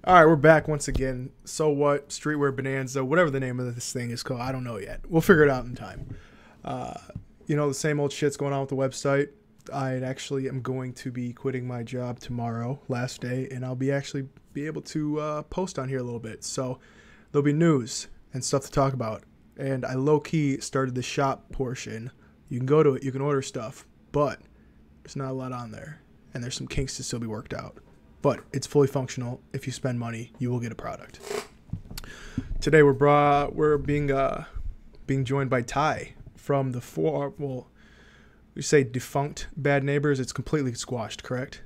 All right, we're back once again. So what? Streetwear Bonanza, whatever the name of this thing is called, I don't know yet. We'll figure it out in time. Uh, the same old shit's going on with the website. I actually am going to be quitting my job tomorrow, last day, and I'll be able to post on here a little bit. So there'll be news and stuff to talk about. And I low-key started the shop portion. You can go to it, you can order stuff, but there's not a lot on there. And there's some kinks to still be worked out. But it's fully functional. If you spend money, you will get a product. Today we're being joined by Ty from we say defunct Bad Neighbors. It's completely squashed, correct?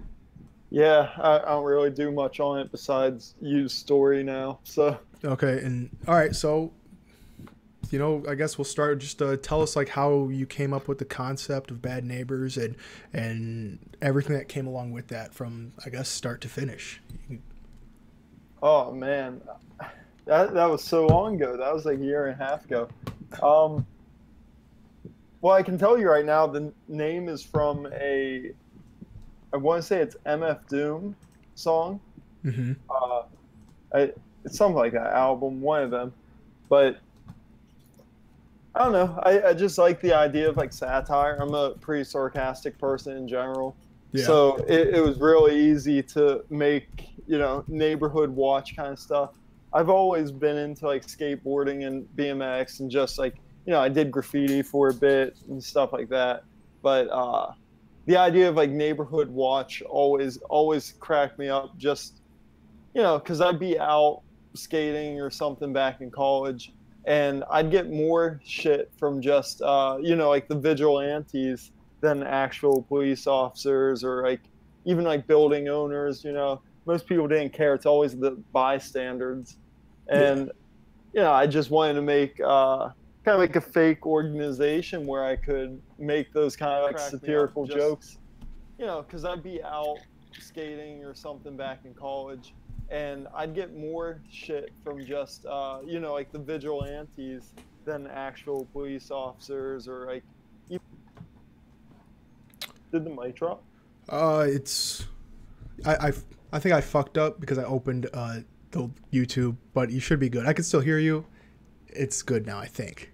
Yeah, I don't really do much on it besides use story now. So Okay, and all right, so I guess we'll start. Just tell us like how you came up with the concept of Bad Neighbors and everything that came along with that from, I guess, start to finish. oh man, that was so long ago. That was like a year and a half ago. Well, I can tell you right now, the name is from I want to say it's MF Doom song. Mm-hmm. It's something like that album, one of them. But I don't know. I just like the idea of like satire. I'm a pretty sarcastic person in general. Yeah. So it was really easy to make, neighborhood watch kind of stuff. I've always been into like skateboarding and BMX and just like, I did graffiti for a bit and stuff like that. But the idea of like neighborhood watch always cracked me up just, because I'd be out skating or something back in college and I'd get more shit from just, like the vigilantes than actual police officers or like even like building owners. Most people didn't care. It's always the bystanders. And, I just wanted to make kind of like a fake organization where I could make those kind of like satirical jokes, because I'd be out skating or something back in college and I'd get more shit from just, like the vigilantes than actual police officers or like. Did the mic drop? It's I think I fucked up because I opened the YouTube, but you should be good. I can still hear you. It's good now, I think.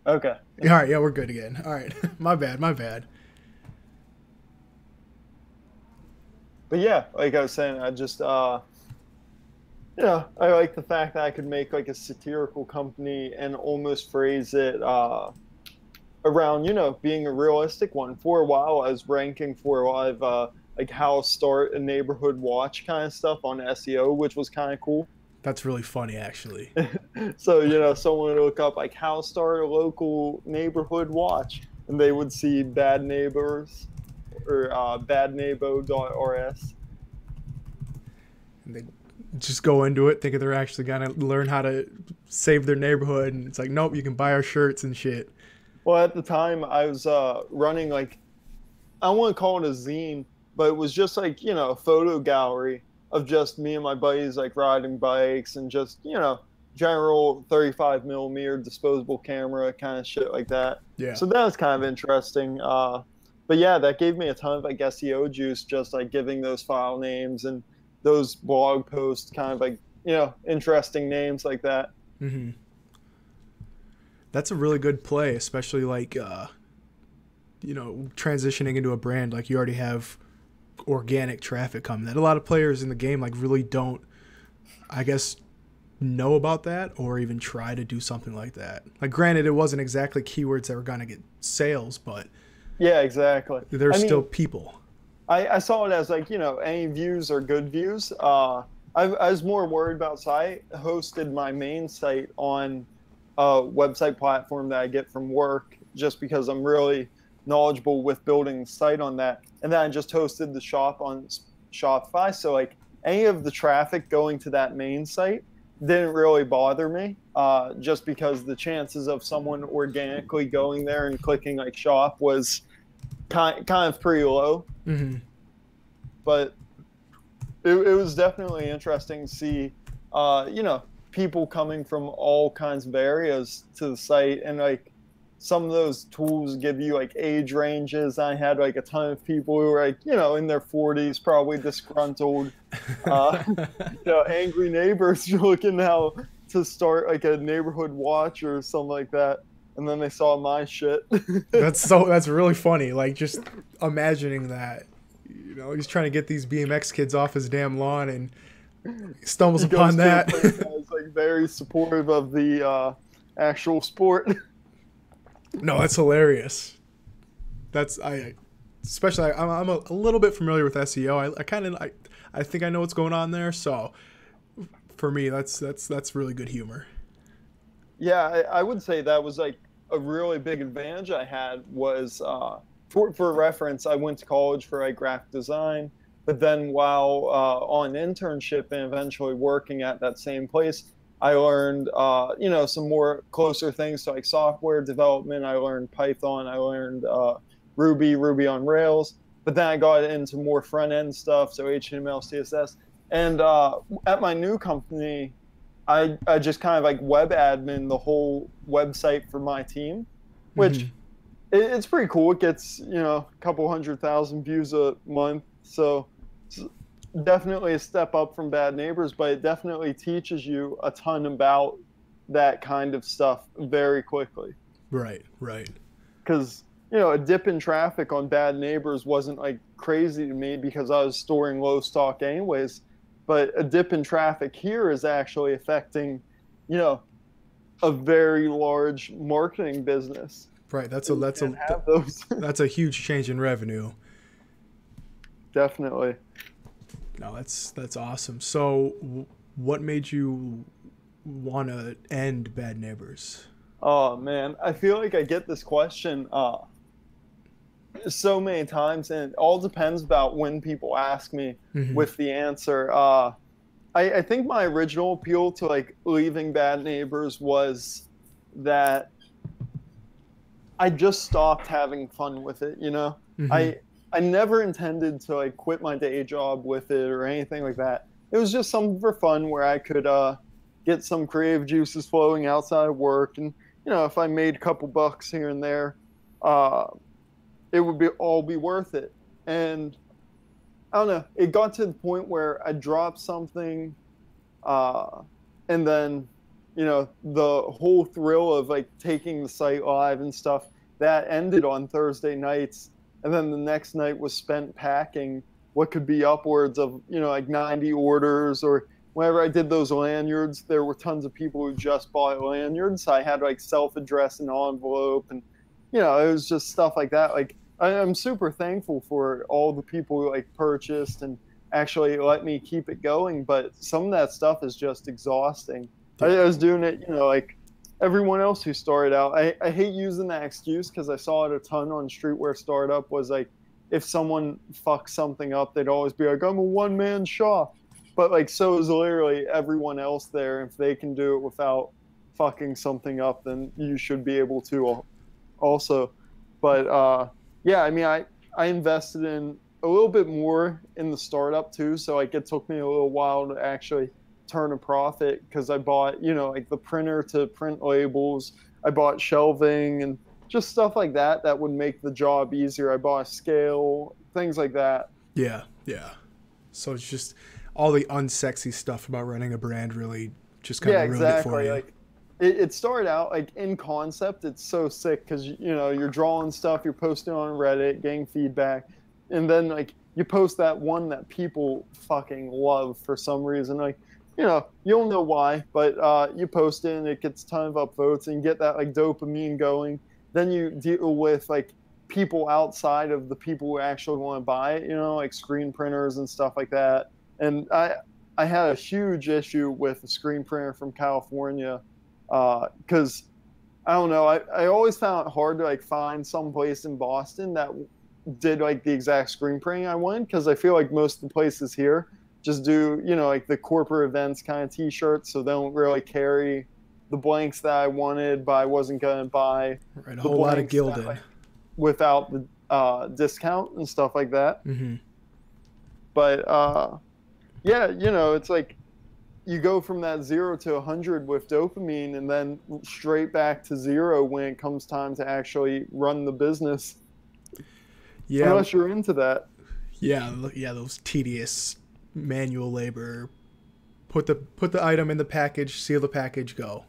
Okay. All right, yeah, we're good again. All right. My bad. But yeah, like I was saying, I just I like the fact that I could make like a satirical company and almost phrase it around, being a realistic one. For a while, I was ranking for a lot of like how to start a neighborhood watch kind of stuff on SEO, which was kind of cool. That's really funny, actually. So, someone would look up like how to start a local neighborhood watch, and they would see Bad Neighbors or badneighbo.rs. And they just go into it thinking they're actually going to learn how to save their neighborhood, and it's like, nope, you can buy our shirts and shit. Well, at the time, I was running like, I don't want to call it a zine, but it was just like, a photo gallery of just me and my buddies like riding bikes and just, general 35 millimeter disposable camera kind of shit like that. Yeah. So that was kind of interesting. But yeah, that gave me a ton of like SEO juice, just like giving those file names and those blog posts kind of like, interesting names like that. Mm-hmm. That's a really good play, especially like, transitioning into a brand. Like you already have organic traffic coming. That a lot of players in the game like really don't, I guess, know about that or even try to do something like that. Like granted, it wasn't exactly keywords that were going to get sales, but yeah, exactly. There's still people. I saw it as like, any views are good views. I was more worried about, so I hosted my main site on a website platform that I get from work just because I'm really knowledgeable with building a site on that. And then I just hosted the shop on Shopify. So like any of the traffic going to that main site didn't really bother me, just because the chances of someone organically going there and clicking like shop was kind of pretty low. Mm-hmm. But it was definitely interesting to see, people coming from all kinds of areas to the site and like some of those tools give you like age ranges. I had like a ton of people who were like, you know, in their 40s, probably disgruntled, you know, angry neighbors looking how to start like a neighborhood watch or something like that. And then they saw my shit. That's really funny. Like just imagining that, you know, he's trying to get these BMX kids off his damn lawn and stumbles upon that. It's like very supportive of the actual sport. No, that's hilarious. Especially I'm a little bit familiar with SEO. I think I know what's going on there. So for me, that's really good humor. Yeah, I would say that was like a really big advantage I had was for reference, I went to college for like graphic design, but then while on internship and eventually working at that same place, I learned, you know, some more closer things to like software development. I learned Python. I learned Ruby on Rails. But then I got into more front end stuff, so HTML, CSS. And at my new company, I just kind of like web admin the whole website for my team, which it's pretty cool. It gets, you know, a couple 100,000 views a month. So definitely a step up from Bad Neighbors, but it definitely teaches you a ton about that kind of stuff very quickly. Right. Because, you know, a dip in traffic on Bad Neighbors wasn't like crazy to me because I was storing low stock anyways. But a dip in traffic here is actually affecting, you know, a very large marketing business. Right. That's a huge change in revenue. Definitely. No, that's awesome. So what made you want to end Bad Neighbors? Oh man, I feel like I get this question so many times, and it all depends about when people ask me with the answer. I think my original appeal to like leaving Bad Neighbors was that I just stopped having fun with it, you know? I never intended to like quit my day job with it or anything like that. It was just something for fun where I could get some creative juices flowing outside of work, and you know, if I made a couple bucks here and there, it would all be worth it. And I don't know, it got to the point where I dropped something, and then, you know, the whole thrill of like taking the site live and stuff that ended on Thursday nights. And then the next night was spent packing what could be upwards of, you know, like 90 orders. Or whenever I did those lanyards, there were tons of people who just bought lanyards. I had like self-address and envelope, and, you know, it was just stuff like that. Like I'm super thankful for all the people who like purchased and actually let me keep it going. But some of that stuff is just exhausting. I was doing it, you know, like everyone else who started out. I hate using that excuse because I saw it a ton on Streetwear Startup, was like, if someone fucks something up, they'd always be like, I'm a one-man shop. But like, so is literally everyone else there. If they can do it without fucking something up, then you should be able to also. But yeah, I mean, I invested in a little bit more in the startup too. So like, it took me a little while to actually turn a profit, because I bought, you know, like the printer to print labels. I bought shelving and just stuff like that that would make the job easier. I bought a scale, things like that. Yeah. So it's just all the unsexy stuff about running a brand really just kind of ruined it for you. Like it started out like in concept, it's so sick because, you know, you're drawing stuff, you're posting on Reddit, getting feedback, and then like you post that one that people fucking love for some reason. Like, you know, you don't know why, but you post it and it gets a ton of upvotes and you get that like dopamine going. Then you deal with like people outside of the people who actually want to buy it, you know, like screen printers and stuff like that. And I had a huge issue with a screen printer from California because I don't know, I always found it hard to like find some place in Boston that did like the exact screen printing I wanted, because I feel like most of the places here just do, you know, like the corporate events kind of t-shirts, so they don't really carry the blanks that I wanted, but I wasn't going to buy a whole lot of gilded like, without the discount and stuff like that. But yeah, you know, it's like you go from that 0 to 100 with dopamine, and then straight back to 0 when it comes time to actually run the business. Yeah. Unless you're into that. Yeah, those tedious manual labor. Put the item in the package, seal the package, go.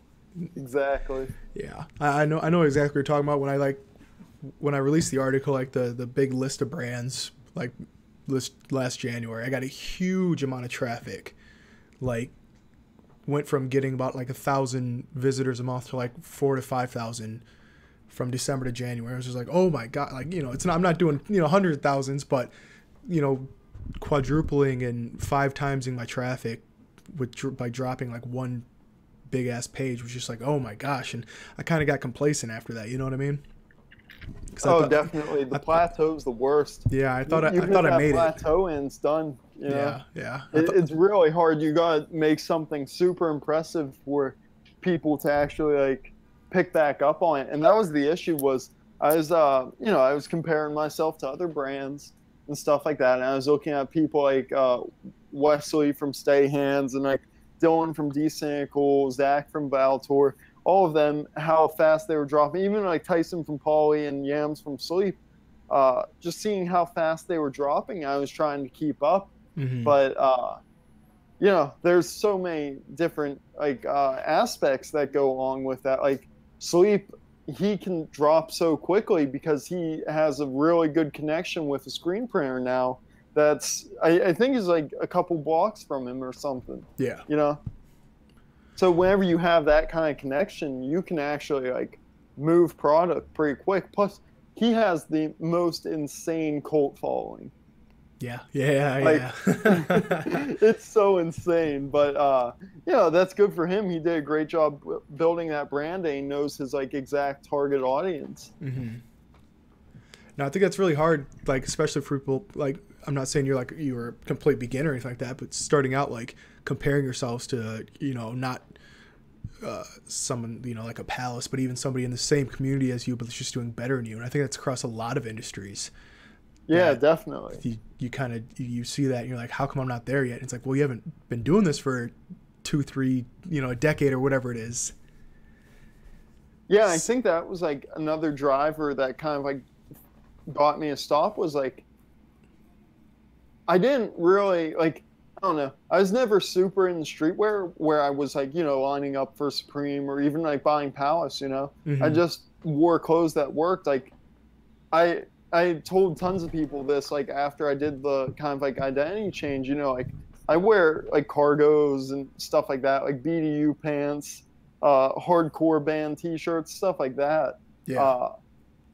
Exactly. Yeah, I know exactly what you're talking about. When I released the article, like the big list of brands, like last January, I got a huge amount of traffic. Like, went from getting about like 1,000 visitors a month to like 4,000 to 5,000 from December to January. I was just like, oh my god, like, you know, it's not, I'm not doing, you know, hundreds of thousands, but, you know, quadrupling and 5 timesing my traffic by dropping like one big ass page was just like, oh my gosh. And I kind of got complacent after that, you know what I mean? Definitely. The plateau's the worst. Yeah, I thought I made it. Plateau and it's done. You know? Yeah. It's really hard. You gotta make something super impressive for people to actually like pick back up on it. And that was the issue. Was I was comparing myself to other brands and stuff like that, and I was looking at people like Wesley from Stay Hands and like Dylan from D-Cynical, Zach from Valtor, all of them, how fast they were dropping, even like Tyson from Pauly and Yams from Sleep. Just seeing how fast they were dropping, I was trying to keep up. Mm-hmm. But you know, there's so many different like aspects that go along with that. Like Sleep, he can drop so quickly because he has a really good connection with a screen printer now. That's I think is like a couple blocks from him or something. Yeah. You know. So whenever you have that kind of connection, you can actually like move product pretty quick. Plus, he has the most insane cult following. Yeah. It's so insane, but you know, that's good for him. He did a great job building that brand, and he knows his like exact target audience. Mm-hmm. No, I think that's really hard, like especially for people like, I'm not saying you're a complete beginner or anything like that, but starting out, like comparing yourselves to, you know, not someone, you know, like a Palace, but even somebody in the same community as you, but it's just doing better than you. And I think that's across a lot of industries. Yeah, definitely. You see that and you're like, how come I'm not there yet? And it's like, well, you haven't been doing this for 2-3, you know, a decade or whatever it is. Yeah, I think that was like another driver that kind of like got me a stop, was like, I didn't really like, I don't know, I was never super in the streetwear where I was like, you know, lining up for Supreme or even like buying Palace, you know. Mm-hmm. I just wore clothes that worked. Like I told tons of people this, like after I did the kind of like identity change, you know, like I wear like cargos and stuff like that, like BDU pants, hardcore band t-shirts, stuff like that. Yeah.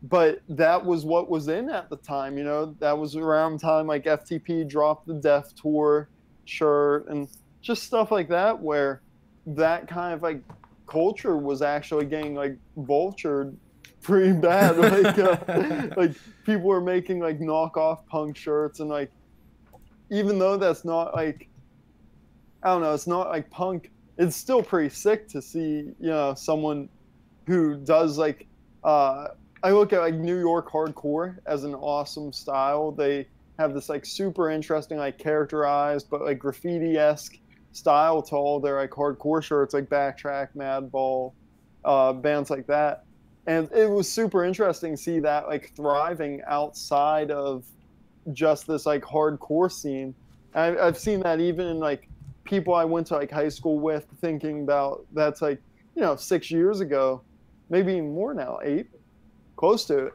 But that was what was in at the time, you know. That was around time like FTP dropped the Def Tour shirt and just stuff like that, where that kind of like culture was actually getting like vultured pretty bad. Like like people were making like knockoff punk shirts, and like even though that's not like, I don't know, it's not like punk, it's still pretty sick to see, you know, someone who does like I look at like New York hardcore as an awesome style. They have this like super interesting, like characterized but like graffiti-esque style to all their like hardcore shirts, like Backtrack, Madball, bands like that. And it was super interesting to see that like thriving outside of just this like hardcore scene. And I've seen that even in like people I went to like high school with, thinking about that's like, you know, 6 years ago, maybe even more now, 8. Close to it,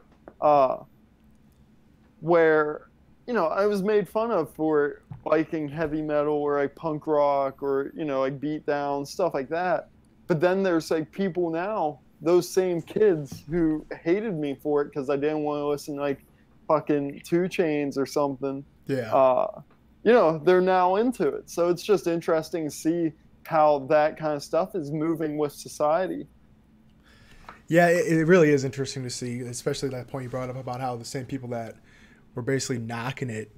where, you know, I was made fun of for liking heavy metal or like punk rock or, you know, like beat down, stuff like that. But then there's like people now, those same kids who hated me for it because I didn't want to listen to like fucking 2 Chainz or something. Yeah. You know, they're now into it. So it's just interesting to see how that kind of stuff is moving with society. Yeah, it really is interesting to see, especially that point you brought up about how the same people that were basically knocking it,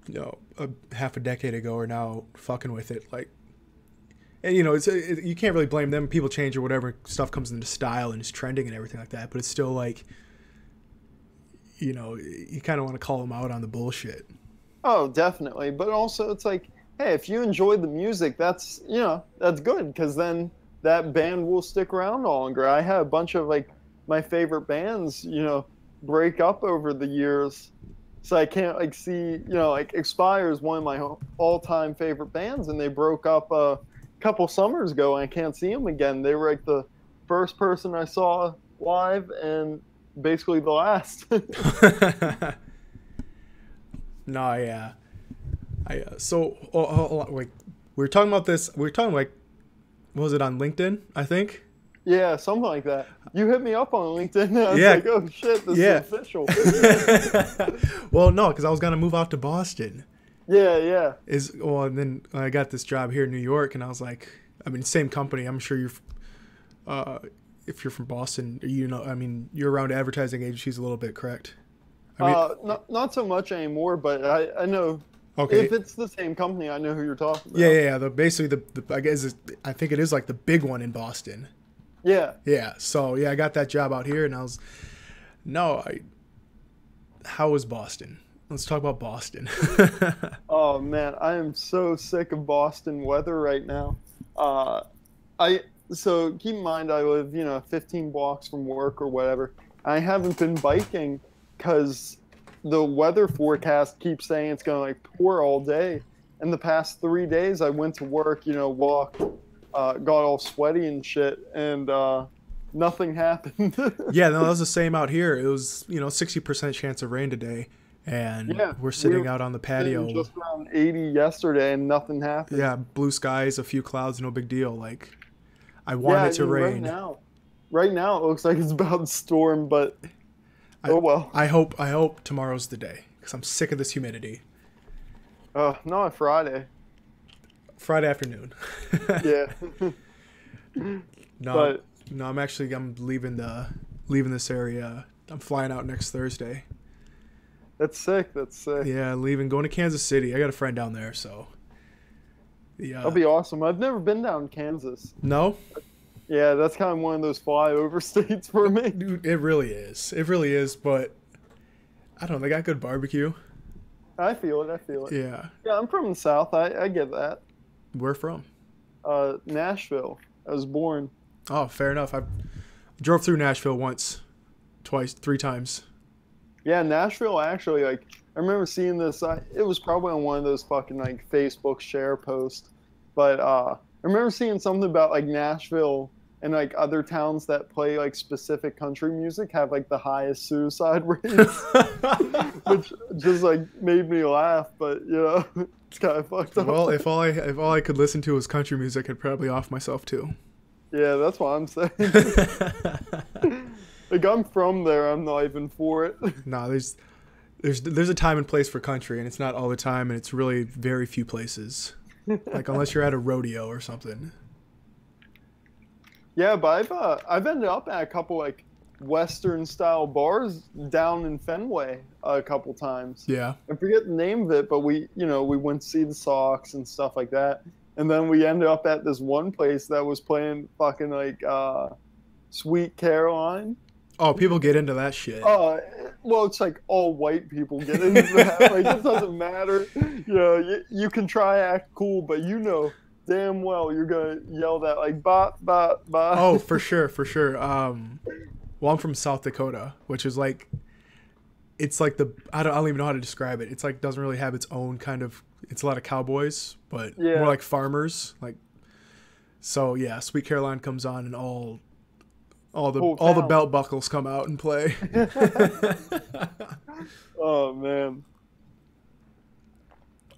you know, half a decade ago are now fucking with it. Like, and you know, you can't really blame them. People change or whatever, stuff comes into style and is trending and everything like that. But it's still like, you know, you kind of want to call them out on the bullshit. Oh, definitely. But also, it's like hey, if you enjoy the music, that's, that's good, because then that band will stick around longer. I had a bunch of like my favorite bands, break up over the years. So I can't like see, like Expire is one of my all-time favorite bands, and they broke up a couple summers ago, and I can't see them again. They were like the first person I saw live, and basically the last. No, yeah. Like we were talking about this. We were talking like, what was it on LinkedIn? I think. Yeah, something like that. You hit me up on LinkedIn, and I was Yeah. like, oh shit, this is official. Well, no, because I was gonna move out to Boston. Yeah. And then I got this job here in New York, and I was like, I mean, same company. I'm sure if you're from Boston, I mean, you're around advertising agencies a little bit, correct? I mean, not so much anymore, but I know. Okay. If it's the same company, I know who you're talking about. Yeah. Basically, I guess I think it is like the big one in Boston. Yeah. Yeah. So yeah, I got that job out here, and how was Boston? Let's talk about Boston. Oh man, I am so sick of Boston weather right now. So keep in mind I live, 15 blocks from work or whatever. I haven't been biking because the weather forecast keeps saying it's gonna like pour all day. And the past 3 days, I went to work, walked, got all sweaty and shit, and nothing happened. Yeah, no, that was the same out here. It was 60% chance of rain today, and we're sitting out on the patio. Just around 80 yesterday, and nothing happened. Yeah, blue skies, a few clouds, no big deal. Like, I want it to rain. Right now it looks like it's about to storm, but oh well. I hope tomorrow's the day, because I'm sick of this humidity. Not Friday. Friday afternoon. Yeah. No, I'm leaving this area. I'm flying out next Thursday. That's sick. Yeah, going to Kansas City. I got a friend down there, so. Yeah. That'll be awesome. I've never been down to Kansas. No? Yeah, that's kind of one of those flyover states for me. Dude, it really is. It really is, but I don't know. They got good barbecue. I feel it. Yeah. Yeah, I'm from the South. I get that. Where from? Nashville. I was born. Oh, fair enough. I drove through Nashville once, twice, 3 times. Yeah, Nashville actually, like, I remember seeing this. It was probably on one of those fucking, like, Facebook share posts. But I remember seeing something about, like, Nashville and, like, other towns that play, like, specific country music have, like, the highest suicide rates. Which just, like, made me laugh. But, it's kind of fucked up. Well, if all I could listen to was country music, I'd probably off myself, too. Yeah, that's what I'm saying. Like, I'm from there. I'm not even for it. No, there's a time and place for country, and it's not all the time, and it's really very few places. Like, unless you're at a rodeo or something. Yeah, but I've ended up at a couple like Western style bars down in Fenway a couple times. Yeah. I forget the name of it, but we went to see the Sox and stuff like that. And then we ended up at this one place that was playing fucking like Sweet Caroline. Oh, people get into that shit. Well, it's like all white people get into that. Like, it doesn't matter. You can try act cool, but damn well you're gonna yell that like ba ba ba. Oh, for sure. Well, I'm from South Dakota, which is like, it's like I don't even know how to describe it. It's like doesn't really have its own kind of. It's a lot of cowboys, but more like farmers. Like, so yeah, Sweet Caroline comes on, and all the belt buckles come out and play. Oh man.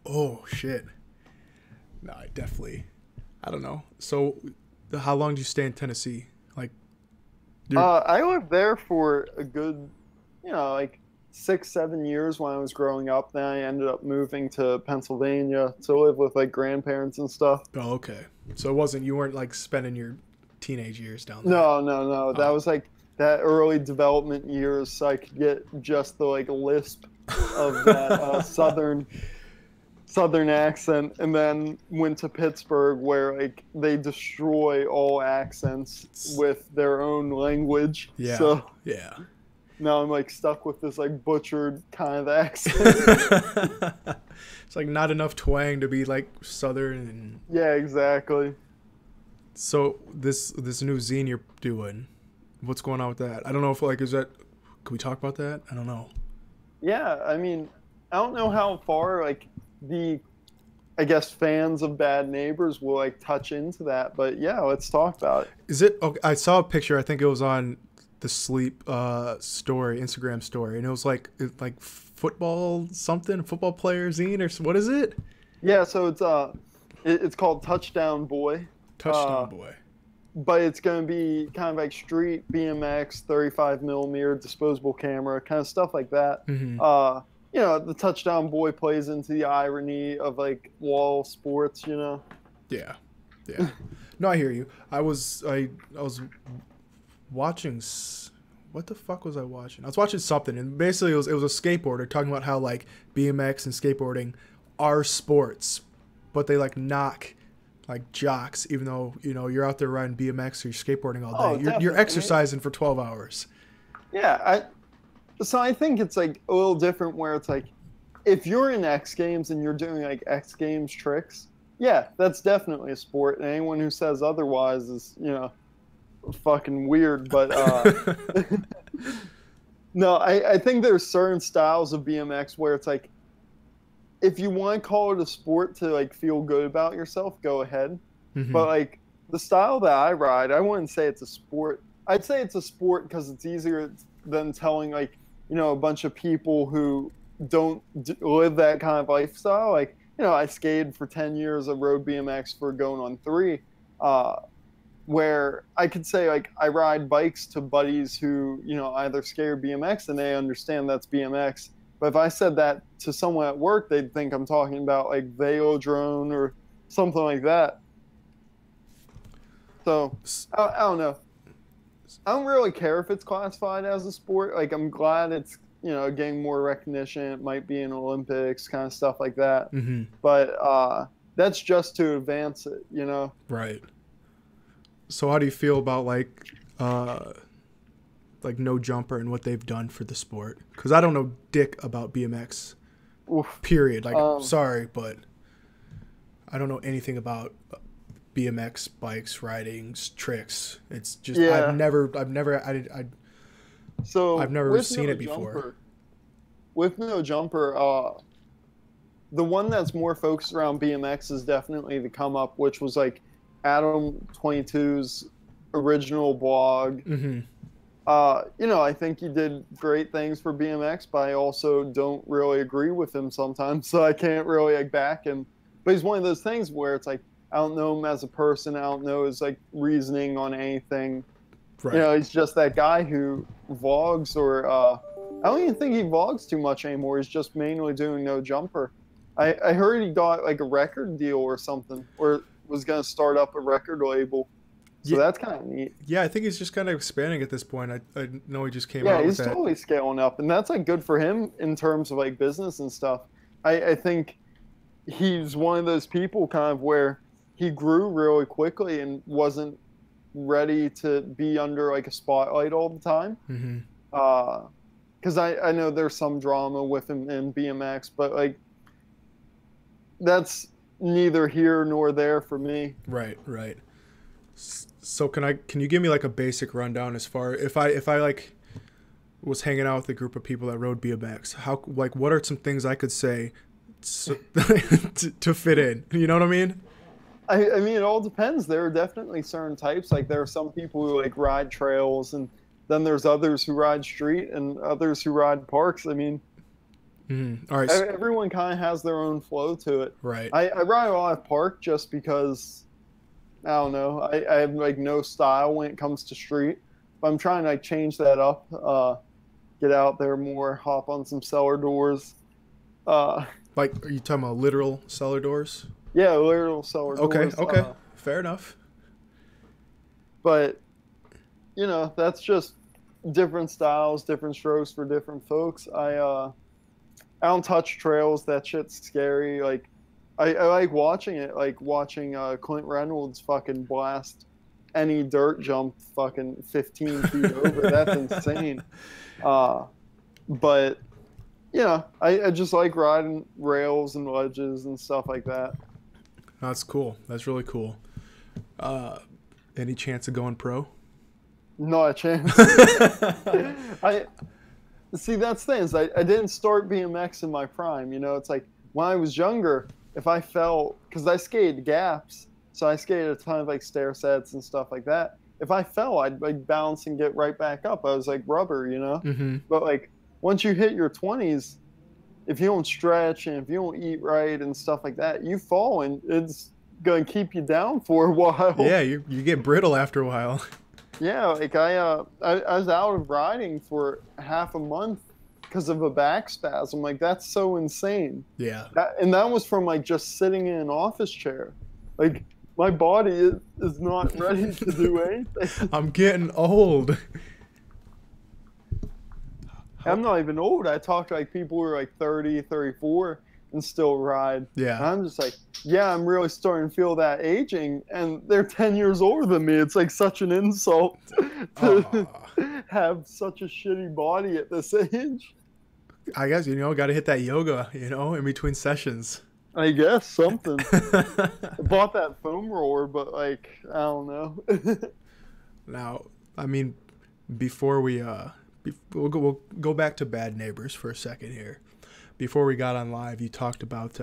Oh shit. No, I don't know. So, how long did you stay in Tennessee? Like, I lived there for a good, like 6-7 years when I was growing up. Then I ended up moving to Pennsylvania to live with like grandparents and stuff. Oh, okay. So you weren't like spending your teenage years down there. No. Oh. That was like that early development years, so I could get just the like lisp of that southern accent, and then went to Pittsburgh where like they destroy all accents with their own language. Yeah. So yeah. now I'm like stuck with this like butchered kind of accent. It's like not enough twang to be like southern. And Yeah, exactly. so this new zine you're doing, what's going on with that? I don't know if like is that. Can we talk about that? I don't know. Yeah, I mean, I don't know how far like the, I guess, fans of Bad Neighbors will like touch into that, but yeah, let's talk about it. Is it okay? I saw a picture. I think it was on the Sleep story, Instagram story, and it was like football something, football player zine or what is it? Yeah, so it's called Touchdown Boy. Touchdown Boy. But it's going to be kind of like street BMX, 35 millimeter disposable camera, kind of stuff like that. Mm-hmm. You know, the Touchdown Boy plays into the irony of like wall sports, you know. Yeah. No, I hear you. I was watching. What the fuck was I watching? I was watching something, and basically it was a skateboarder talking about how like BMX and skateboarding are sports, but they like knock like jocks, even though you're out there riding BMX or you're skateboarding all day. You're exercising for 12 hours. Yeah, so I think it's like a little different where it's like if you're in X Games and you're doing like X Games tricks, yeah, that's definitely a sport, and anyone who says otherwise is fucking weird. But no, I think there's certain styles of BMX where it's like if you want to call it a sport to like feel good about yourself, go ahead. Mm-hmm. But like the style that I ride, I wouldn't say it's a sport. I'd say it's a sport because it's easier than telling like a bunch of people who don't live that kind of lifestyle. Like I skated for 10 years, I rode BMX for going on 3. Where I could say like I ride bikes to buddies who either skate or BMX and they understand that's BMX. But if I said that to someone at work, they'd think I'm talking about like Velodrome or something like that. So I don't know. I don't really care if it's classified as a sport. Like I'm glad it's getting more recognition. It might be in Olympics, kind of stuff like that. Mm-hmm. But that's just to advance it, Right. So how do you feel about like No Jumper and what they've done for the sport? Because I don't know dick about BMX. Oof. Period. Like, sorry, but I don't know anything about BMX bikes, riding, tricks. It's just I've never seen it before. With No Jumper, the one that's more focused around BMX is definitely the Come Up, which was like Adam 22's original blog. Mm-hmm. I think he did great things for BMX, but I also don't really agree with him sometimes, so I can't really like back him. But he's one of those things where it's like I don't know him as a person. I don't know his like reasoning on anything. Right. He's just that guy who vlogs, or I don't even think he vlogs too much anymore. He's just mainly doing No Jumper. I heard he got like a record deal or something, or was going to start up a record label. So that's kind of neat. Yeah, I think he's just kind of expanding at this point. I know he just came out with that. Yeah, he's totally scaling up, and that's like good for him in terms of like business and stuff. I think he's one of those people kind of where he grew really quickly and wasn't ready to be under like a spotlight all the time. Mm-hmm. Because I know there's some drama with him in BMX, but like that's neither here nor there for me. Right. So can you give me like a basic rundown as far if I like was hanging out with a group of people that rode BMX, how like what are some things I could say to fit in? You know what I mean? I mean, it all depends. There are definitely certain types. Like there are some people who like ride trails, and then there's others who ride street and others who ride parks. I mean, all right. Everyone kind of has their own flow to it. Right. I ride a lot of park just because, I don't know, I have like no style when it comes to street. But I'm trying to like change that up, get out there more, hop on some cellar doors. Like, are you talking about literal cellar doors? Yeah, literal cellar doors. Okay. Fair enough. But, that's just different styles, different strokes for different folks. I don't touch trails. That shit's scary. Like, I like watching it, like watching Clint Reynolds fucking blast any dirt jump fucking 15 feet over. That's insane. But I just like riding rails and ledges and stuff like that. That's cool. That's really cool. Any chance of going pro? Not a chance. I see. That's the thing is I didn't start BMX in my prime. It's like when I was younger, if I fell, because I skated gaps, so I skated a ton of like stair sets and stuff like that. If I fell, I'd like bounce and get right back up. I was like rubber, Mm-hmm. But like once you hit your 20s, if you don't stretch and if you don't eat right and stuff like that, you fall and it's gonna keep you down for a while. Yeah, you get brittle after a while. Yeah, like I was out of riding for half a month because of a back spasm. Like that's so insane. Yeah. And that was from like just sitting in an office chair. Like my body is not ready to do anything. I'm getting old. I'm not even old. I talk to like people who are like 30, 34 and still ride. Yeah. And I'm just like, yeah, I'm really starting to feel that aging. And they're 10 years older than me. It's like such an insult to have such a shitty body at this age. I guess, got to hit that yoga, in between sessions. I guess something. I bought that foam roller, but like, I don't know. Now, I mean, before we'll go back to Bad Neighbors for a second here. Before we got on live, you talked about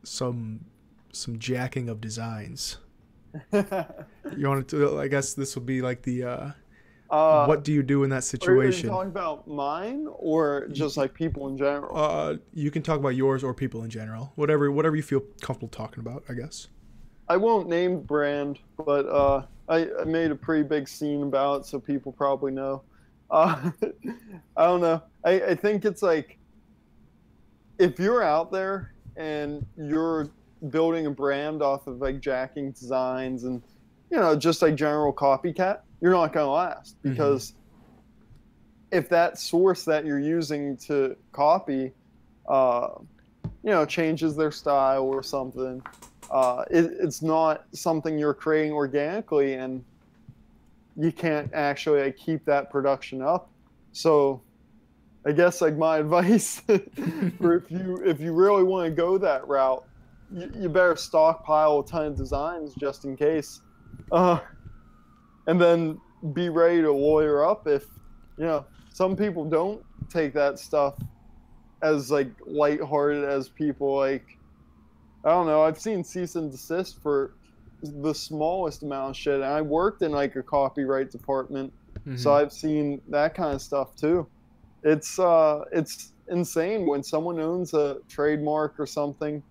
some jacking of designs. You want to? I guess this will be like the what do you do in that situation? Are you talking about mine or just like people in general? You can talk about yours or people in general. Whatever you feel comfortable talking about, I guess. I won't name brand, but I made a pretty big scene about it, so people probably know. I don't know. I think it's like if you're out there and you're building a brand off of like jacking designs and just like general copycat, you're not going to last because if that source that you're using to copy changes their style or something, it's not something you're creating organically and you can't actually like keep that production up. So I guess like my advice for if you really want to go that route, you better stockpile a ton of designs just in case, and then be ready to lawyer up if some people don't take that stuff as like lighthearted as people like. I don't know. I've seen cease and desist for the smallest amount of shit, and I worked in like a copyright department, so I've seen that kind of stuff too. It's insane when someone owns a trademark or something.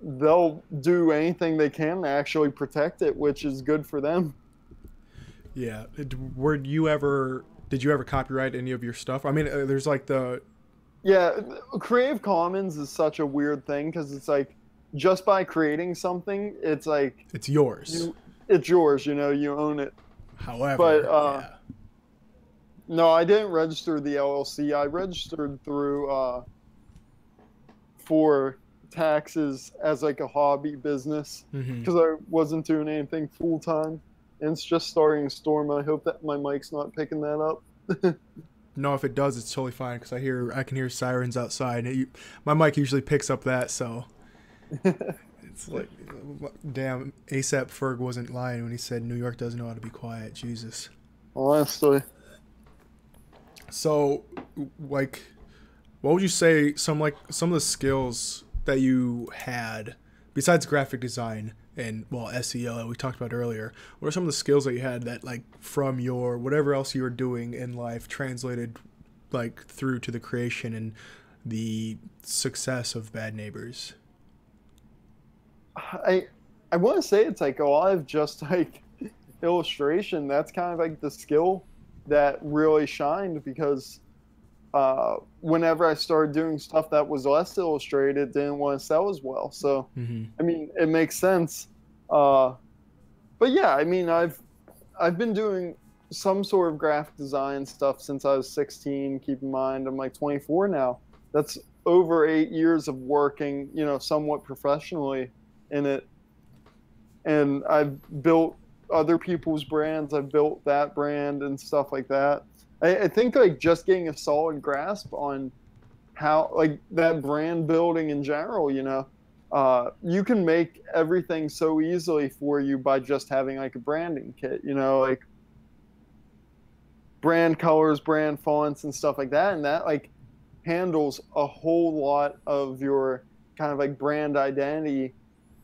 They'll do anything they can to actually protect it, which is good for them. Yeah. Did you ever copyright any of your stuff? I mean, there's like Creative Commons is such a weird thing because it's like just by creating something, it's like it's yours. It's yours, you own it. However, but no, I didn't register the LLC. I registered through for taxes as like a hobby business because I wasn't doing anything full time, and it's just starting to storm. I hope that my mic's not picking that up. No, if it does, it's totally fine because I can hear sirens outside. My mic usually picks up that, so it's like, damn, ASAP Ferg wasn't lying when he said New York doesn't know how to be quiet. Jesus. Honestly. So, like, what would you say some of the skills that you had besides graphic design and SEO that we talked about earlier? What are some of the skills that you had that like from your whatever else you were doing in life translated like through to the creation and the success of Bad Neighbors? I want to say it's like a lot of just like illustration. That's kind of like the skill that really shined because whenever I started doing stuff that was less illustrated, didn't want to sell as well. So, I mean, it makes sense. But yeah, I mean, I've been doing some sort of graphic design stuff since I was 16. Keep in mind, I'm like 24 now. That's over 8 years of working, somewhat professionally in it. And I've built other people's brands. I've built that brand and stuff like that. I think like just getting a solid grasp on how like that brand building in general, you know, you can make everything so easily for you by just having like a branding kit, you know, like brand colors, brand fonts and stuff like that. And that like handles a whole lot of your kind of like brand identity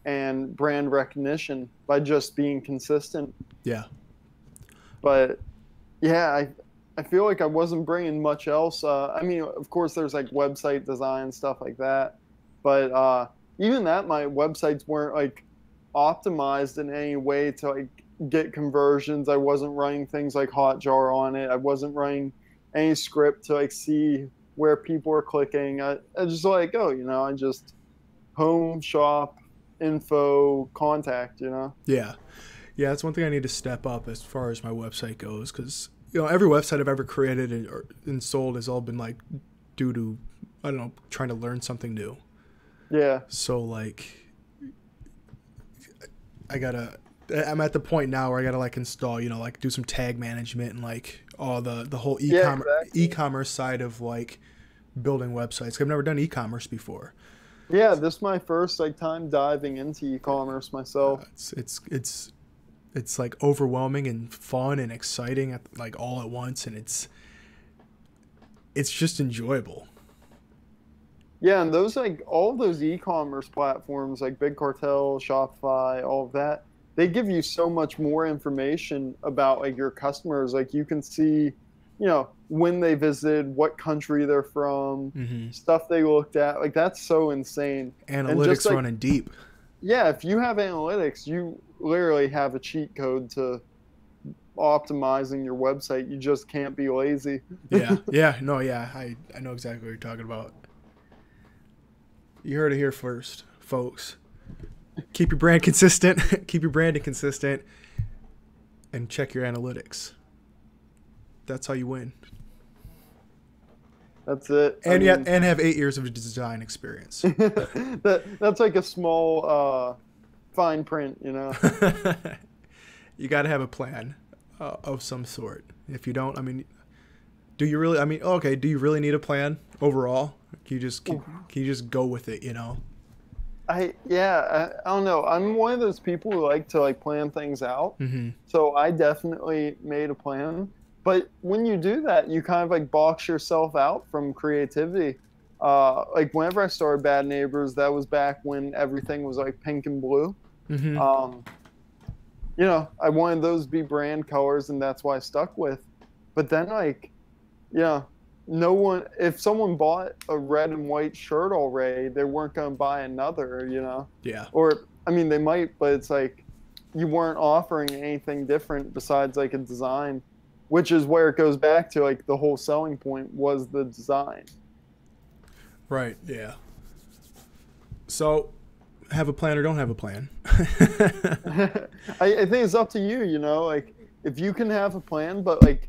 and brand recognition by just being consistent. Yeah. But yeah, I feel like I wasn't bringing much else. I mean, of course, there's like website design, stuff like that. But even that, my websites weren't like optimized in any way to like get conversions. I wasn't running things like Hotjar on it. I wasn't running any script to like see where people are clicking. I just like, oh, you know, I just home, shop, info, contact, you know? Yeah. Yeah, that's one thing I need to step up as far as my website goes, because you know, every website I've ever created and sold has all been like due to, I don't know, trying to learn something new. Yeah. So like, I'm at the point now where I gotta like install, you know, like do some tag management and like all the whole e-commerce side of like building websites. I've never done e-commerce before. Yeah, this is my first like time diving into e-commerce myself. It's like overwhelming and fun and exciting at like all at once, and it's just enjoyable. Yeah, and those like all of those e-commerce platforms like Big Cartel, Shopify, all of that, they give you so much more information about like your customers. Like you can see, you know, when they visited, what country they're from, stuff they looked at. Like that's so insane. Analytics just, like, running deep. Yeah, if you have analytics, you literally have a cheat code to optimizing your website. You just can't be lazy. Yeah. I know exactly what you're talking about. You heard it here first, folks. Keep your brand consistent. Keep your branding consistent, and check your analytics. That's how you win. That's it. And and have 8 years of design experience. That's like a small fine print, you know. You got to have a plan of some sort. If you don't, I mean, do you really? I mean, okay, do you really need a plan overall? Can you just go with it, you know? I don't know. I'm one of those people who like to like plan things out. So I definitely made a plan. But when you do that, you kind of like box yourself out from creativity. Like whenever I started Bad Neighbors, that was back when everything was like pink and blue. You know, I wanted those to be brand colors, and that's why I stuck with. But then like, yeah, if someone bought a red and white shirt already, they weren't going to buy another, you know? Yeah. Or, I mean, they might, but it's like you weren't offering anything different besides like a design, which is where it goes back to like the whole selling point was the design. Right, yeah. So, have a plan or don't have a plan. I think it's up to you, you know? Like, if you can have a plan, but like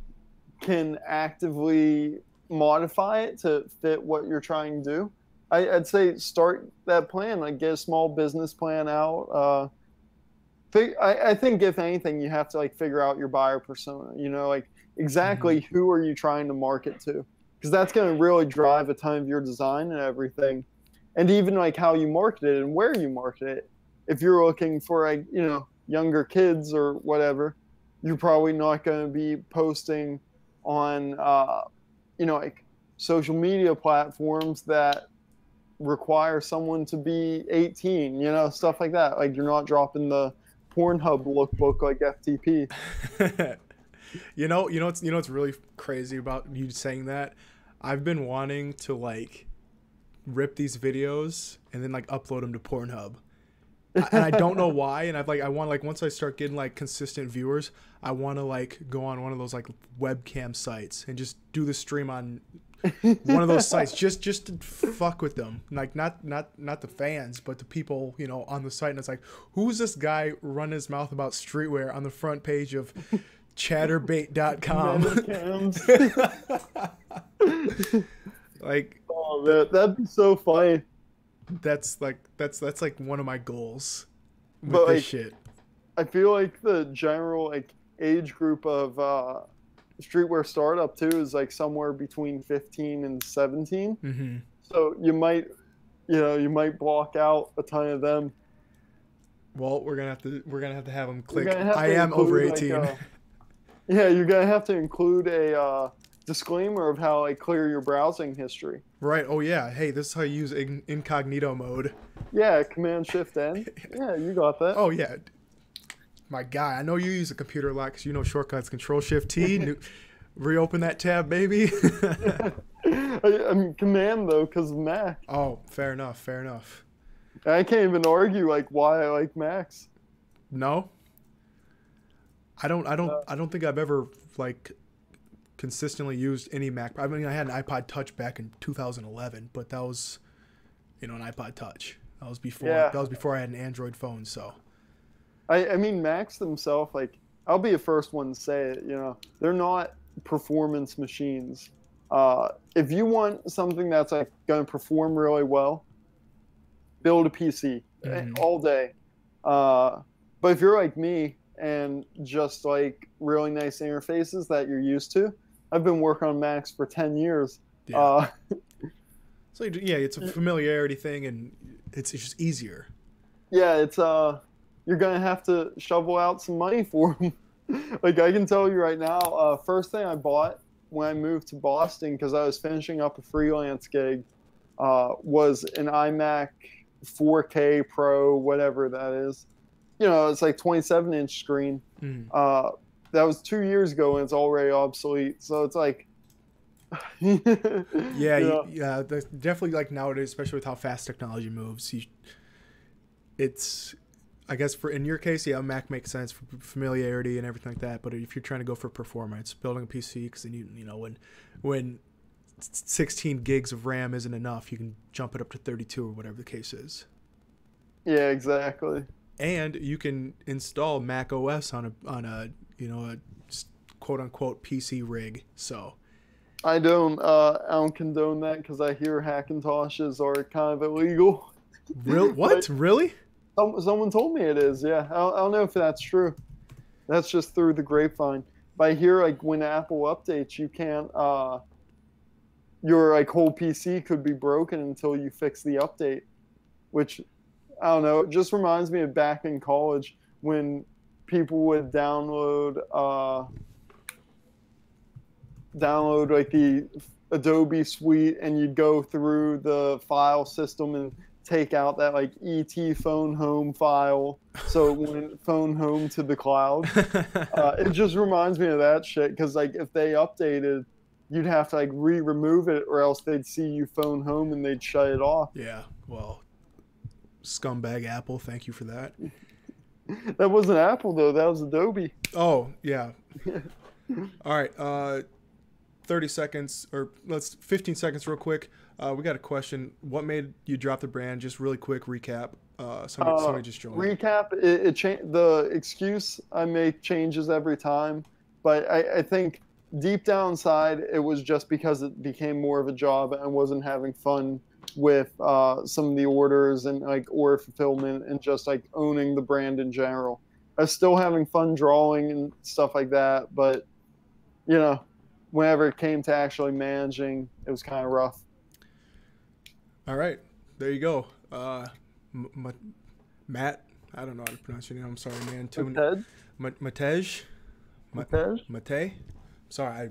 can actively modify it to fit what you're trying to do, I'd say start that plan. Like get a small business plan out. I think if anything, you have to like figure out your buyer persona. You know, like exactly who are you trying to market to, because that's going to really drive a ton of your design and everything, and even like how you market it and where you market it. If you're looking for like younger kids or whatever, you're probably not going to be posting on like social media platforms that require someone to be 18, stuff like that. Like you're not dropping the Pornhub lookbook like FTP. what's really crazy about you saying that? I've been wanting to like rip these videos and then like upload them to Pornhub. And I don't know why. And I want like once I start getting like consistent viewers, I want to like go on one of those like webcam sites and just do the stream on one of those sites just to fuck with them. Like not the fans, but the people, on the site. And it's like, who's this guy running his mouth about streetwear on the front page of chatterbait.com? Like, oh man, that'd be so funny. That's like one of my goals with this shit. I feel like the general like age group of streetwear startup too is like somewhere between 15 and 17. Mm-hmm. So you might block out a ton of them. Well, we're gonna have to have them click. Have I to am over include, 18. Yeah, you're gonna have to include a disclaimer of how like clear your browsing history. Right. Oh yeah. Hey, this is how you use incognito mode. Yeah, Command Shift N. Yeah, you got that. Oh yeah. My guy, I know you use a computer a lot because you know shortcuts. Control Shift T. Reopen that tab, baby. I mean Command though, because of Mac. Oh, fair enough. Fair enough. I can't even argue like why I like Macs. No. I don't think I've ever like consistently used any Mac. I mean, I had an iPod Touch back in 2011, but that was, an iPod Touch. That was before. Yeah. That was before I had an Android phone. So. I mean Macs themselves, like I'll be the first one to say it. They're not performance machines. If you want something that's like going to perform really well, build a PC all day. But if you're like me and just like really nice interfaces that you're used to, I've been working on Macs for 10 years. Yeah. So yeah, it's a familiarity thing, and it's just easier. Yeah, it's you're gonna have to shovel out some money for them. Like I can tell you right now, first thing I bought when I moved to Boston because I was finishing up a freelance gig was an iMac 4K Pro, whatever that is. It's like 27-inch screen. That was 2 years ago and it's already obsolete. So it's like, yeah, definitely like nowadays, especially with how fast technology moves. I guess in your case, yeah, Mac makes sense for familiarity and everything like that. But if you're trying to go for performance, building a PC, because then when 16 gigs of RAM isn't enough, you can jump it up to 32 or whatever the case is. Yeah, exactly. And you can install Mac OS on a quote unquote PC rig. So I don't condone that because I hear Hackintoshes are kind of illegal. Real? What? Really? Someone told me it is. Yeah, I don't know if that's true. That's just through the grapevine. But I hear like when Apple updates, you can't. Your like whole PC could be broken until you fix the update, which I don't know. It just reminds me of back in college when people would download like the Adobe suite, and you'd go through the file system and take out that like ET phone home file so it wouldn't phone home to the cloud. It just reminds me of that shit because like if they updated, you'd have to like remove it or else they'd see you phone home and they'd shut it off. Yeah, well, scumbag Apple, thank you for that. That wasn't Apple though, that was Adobe. Oh, yeah. All right, 30 seconds, or 15 seconds real quick. We got a question. What made you drop the brand? Just really quick recap. Somebody just joined. Recap, the excuse I make changes every time, but I think deep down inside it was just because it became more of a job and wasn't having fun with some of the orders and like order fulfillment and just like owning the brand in general. I was still having fun drawing and stuff like that, but whenever it came to actually managing, it was kind of rough. All right, there you go. Matt, I don't know how to pronounce your name. I'm sorry, man. Matej? Matej? Sorry.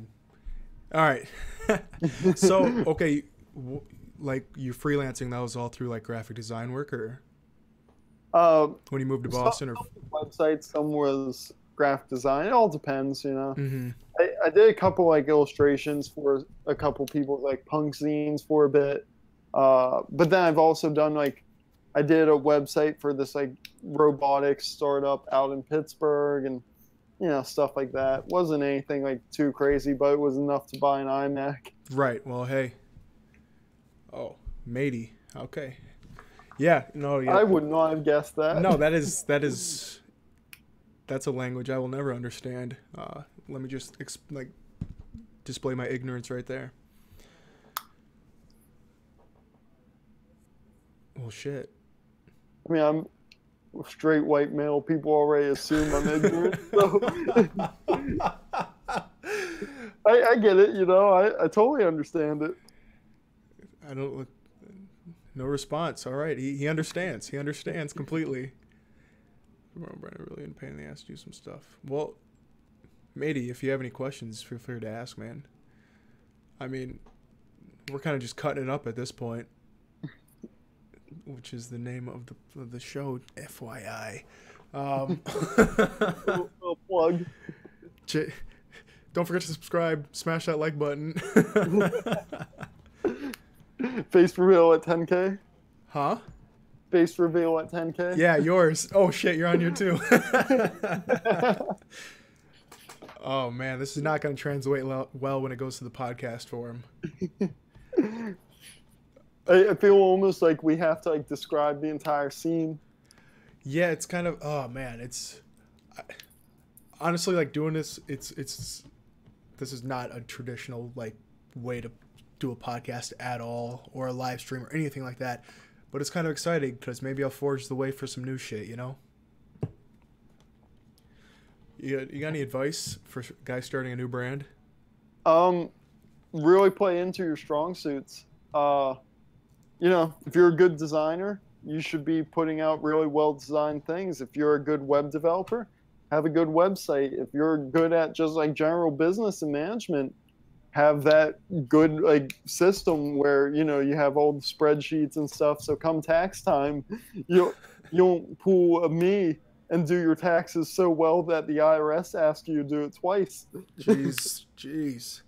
All right. So, okay, like you freelancing, that was all through like graphic design work, or when you moved to Boston, or websites? Some was graphic design. It all depends, Mm-hmm. I did a couple like illustrations for a couple people, like punk zines for a bit. But then I've also done like, I did a website for this like robotics startup out in Pittsburgh and, stuff like that. Wasn't anything like too crazy, but it was enough to buy an iMac. Right. Well, hey. Oh, matey. Okay. Yeah. No. Yeah. I would not have guessed that. No, that's a language I will never understand. Let me just display my ignorance right there. Well, shit. I mean, straight white male, people already assume I'm ignorant. So I get it, you know. I totally understand it. I don't look. No response. All right, he understands. He understands completely. Brandon really in pain in the ass to do some stuff. Well, matey, if you have any questions, feel free to ask, man. I mean, we're kind of just cutting it up at this point, which is the name of the show, FYI. A plug. Don't forget to subscribe. Smash that like button. Face reveal at 10K. Huh? Face reveal at 10K. Yeah, yours. Oh shit, you're on here too. Oh man, this is not going to translate well when it goes to the podcast form. I feel almost like we have to like describe the entire scene. Yeah, it's kind of. Oh man, honestly like doing this. This is not a traditional like way to do a podcast at all, or a live stream or anything like that. But it's kind of exciting because maybe I'll forge the way for some new shit, you know? You got any advice for guys starting a new brand? Really play into your strong suits. You know, if you're a good designer, you should be putting out really well-designed things. If you're a good web developer, have a good website. If you're good at just like general business and management, have that good like system where, you know, you have all the spreadsheets and stuff. So come tax time, you don't pull a me and do your taxes so well that the IRS asks you to do it twice. Jeez.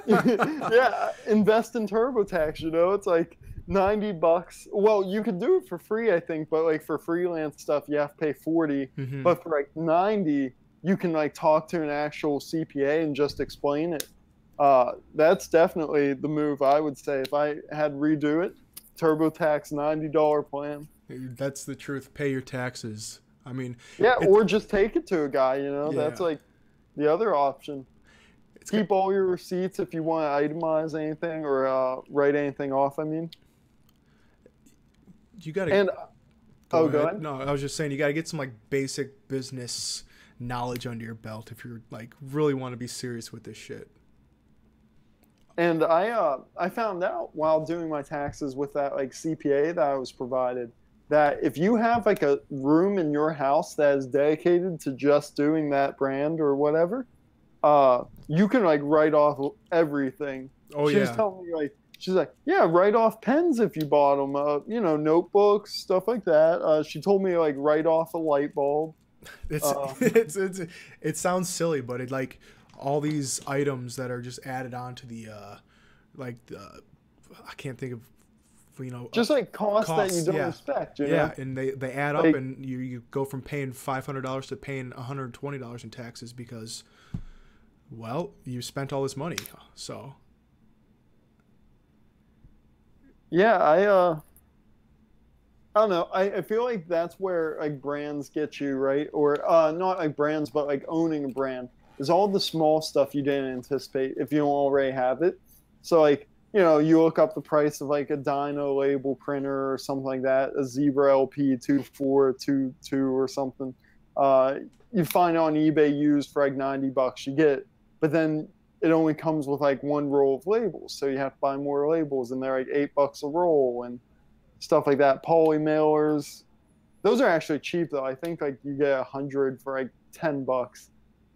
Yeah, invest in TurboTax, you know, it's like $90. Well, you could do it for free, I think, but like for freelance stuff, you have to pay 40. Mm-hmm. But for like 90, you can like talk to an actual CPA and just explain it. That's definitely the move, I would say. If I had redo it, TurboTax $90 plan. That's the truth. Pay your taxes. I mean, yeah, or just take it to a guy, you know. Yeah. That's like the other option. Keep all your receipts if you want to itemize anything or write anything off. I mean, you gotta. And go ahead. No, I was just saying you gotta get some like basic business knowledge under your belt if you're like really want to be serious with this shit. And I found out while doing my taxes with that like CPA that I was provided that if you have like a room in your house that is dedicated to just doing that brand or whatever, you can like write off everything. Oh, she was telling me like, she's like, yeah, write off pens if you bought them, you know, notebooks, stuff like that. She told me like write off a light bulb. It sounds silly, but it like all these items that are just added on to the I can't think of, you know, just like costs that you don't expect. You know? And they add up, like, and you go from paying $500 to paying $120 in taxes because, well, you spent all this money. So yeah, I don't know. I feel like that's where like brands get you, right? Or not like brands, but like owning a brand is all the small stuff you didn't anticipate if you don't already have it. So like, you know, you look up the price of like a Dino label printer or something like that, a Zebra LP 2422 or something. You find it on eBay used for like $90. You get it, but then it only comes with like one roll of labels, so you have to buy more labels, and they're like $8 a roll and stuff like that. Poly mailers, those are actually cheap though. I think like you get 100 for like $10.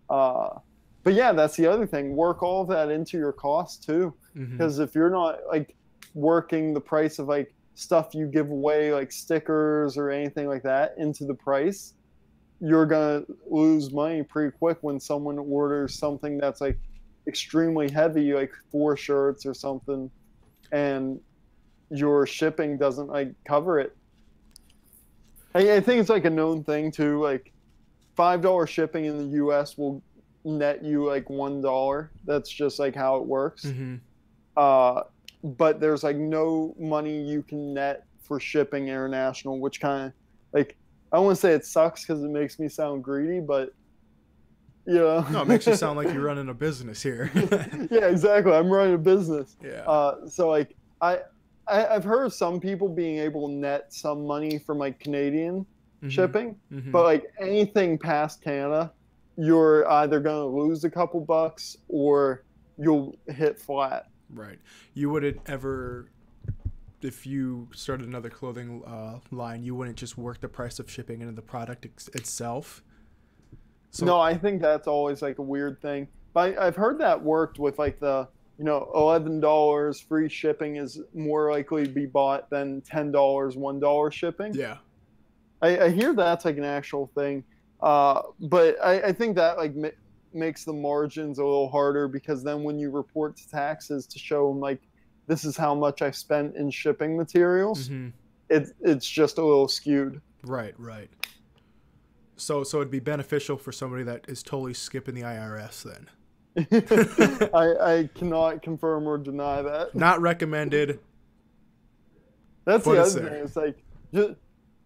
But yeah, that's the other thing. Work all of that into your cost too, because if you're not like working the price of like stuff you give away, like stickers or anything like that, into the price, you're gonna lose money pretty quick when someone orders something that's like extremely heavy, like 4 shirts or something, and your shipping doesn't like cover it. I think it's like a known thing too. Like $5 shipping in the U.S. will net you like $1. That's just like how it works. But there's like no money you can net for shipping international, which kind of like, I don't want to say it sucks because it makes me sound greedy, but you know. No, it makes you sound like you're running a business here. Yeah, exactly. I'm running a business. Yeah. So like I've heard of some people being able to net some money from like Canadian Mm-hmm. shipping, Mm-hmm. but like anything past Canada, you're either gonna lose a couple bucks or you'll hit flat. Right. You wouldn't ever, if you started another clothing line, you wouldn't just work the price of shipping into the product itself. So, No, I think that's always like a weird thing. But I've heard that worked with like the, $11 free shipping is more likely to be bought than $10 $1 shipping. yeah. I hear that's like an actual thing. But I think that like makes the margins a little harder because then when you report to taxes to show them like this is how much I spent in shipping materials, Mm-hmm. it's just a little skewed. Right, right. So it'd be beneficial for somebody that is totally skipping the IRS then. I cannot confirm or deny that. Not recommended. That's but the it's other there. thing. It's like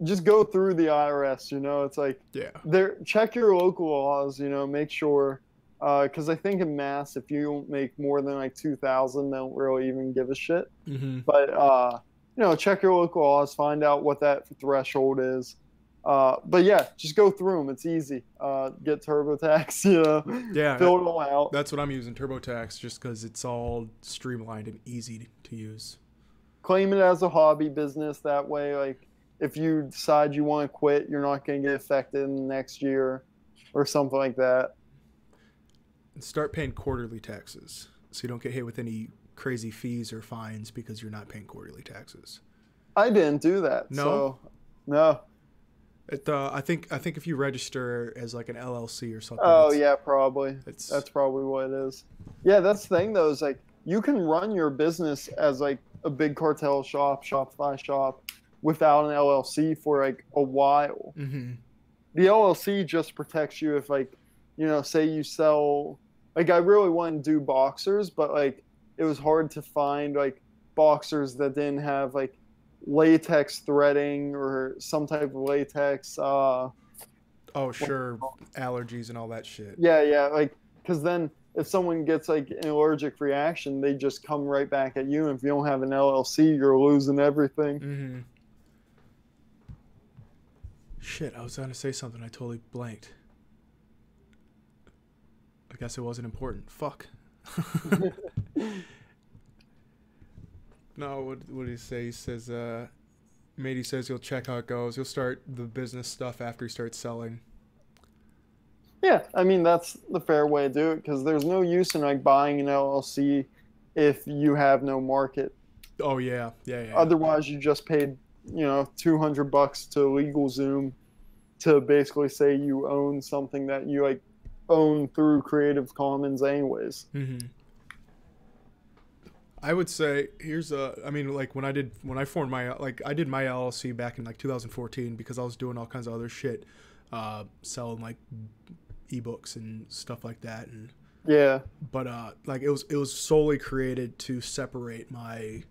just go through the IRS. It's like Yeah. check your local laws. Make sure because I think in Mass, if you don't make more than like 2,000, they don't really even give a shit. Mm-hmm. But check your local laws, find out what that threshold is. But yeah, just go through them. It's easy. Get TurboTax, Yeah. fill it all out. That's what I'm using, TurboTax, just because it's all streamlined and easy to use. Claim it as a hobby business. That way, like, if you decide you want to quit, you're not going to get affected in the next year or something like that. And start paying quarterly taxes so you don't get hit with any crazy fees or fines because you're not paying quarterly taxes. I didn't do that. No? So, no. I think if you register as like an LLC or something. Oh yeah, probably. It's That's probably what it is. Yeah, that's the thing though. Is like you can run your business as like a big cartel shop, Shopify shop, without an LLC for like a while. Mm-hmm. The LLC just protects you if like, say you sell. Like I really wanted to do boxers, but like it was hard to find like boxers that didn't have like latex threading or some type of latex Oh sure, allergies and all that shit. yeah, like because then if someone gets like an allergic reaction, they just come right back at you, and if you don't have an LLC, you're losing everything. Mm-hmm. Shit, I was gonna say something, I totally blanked. I guess it wasn't important. Fuck. No, what did he say? He says, Matey says he'll check how it goes. He'll start the business stuff after he starts selling. Yeah, I mean that's the fair way to do it because there's no use in like buying an LLC if you have no market. Oh yeah. Otherwise, you just paid $200 to LegalZoom to basically say you own something that you like own through Creative Commons anyways. Mm-hmm. I would say when I formed my I did my LLC back in like 2014 because I was doing all kinds of other shit, selling like ebooks and stuff like that, and yeah. But like it was solely created to separate my,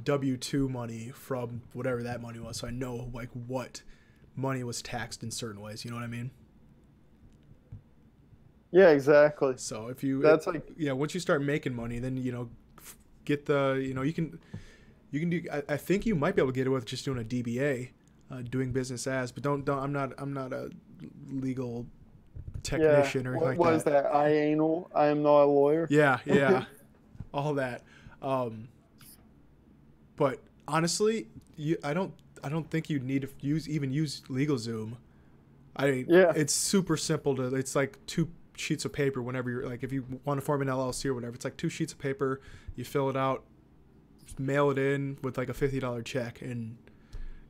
W-2 money from whatever that money was, so I know like what money was taxed in certain ways. You know what I mean? Yeah, exactly. So if you once you start making money, then get the you can do. I think you might be able to get it with just doing a DBA, doing business as. But don't. I'm not a legal technician or anything like that. What is that? I am not a lawyer. Yeah, all that. But honestly, I don't think you need to use LegalZoom. It's super simple to. It's like 2 sheets of paper whenever you're like, if you want to form an LLC or whatever, it's like 2 sheets of paper, you fill it out, mail it in with like a $50 check, and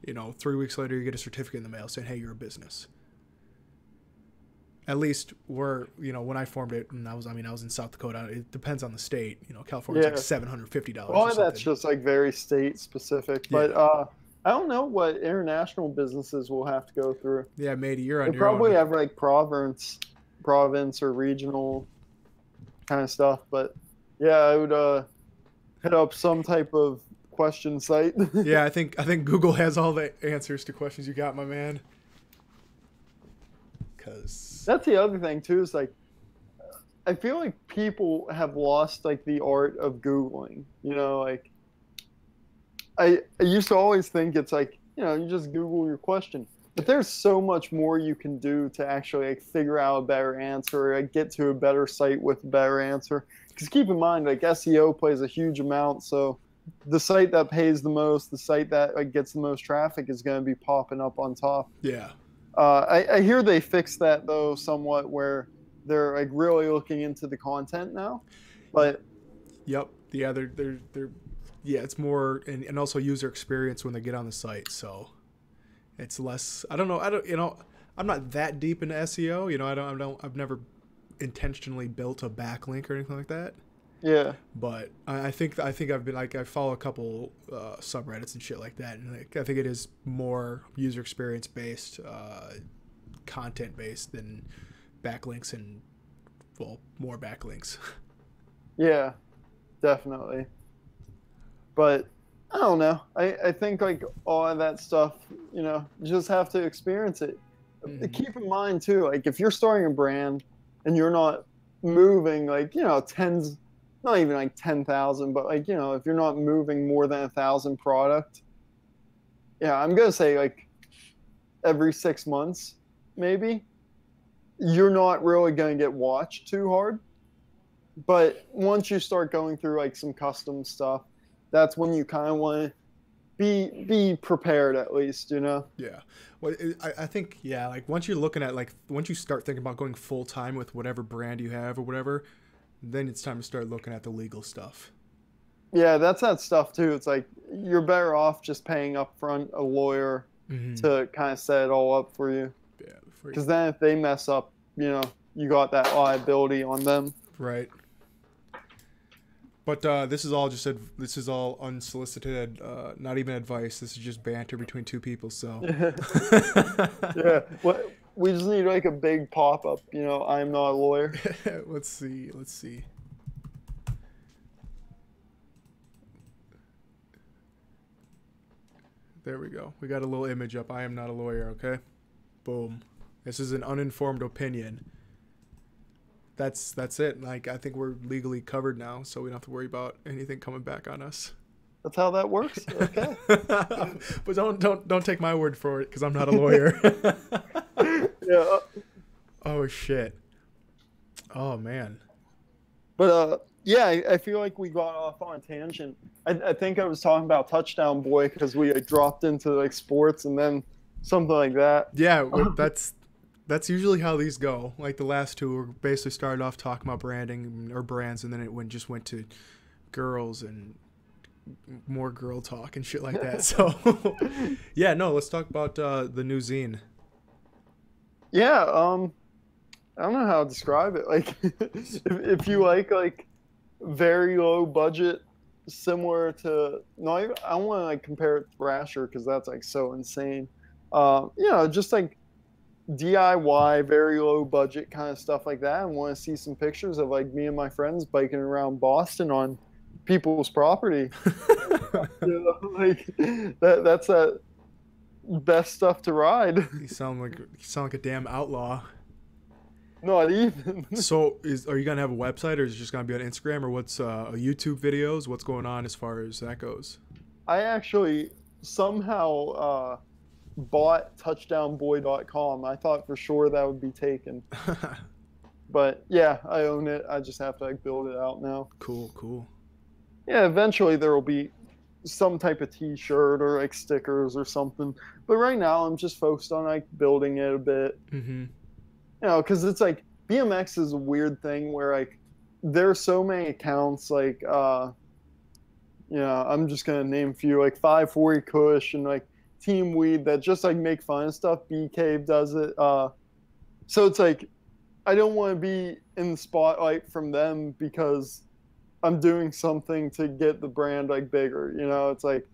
3 weeks later you get a certificate in the mail saying, hey, you're a business. At least when I formed it, and I was in South Dakota, it depends on the state. California's like $750. Well, that's just like very state specific. Yeah. But I don't know what international businesses will have to go through. Yeah, matey, you're on they your own. Probably have like province or regional kind of stuff, but yeah, I would hit up some type of question site. Yeah, I think Google has all the answers to questions you got, my man. Cause that's the other thing too, is like I feel like people have lost like the art of Googling. You know, like I used to always think it's like, you know, you just Google your question. But there's so much more you can do to actually like figure out a better answer, like get to a better site with a better answer. Because keep in mind, like SEO plays a huge amount. So the site that pays the most, the site that like gets the most traffic is going to be popping up on top. Yeah. I hear they fixed that though somewhat, where they're like really looking into the content now. But Yep. Yeah, they're yeah, it's more and also user experience when they get on the site. So it's less. I don't know. I'm not that deep into SEO. You know, I've never intentionally built a backlink or anything like that. yeah, But I think I've been like I follow a couple subreddits and shit like that, and like, I think it is more user experience based, content based than backlinks and well more backlinks. yeah, definitely. But I don't know. I think like all of that stuff, you know, you just have to experience it. Mm-hmm. Keep in mind too, like if you're starting a brand and you're not moving like, you know, tens, not even like 10,000, but like, you know, if you're not moving more than 1,000 product, yeah, I'm gonna say like every 6 months, maybe, you're not really gonna get watched too hard. But once you start going through like some custom stuff, that's when you kind of want to be prepared at least, you know? Yeah. Well, I think, yeah, like once you're looking at, like, once you start thinking about going full time with whatever brand you have or whatever, then it's time to start looking at the legal stuff. Yeah, that's that stuff too. It's like you're better off just paying up front a lawyer to kind of set it all up for you. Yeah. Because then if they mess up, you know, you got that liability on them. Right. But this is all this is all unsolicited, not even advice. This is just banter between two people. So Yeah, we just need like a big pop up. You know, I'm not a lawyer. Let's see. There we go. We got a little image up. I am not a lawyer. Okay. Boom. This is an uninformed opinion. That's it. Like I think we're legally covered now, so we don't have to worry about anything coming back on us. That's how that works. Okay. But don't take my word for it because I'm not a lawyer. Yeah. Oh shit. Oh man. But yeah, I feel like we got off on a tangent. I think I was talking about Touchdown Boy because we like, dropped into like sports and then something like that. Yeah, that's usually how these go. Like the last two were basically started off talking about branding or brands, and then it just went to girls and more girl talk and shit like that. So yeah, no, let's talk about the new zine. Yeah, I don't know how to describe it. Like, if you like very low budget, similar to not even, I don't want to like compare it to Thrasher because that's like so insane. You know, just like DIY, very low budget kind of stuff like that. I want to see some pictures of like me and my friends biking around Boston on people's property. You know, like that's that best stuff to ride. You sound like a damn outlaw. Not even. So are you gonna have a website, or is it just gonna be on Instagram, or what's YouTube videos? What's going on as far as that goes? I actually somehow bought touchdownboy.com. I thought for sure that would be taken. But yeah, I own it. I just have to like build it out now. Cool. Yeah, eventually there will be some type of t-shirt or like stickers or something. But right now I'm just focused on like building it a bit. Mm-hmm. You know, because it's like BMX is a weird thing where like there are so many accounts like you know, I'm just gonna name a few like 540 Kush and like Team Weed that just like make fun of stuff. B Cave does it. So it's like I don't want to be in the spotlight from them because I'm doing something to get the brand like bigger. You know, it's like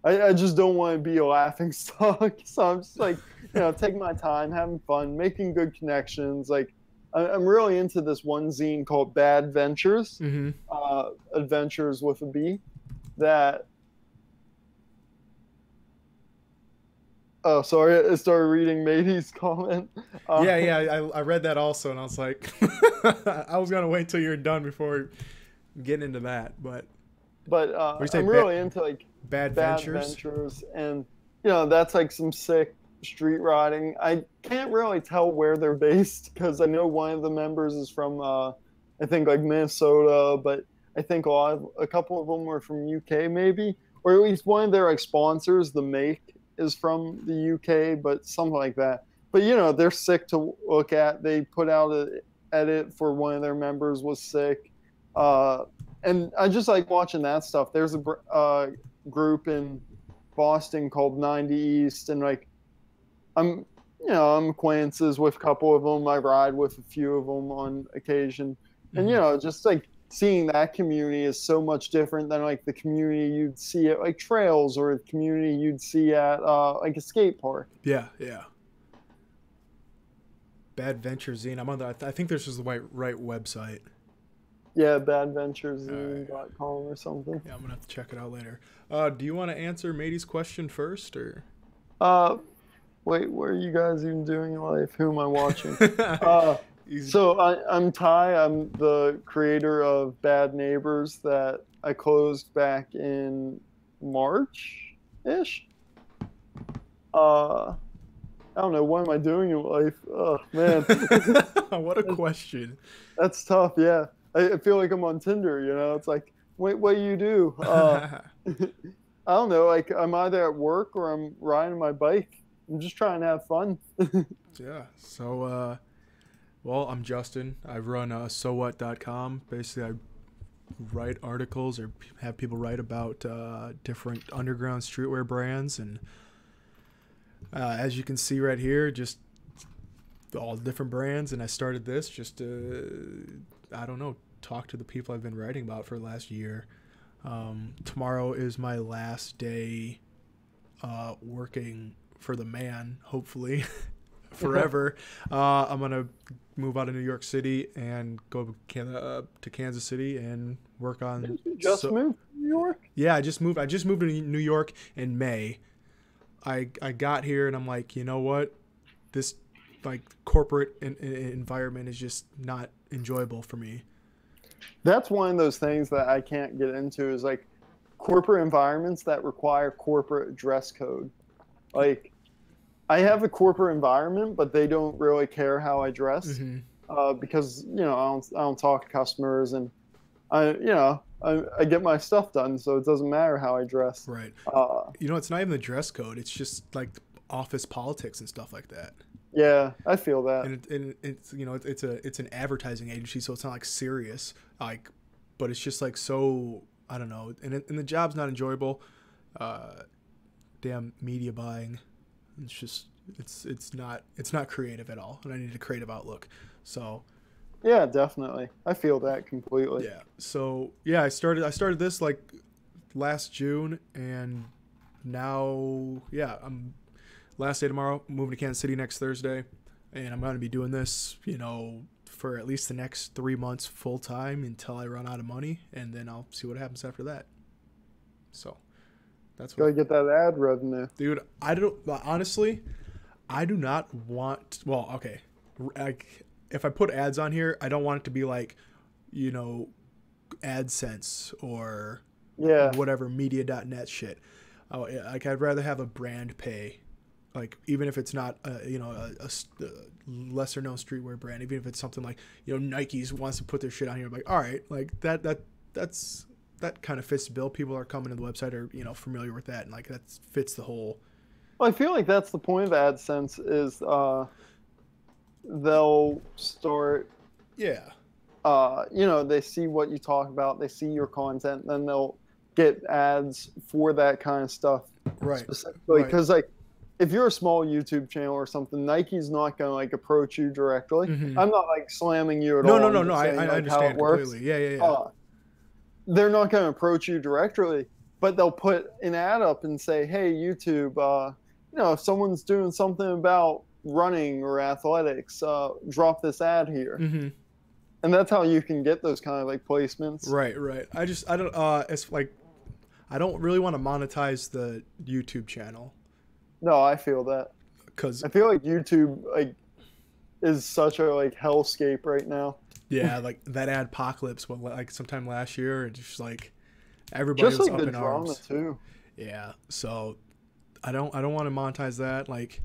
I just don't want to be a laughing stock. So I'm just like, you know, taking my time, having fun, making good connections. Like I'm really into this one zine called Bad Ventures, Adventures with a B, that Oh, sorry, I started reading Matey's comment. I read that also, and I was like, I was gonna wait till you're done before getting into that, but what do you say, I'm really into like Bad Bad Ventures? Ventures, and that's like some sick street riding. I can't really tell where they're based because I know one of the members is from I think like Minnesota, but I think a couple of them were from UK maybe, or at least one of their like sponsors, the Make, is from the UK, but something like that. But they're sick to look at. They put out an edit for one of their members was sick, and I just like watching that stuff. There's a group in Boston called 90 East, and like I'm acquaintances with a couple of them. I ride with a few of them on occasion, and just like seeing that community is so much different than like the community you'd see at like trails or the community you'd see at like a skate park. Yeah. Bad Ventures Zine. I'm on the. I think this is the right website. Yeah, badventureszine.com or something. Yeah, I'm gonna have to check it out later. Do you want to answer Matey's question first, or? Wait, what are you guys even doing in life? Who am I watching? So I'm Ty. I'm the creator of Bad Neighbors that I closed back in March-ish. I don't know. What am I doing in life? Oh, man. What a question. That's tough, yeah. I feel like I'm on Tinder, It's like, wait, what do you do? I don't know. Like, I'm either at work or I'm riding my bike. I'm just trying to have fun. Yeah. So, well, I'm Justin. I run sowhat.com. Basically, I write articles or have people write about different underground streetwear brands. And as you can see right here, just all the different brands. And I started this just to, I don't know, talk to the people I've been writing about for the last year. Tomorrow is my last day working for the man, hopefully, forever. I'm going to move out of New York City and go to Kansas City and work on... Did you just moved to New York? Yeah, I just moved to New York in May. I got here and I'm like, you know what? This like corporate environment is just not enjoyable for me. That's one of those things that I can't get into is like corporate environments that require corporate dress code. Like, I have a corporate environment, but they don't really care how I dress because I don't talk to customers and I get my stuff done, so it doesn't matter how I dress. Right. It's not even the dress code; it's just like office politics and stuff like that. Yeah, I feel that. And it's an advertising agency, so it's not like serious, but it's just like so, I don't know, and the job's not enjoyable. Damn media buying. It's just it's not creative at all, and I need a creative outlook. So yeah, definitely, I feel that completely. Yeah. So yeah, I started this like last June, and now I'm last day tomorrow. Moving to Kansas City next Thursday, and I'm going to be doing this for at least the next 3 months full time until I run out of money, and then I'll see what happens after that. So that's what. Gotta get that ad revenue, dude. Honestly, I do not want. Well, okay, if I put ads on here, I don't want it to be like, AdSense or whatever media.net shit. Like I'd rather have a brand pay, like even if it's not a lesser known streetwear brand, even if it's something like Nike's wants to put their shit on here. I'm like, all right, like that kind of fits the bill. People are coming to the website are familiar with that, and like that fits the whole. Well, I feel like that's the point of AdSense is they'll start. Yeah. They see what you talk about, they see your content, then they'll get ads for that kind of stuff. Right. Specifically, because like if you're a small YouTube channel or something, Nike's not gonna like approach you directly. I'm not like slamming you at all. No. I understand completely. Yeah. They're not going to approach you directly, but they'll put an ad up and say, hey, YouTube, if someone's doing something about running or athletics, drop this ad here. And that's how you can get those kind of like placements. Right. It's like, I don't really want to monetize the YouTube channel. No, I feel that. Because I feel like YouTube like is such a like hellscape right now. yeah, like that adpocalypse, what like sometime last year, it's just like everybody Just was like up the in drama arms. too. Yeah, so I don't want to monetize that. Like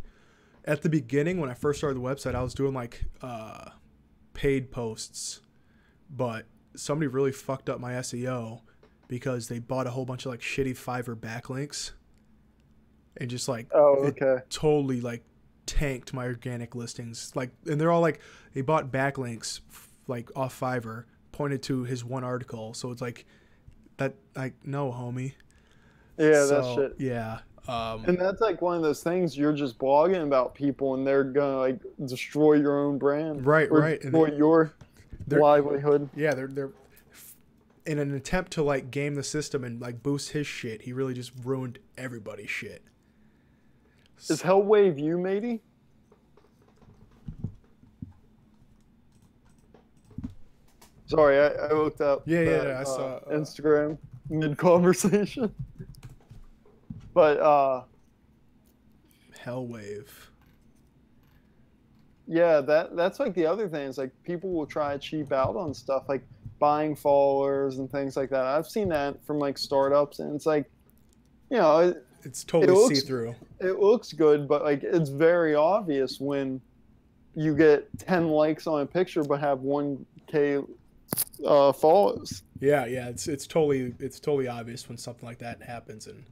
at the beginning when I first started the website, I was doing like paid posts, but somebody really fucked up my SEO because they bought a whole bunch of like shitty Fiverr backlinks and just like Oh, it okay. totally like tanked my organic listings. Like, and they're all like they bought backlinks like off Fiverr, pointed to his one article, so it's like that like no homie. Yeah, that So shit. yeah, And that's like one of those things you're just blogging about people and they're gonna like destroy your own brand or right, and destroy your they're livelihood. yeah they're in an attempt to like game the system and like boost his shit. He really just ruined everybody's shit. Is Hellwave you, matey? Sorry, I looked up Yeah, I saw Instagram mid conversation. But Hellwave. yeah, that's like the other thing is like people will try to cheap out on stuff like buying followers and things like that. I've seen that from like startups, and it's like, you know, It's it totally looks see through. it looks good, but like it's very obvious when you get 10 likes on a picture but have 1K follows. Yeah, it's totally obvious when something like that happens, and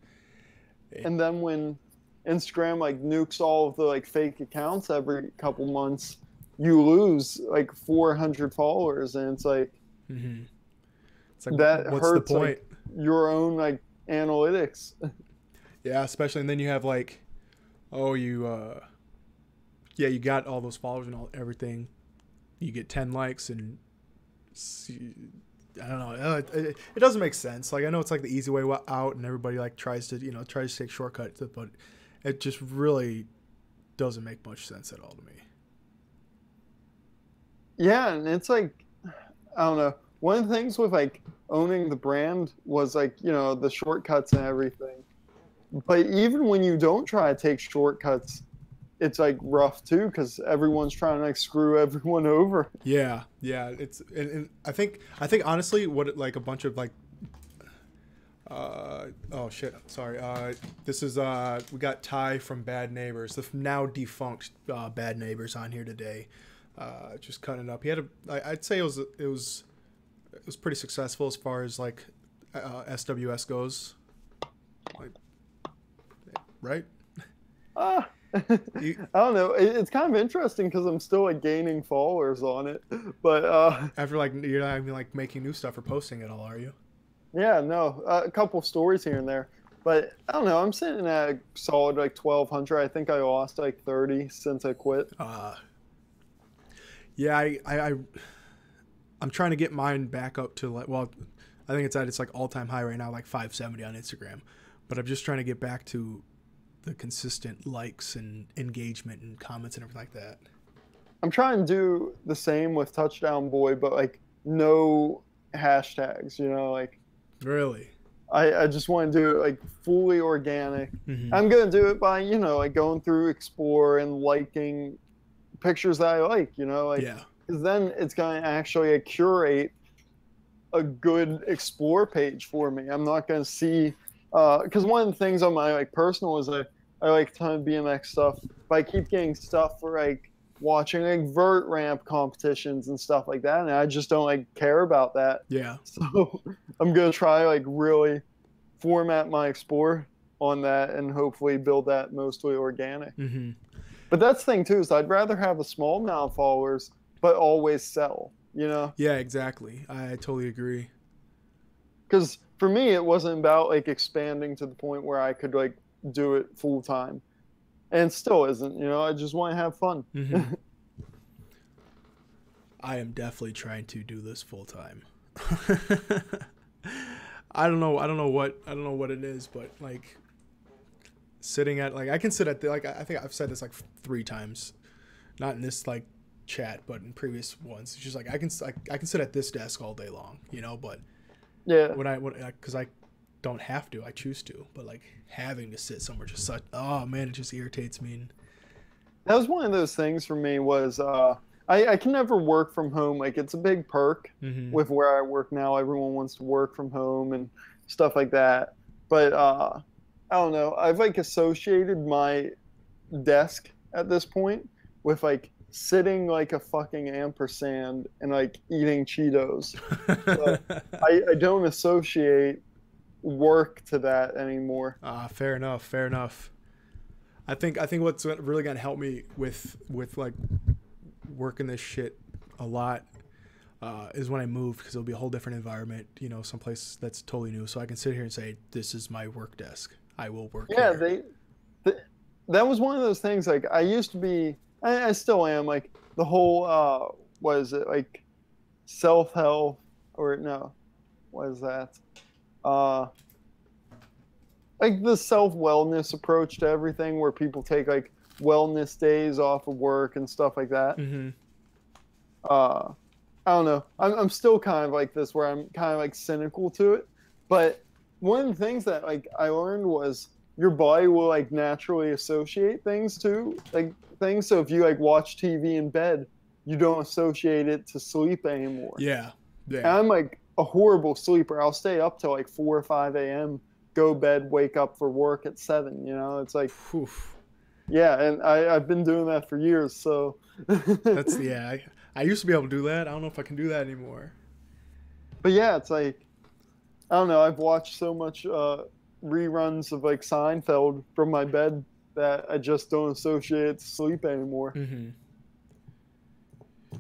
And then when Instagram like nukes all of the like fake accounts every couple months, you lose like 400 followers, and it's like it's like that what's the hurts point? like your own like analytics. Yeah, especially and then you have like, oh yeah, you got all those followers and all everything, you get 10 likes and I don't know. It doesn't make sense. Like I know it's like the easy way out, and everybody like tries to take shortcuts, but it just really doesn't make much sense at all to me. Yeah, and it's like I don't know. One of the things with like owning the brand was like, you know, the shortcuts and everything. But even when you don't try to take shortcuts, it's like rough too because everyone's trying to like screw everyone over. Yeah, it's and I think honestly, what like a bunch of like, oh shit, sorry, this is we got Ty from Bad Neighbors, the now defunct Bad Neighbors on here today, just cutting it up. He had I'd say it was pretty successful as far as like SWS goes, like, right? I don't know. It's kind of interesting because I'm still like gaining followers on it, but After like you're not even like making new stuff or posting it all, are you? yeah, no, a couple stories here and there, but I don't know. I'm sitting at a solid like 1,200. I think I lost like 30 since I quit. Yeah, I'm trying to get mine back up to like, well, I think it's like all-time high right now, like 570 on Instagram, but I'm just trying to get back to the consistent likes and engagement and comments and everything like that. I'm trying to do the same with Touchdown Boy, but like no hashtags. You know, like Really? I just want to do it like fully organic. I'm gonna do it by, you know, like going through Explore and liking pictures that I like. You know, like Yeah. because then it's gonna actually like, curate a good Explore page for me. I'm not gonna see because one of the things on my like personal is I like a ton of BMX stuff, but I keep getting stuff for like watching like vert ramp competitions and stuff like that, and I just don't like care about that. Yeah. So I'm gonna try like really format my Explore on that and hopefully build that mostly organic. But that's the thing too, is I'd rather have a small amount of followers but always sell, you know? Yeah, exactly. I totally agree. Because for me it wasn't about like expanding to the point where I could like do it full time, and it still isn't, you know. I just want to have fun. I am definitely trying to do this full time. I don't know what it is, but like sitting at like I can sit at the, like I think I've said this like 3 times, not in this like chat, but in previous ones. It's just like I can sit at this desk all day long, you know. But Yeah, because don't have to. I choose to, but like having to sit somewhere just such, oh man, it just irritates me. And That was one of those things for me was I can never work from home. Like it's a big perk with where I work now. Everyone wants to work from home and stuff like that. But I don't know. I've like associated my desk at this point with like sitting like a fucking ampersand and like eating Cheetos. So I don't associate work to that anymore. Fair enough. Fair enough. I think what's really gonna help me with like working this shit a lot is when I move, because it'll be a whole different environment. You know, someplace that's totally new, so I can sit here and say, "This is my work desk. I will work." Yeah, here. that was one of those things. Like I used to be, I still am. Like the whole what is it, like self-help, or no, what is that? Like the self-wellness approach to everything, where people take like wellness days off of work and stuff like that. I don't know. I'm still kind of like this, where I'm kind of like cynical to it. But one of the things that like I learned was your body will like naturally associate things to like things. So if you like watch TV in bed, you don't associate it to sleep anymore. Yeah. And I'm like a horrible sleeper. I'll stay up till like 4 or 5 a.m., go bed, wake up for work at 7. You know, it's like, oof. Yeah, and I've been doing that for years. So that's I used to be able to do that. I don't know if I can do that anymore. But yeah, it's like, I don't know. I've watched so much reruns of like Seinfeld from my bed that I just don't associate it to sleep anymore.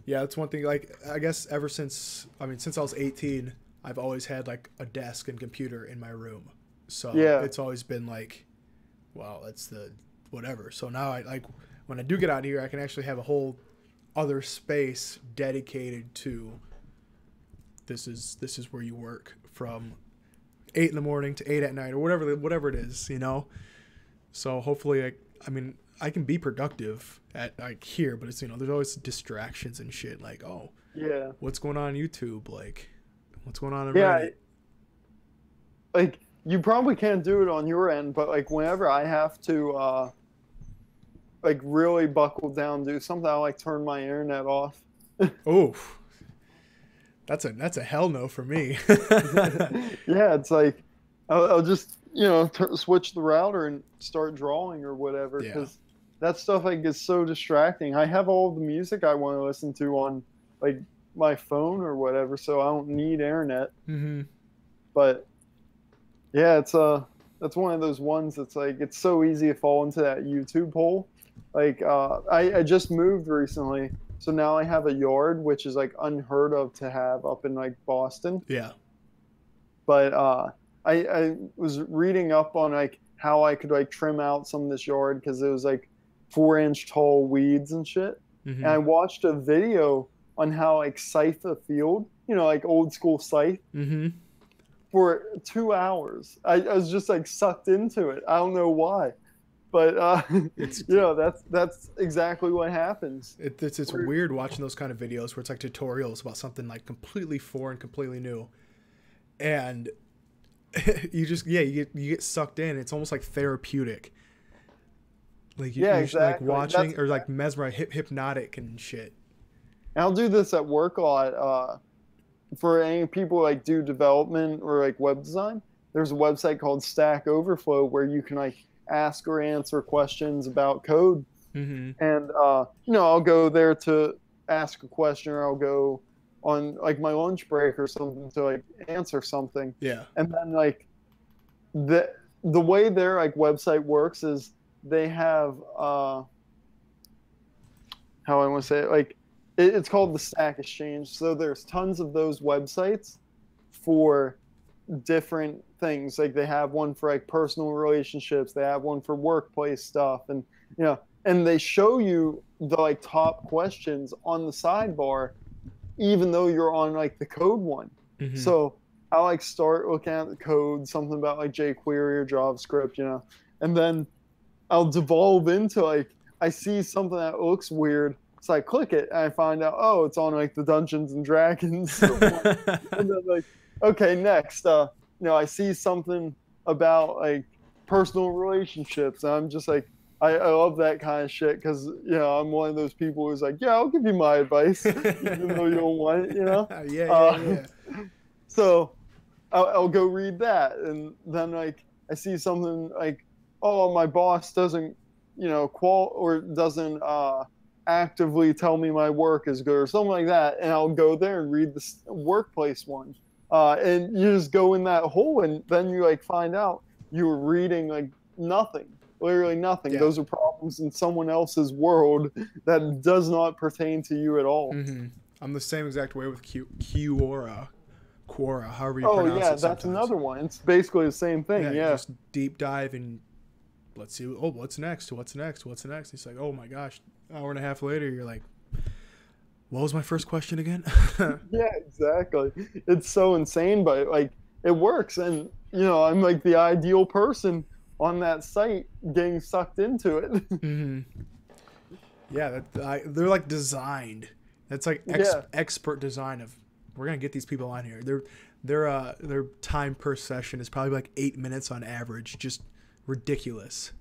Yeah, that's one thing. Like, I guess ever since I was 18, I've always had like a desk and computer in my room. So yeah, it's always been like, well, that's the whatever. So now I like when I do get out here, I can actually have a whole other space dedicated to this is where you work from 8 in the morning to 8 at night, or whatever it is, you know. So hopefully I can be productive at like here, but it's, you know, there's always distractions and shit, like, oh yeah, what's going on YouTube, like what's going on in Reddit? Reddit? Like you probably can't do it on your end, but like whenever I have to like really buckle down, do something, I like turn my internet off. Oh, that's a hell no for me. Yeah, it's like I'll just, you know, switch the router and start drawing or whatever, because that stuff like is so distracting. I have all the music I want to listen to on like my phone or whatever, so I don't need internet. But yeah, it's that's one of those ones that's like, it's so easy to fall into that YouTube hole. Like I just moved recently, so now I have a yard, which is like unheard of to have up in like Boston. Yeah. But I was reading up on like how I could like trim out some of this yard, because it was like 4-inch tall weeds and shit. And I watched a video on how like scythe a field, you know, like old school scythe, for 2 hours. I was just like sucked into it. I don't know why. But it's, you know, that's exactly what happens. It's weird watching those kind of videos where it's like tutorials about something like completely foreign, completely new, and you just you get sucked in. It's almost like therapeutic. Like you're exactly. like watching or like mesmerized, hypnotic and shit. And I'll do this at work a lot. For any people like do development or like web design, there's a website called Stack Overflow where you can like ask or answer questions about code. And you know, I'll go there to ask a question, or I'll go on like my lunch break or something to like answer something. And then like the way their like website works is they have how I want to say it, like it's called the Stack Exchange. So there's tons of those websites for different things. Like they have one for like personal relationships, they have one for workplace stuff, and you know, and they show you the like top questions on the sidebar, even though you're on like the code one. So I like start looking at the code, something about like jQuery or JavaScript, you know, and then I'll devolve into like, I see something that looks weird, so I click it and I find out, oh, it's on like the Dungeons and Dragons. And then like, okay, next, I see something about like personal relationships, and I'm just like, I love that kind of shit because I'm one of those people who's like, yeah, I'll give you my advice even though you don't want it, Yeah. So I'll go read that, and then like I see something like, oh, my boss doesn't doesn't actively tell me my work is good or something like that, and I'll go there and read the workplace one, and you just go in that hole, and then you like find out you were reading like nothing, literally nothing. Yeah. Those are problems in someone else's world that does not pertain to you at all. Mm-hmm. I'm the same exact way with Quora, however you Oh pronounce yeah, it. that's another one. It's basically the same thing. Yeah. Just deep dive and let's see. Oh, what's next? It's like, oh my gosh, hour and a half later, you're like, what was my first question again? Yeah, exactly. It's so insane, but like it works, and I'm like the ideal person on that site getting sucked into it. Mm-hmm. Yeah, they're like designed. That's like expert design of, we're gonna get these people on here. Their time per session is probably like 8 minutes on average. Just ridiculous.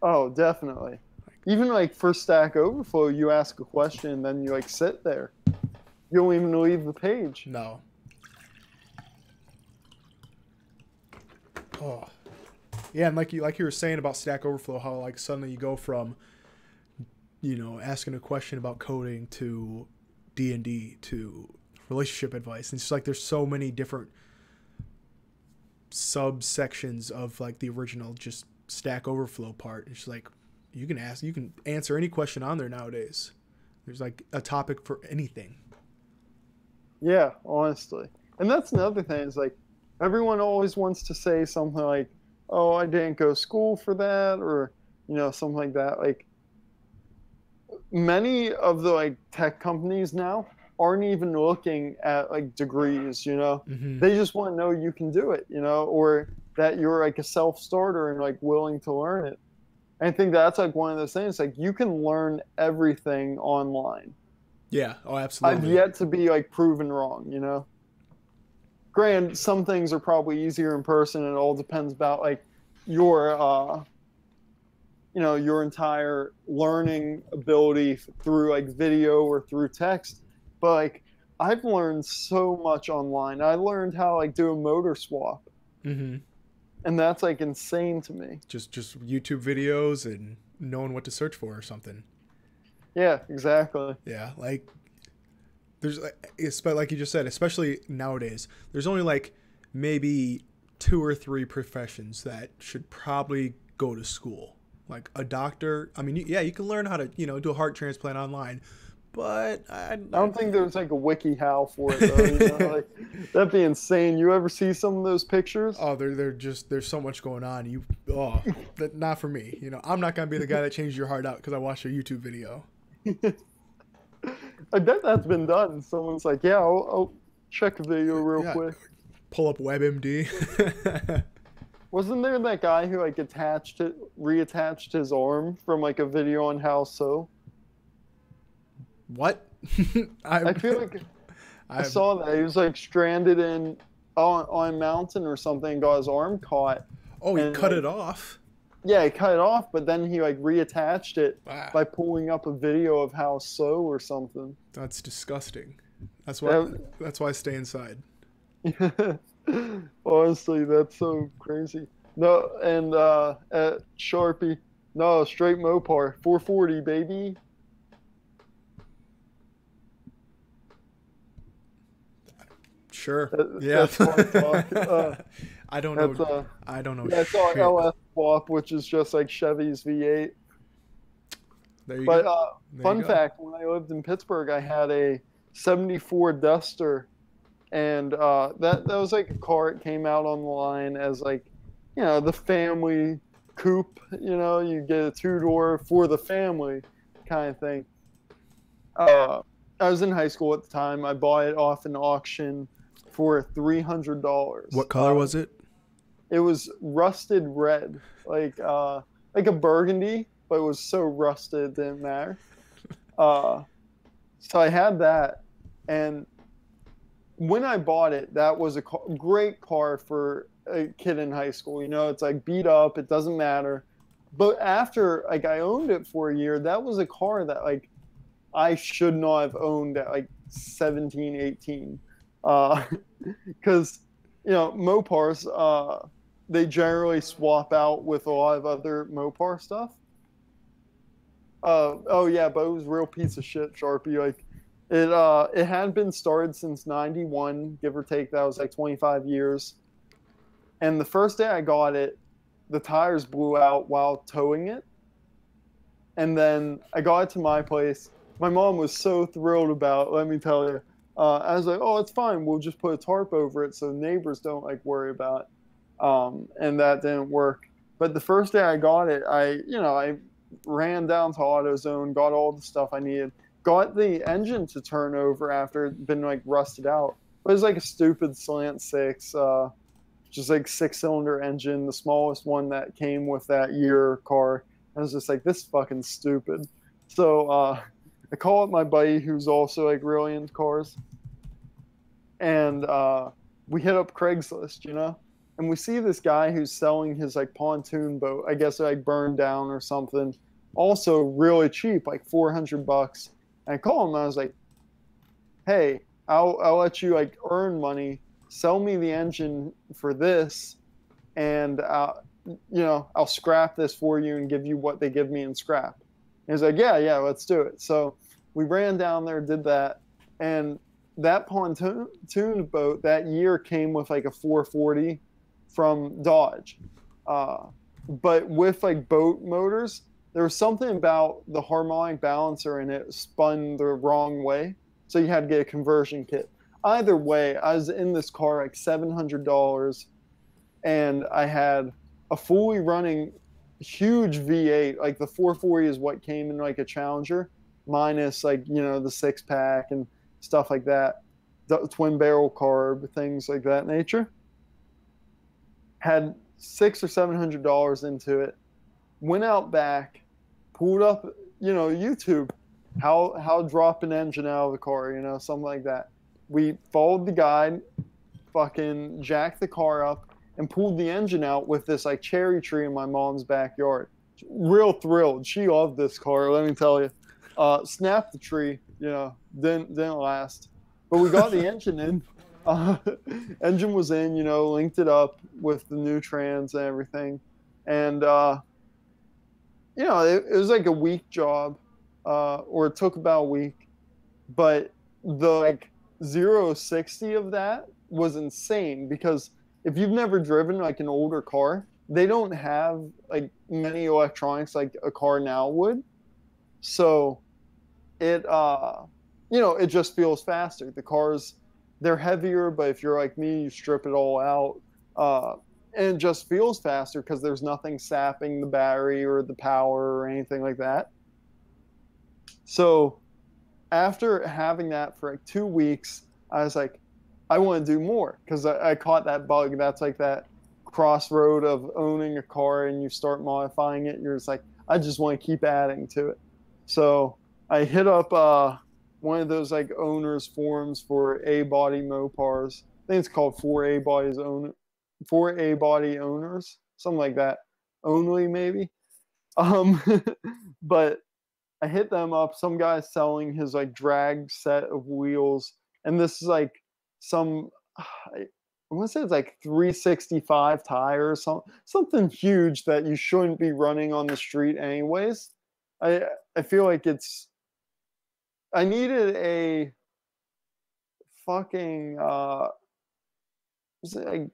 Oh, definitely. Even like for Stack Overflow, you ask a question and then you like sit there. You don't even leave the page. No. Oh. Yeah, and like you were saying about Stack Overflow, how like suddenly you go from asking a question about coding to D&D to relationship advice. And it's just like there's so many different subsections of like the original just Stack Overflow part. It's just like you can answer any question on there nowadays. There's like a topic for anything. Yeah, honestly. And that's another thing is like everyone always wants to say something like, oh, I didn't go to school for that, or something like that. Like many of the like tech companies now aren't even looking at like degrees, Mm-hmm. They just want to know you can do it, or that you're like a self-starter and like willing to learn it. And I think that's like one of those things, like you can learn everything online. Yeah. Oh, absolutely. I've yet to be like proven wrong, Granted, some things are probably easier in person, and it all depends about like your your entire learning ability through like video or through text. But like I've learned so much online. I learned how like do a motor swap. Mm-hmm. And that's like insane to me. Just YouTube videos and knowing what to search for or something. Yeah, exactly. Yeah, like there's like you just said, especially nowadays, there's only like maybe 2 or 3 professions that should probably go to school. Like a doctor. I mean, yeah, you can learn how to do a heart transplant online, but I don't think there's like a WikiHow for it though. Like that'd be insane. You ever see some of those pictures? Oh, there's so much going on. Not for me. I'm not gonna be the guy that changes your heart out because I watched a YouTube video. I bet that's been done. Someone's like, yeah, I'll check a video real quick. Pull up WebMD. Wasn't there that guy who like reattached his arm from like a video on How So? What? I feel like I saw that he was like stranded on a mountain or something and got his arm caught. Oh, he cut it off? Yeah, he cut it off, but then he like reattached it by pulling up a video of How So or something. That's disgusting. That's why I stay inside. Honestly, that's so crazy. No, and at Sharpie, no, straight Mopar, 440, baby. Sure. Yeah. That's what I talk. I don't know. I don't know. Yeah, it's all LS swap, which is just like Chevy's V8. There you go. But fun fact: when I lived in Pittsburgh, I had a '74 Duster, and that was like a car. It came out on the line as like, the family coupe. You get a 2-door for the family kind of thing. I was in high school at the time. I bought it off an auction for $300. What color was it? It was rusted red, like a burgundy, but it was so rusted it didn't matter. So I had that, and when I bought it, that was a great car for a kid in high school. You know, it's like beat up. It doesn't matter. But after like I owned it for a year, that was a car that like I should not have owned at like 17, 18. Because, you know, Mopars, they generally swap out with a lot of other Mopar stuff. Oh yeah, but it was a real piece of shit, Sharpie. Like it hadn't been started since 91, give or take. That was like 25 years. And the first day I got it, the tires blew out while towing it. And then I got it to my place. My mom was so thrilled about it, let me tell you. I was like, oh, it's fine. We'll just put a tarp over it so neighbors don't like worry about it. And that didn't work. But the first day I got it, I ran down to AutoZone, got all the stuff I needed, got the engine to turn over after it'd been like rusted out. It was like a stupid Slant 6, just like 6-cylinder engine, the smallest one that came with that year car. I was just like, this is fucking stupid. So I call up my buddy who's also like really into cars, and we hit up Craigslist, you know, and we see this guy who's selling his like pontoon boat. I guess it like burned down or something. Also really cheap, like $400. And I call him. I was like, hey, I'll let you like earn money. Sell me the engine for this, and you know, I'll scrap this for you and give you what they give me in scrap. And he's like, yeah, let's do it. So we ran down there, did that, and that pontoon boat that year came with like a 440 from Dodge. But with like boat motors, there was something about the harmonic balancer in it spun the wrong way. So you had to get a conversion kit. Either way, I was in this car like $700, and I had a fully running huge V8. Like the 440 is what came in like a Challenger, minus like, you know, the 6-pack and stuff like that, the twin barrel carb, things like that nature. Had $600 or $700 into it. Went out back, pulled up, you know, YouTube, how drop an engine out of the car, you know, something like that. We followed the guide, fucking jacked the car up, and pulled the engine out with this like cherry tree in my mom's backyard. Real thrilled. She loved this car, let me tell you. Snapped the tree, you know, didn't last. But we got the engine in. Engine was in, you know, linked it up with the new trans and everything. And, you know, it was like a week job, or it took about a week. But the like 0-60 of that was insane, because if you've never driven like an older car, they don't have like many electronics like a car now would. So it, you know, it just feels faster. The cars, they're heavier, but if you're like me, you strip it all out. And it just feels faster because there's nothing sapping the battery or the power or anything like that. So after having that for like 2 weeks, I was like, I want to do more, because I caught that bug. That's like that crossroad of owning a car and you start modifying it. You're just like, I just want to keep adding to it. So I hit up one of those like owners forums for A-body Mopars. I think it's called 4A body owners, something like that. Only maybe. But I hit them up. Some guy selling his like drag set of wheels, and this is like some, I want to say it's like 365 tires, something huge that you shouldn't be running on the street anyways. I feel like I needed a fucking was it like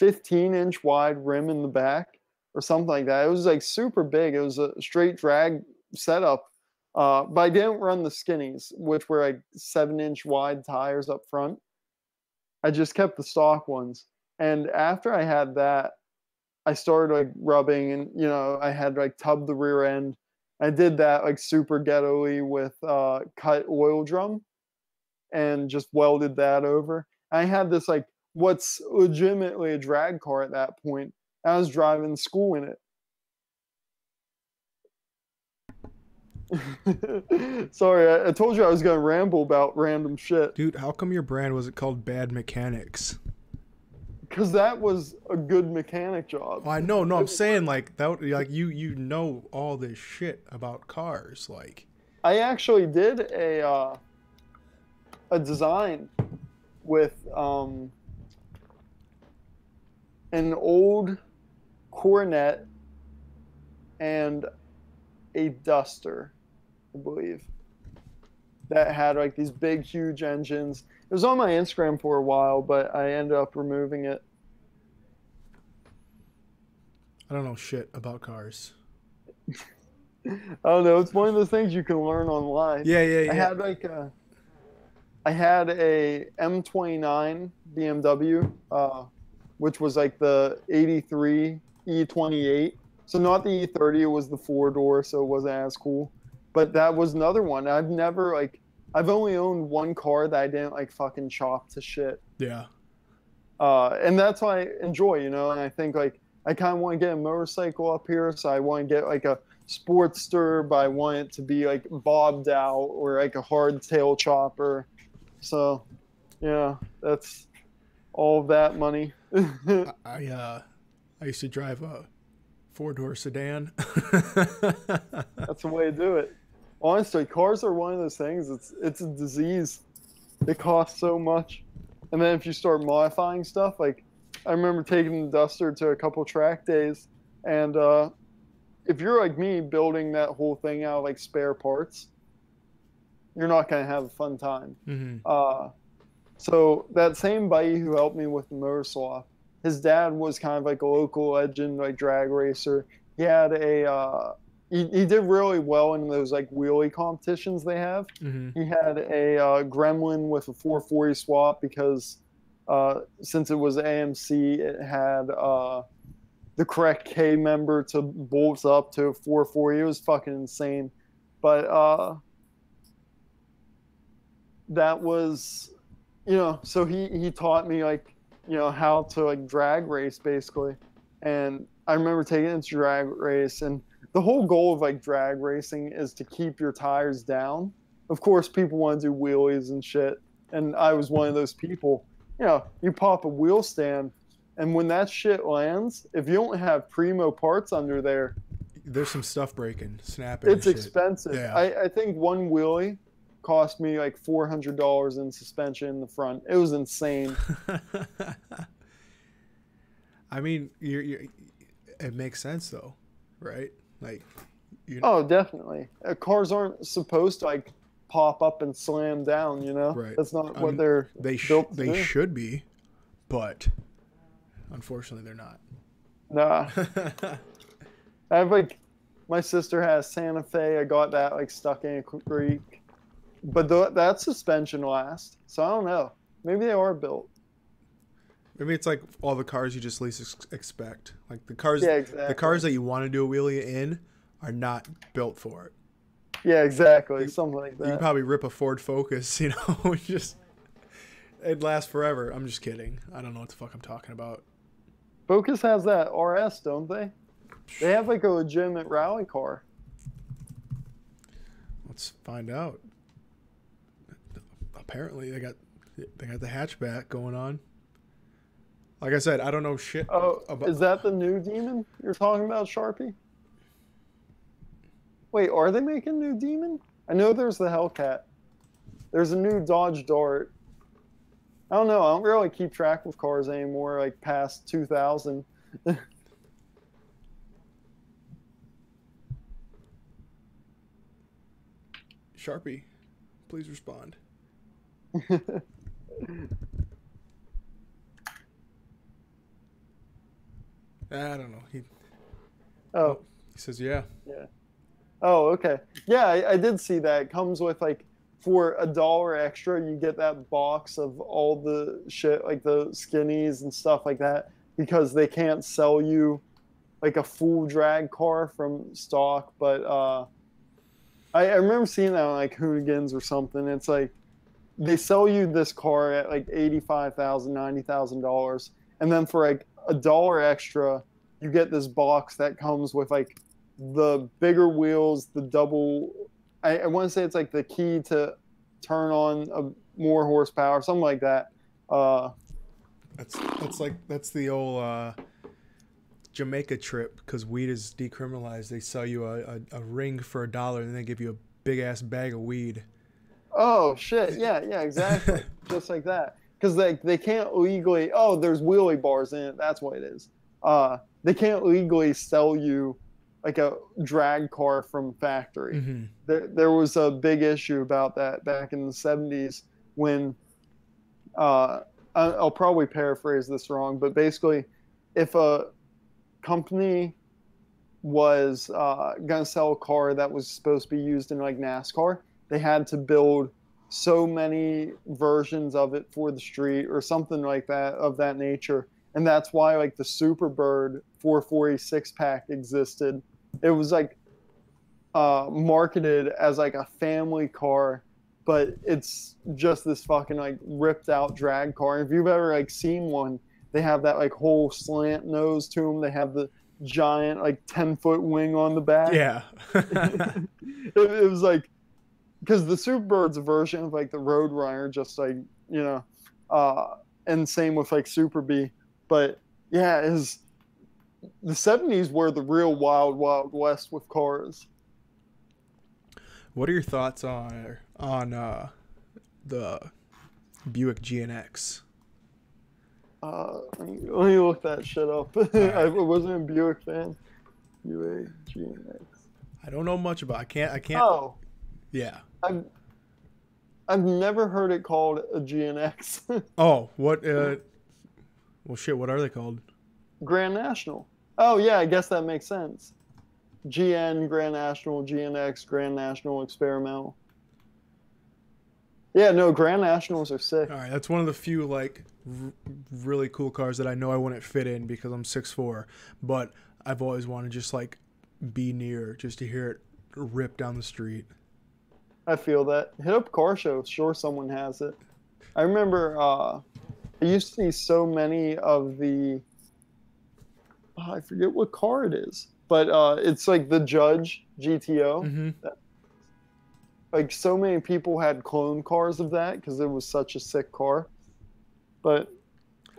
15-inch wide rim in the back or something like that. It was like super big. It was a straight drag setup. But I didn't run the skinnies, which were like 7-inch wide tires up front. I just kept the stock ones. And after I had that, I started like rubbing, and, you know, I had like tubbed the rear end. I did that like super ghetto-y with cut oil drum and just welded that over. I had this like what's legitimately a drag car at that point. I was driving to school in it. Sorry, I told you I was gonna ramble about random shit. Dude, how come your brand wasn't called Bad Mechanics? Because that was a good mechanic job. Oh, I know, no, I'm saying like that. Like you know all this shit about cars, like. I actually did a design with an old Coronet and a Duster, I believe, that had like these big, huge engines. It was on my Instagram for a while, but I ended up removing it. I don't know shit about cars. I don't know. It's one of those things you can learn online. Yeah. I had a M29 BMW, which was like the 83 E28. So not the E30, it was the 4-door, so it wasn't as cool. But that was another one. I've only owned one car that I didn't like fucking chop to shit. Yeah. And that's what I enjoy, you know. And I think like I kind of want to get a motorcycle up here, so I want to get like a Sportster, but I want it to be like bobbed out or like a hardtail chopper. So, yeah, that's all of that money. I used to drive a 4-door sedan. That's the way to do it. Honestly, cars are one of those things. It's a disease. They cost so much, and then if you start modifying stuff, like I remember taking the Duster to a couple track days, and if you're like me, building that whole thing out of like spare parts, you're not gonna have a fun time. Mm-hmm. So that same buddy who helped me with the motor swap, his dad was kind of like a local legend, like drag racer. He had he did really well in those like wheelie competitions they have. Mm-hmm. He had a Gremlin with a 440 swap because since it was AMC, it had the correct K member to bolt up to a 440. It was fucking insane. But that was, you know, so he taught me like, you know, how to like drag race basically. And I remember taking it to drag race, and the whole goal of like drag racing is to keep your tires down. Of course, people want to do wheelies and shit, and I was one of those people. You know, you pop a wheel stand, and when that shit lands, if you don't have primo parts under there, there's some stuff breaking, snapping. It's expensive. Yeah. I think one wheelie cost me like $400 in suspension in the front. It was insane. I mean, it makes sense though, right? Like, oh, definitely. Cars aren't supposed to like pop up and slam down. You know, right? That's not what they're built to do. They should be, but unfortunately, they're not. Nah. I have like, my sister has Santa Fe. I got that like stuck in a creek, but that suspension lasts. So I don't know. Maybe they are built. Maybe it's like all the cars you just least expect. Like the cars, yeah, exactly. The cars that you want to do a wheelie in are not built for it. Yeah, exactly. Something like that. You can probably rip a Ford Focus, you know, it'd last forever. I'm just kidding. I don't know what the fuck I'm talking about. Focus has that RS, don't they? They have like a legitimate rally car. Let's find out. Apparently they got the hatchback going on. Like I said, I don't know shit about... Is that the new Demon you're talking about, Sharpie? Wait, are they making new Demon? I know there's the Hellcat. There's a new Dodge Dart. I don't know. I don't really keep track of cars anymore, like past 2000. Sharpie, please respond. I don't know. He says yeah. Yeah. Oh, okay. Yeah, I did see that. It comes with like, for $1 extra, you get that box of all the shit, like the skinnies and stuff like that, because they can't sell you like a full drag car from stock. But I remember seeing that on like Hooligans or something. It's like they sell you this car at like $85,000, $90,000, and then for like $1 extra, you get this box that comes with like the bigger wheels, the double I want to say it's like the key to turn on more horsepower, something like that. That's the old Jamaica trip, because weed is decriminalized. They sell you a ring for $1, and they give you a big ass bag of weed. Oh shit! Yeah, exactly. Just like that, because they can't legally. Oh, there's wheelie bars in it. That's what it is. They can't legally sell you like a drag car from factory. Mm-hmm. There was a big issue about that back in the 70s when I'll probably paraphrase this wrong, but basically, if a company was going to sell a car that was supposed to be used in like NASCAR, they had to build so many versions of it for the street or something like that, of that nature. And that's why like the Superbird 446 pack existed. It was like marketed as like a family car, but it's just this fucking like ripped out drag car. If you've ever like seen one, they have that like whole slant nose to them. They have the giant like 10-foot wing on the back. Yeah. It was like, because the Superbird's a version of like the Roadrunner, just like, you know, and same with like Super B. But yeah, the 70s were the real wild, wild west with cars. What are your thoughts on the Buick GNX? Let me look that shit up. Right. I wasn't a Buick fan. Buick GNX. I don't know much about. I can't. Oh. Yeah. I've never heard it called a GNX. Oh, what? Well, shit. What are they called? Grand National. Oh yeah, I guess that makes sense. GN, Grand National, GNX, Grand National Experimental. Yeah, no, Grand Nationals are sick. All right, that's one of the few like really cool cars that I know I wouldn't fit in because I'm 6'4", but I've always wanted to just like be near, just to hear it rip down the street. I feel that. Hit up car shows. Sure, someone has it. I remember I used to see so many of the. Oh, I forget what car it is, but it's like the Judge GTO. Mm-hmm. Like so many people had clone cars of that because it was such a sick car. But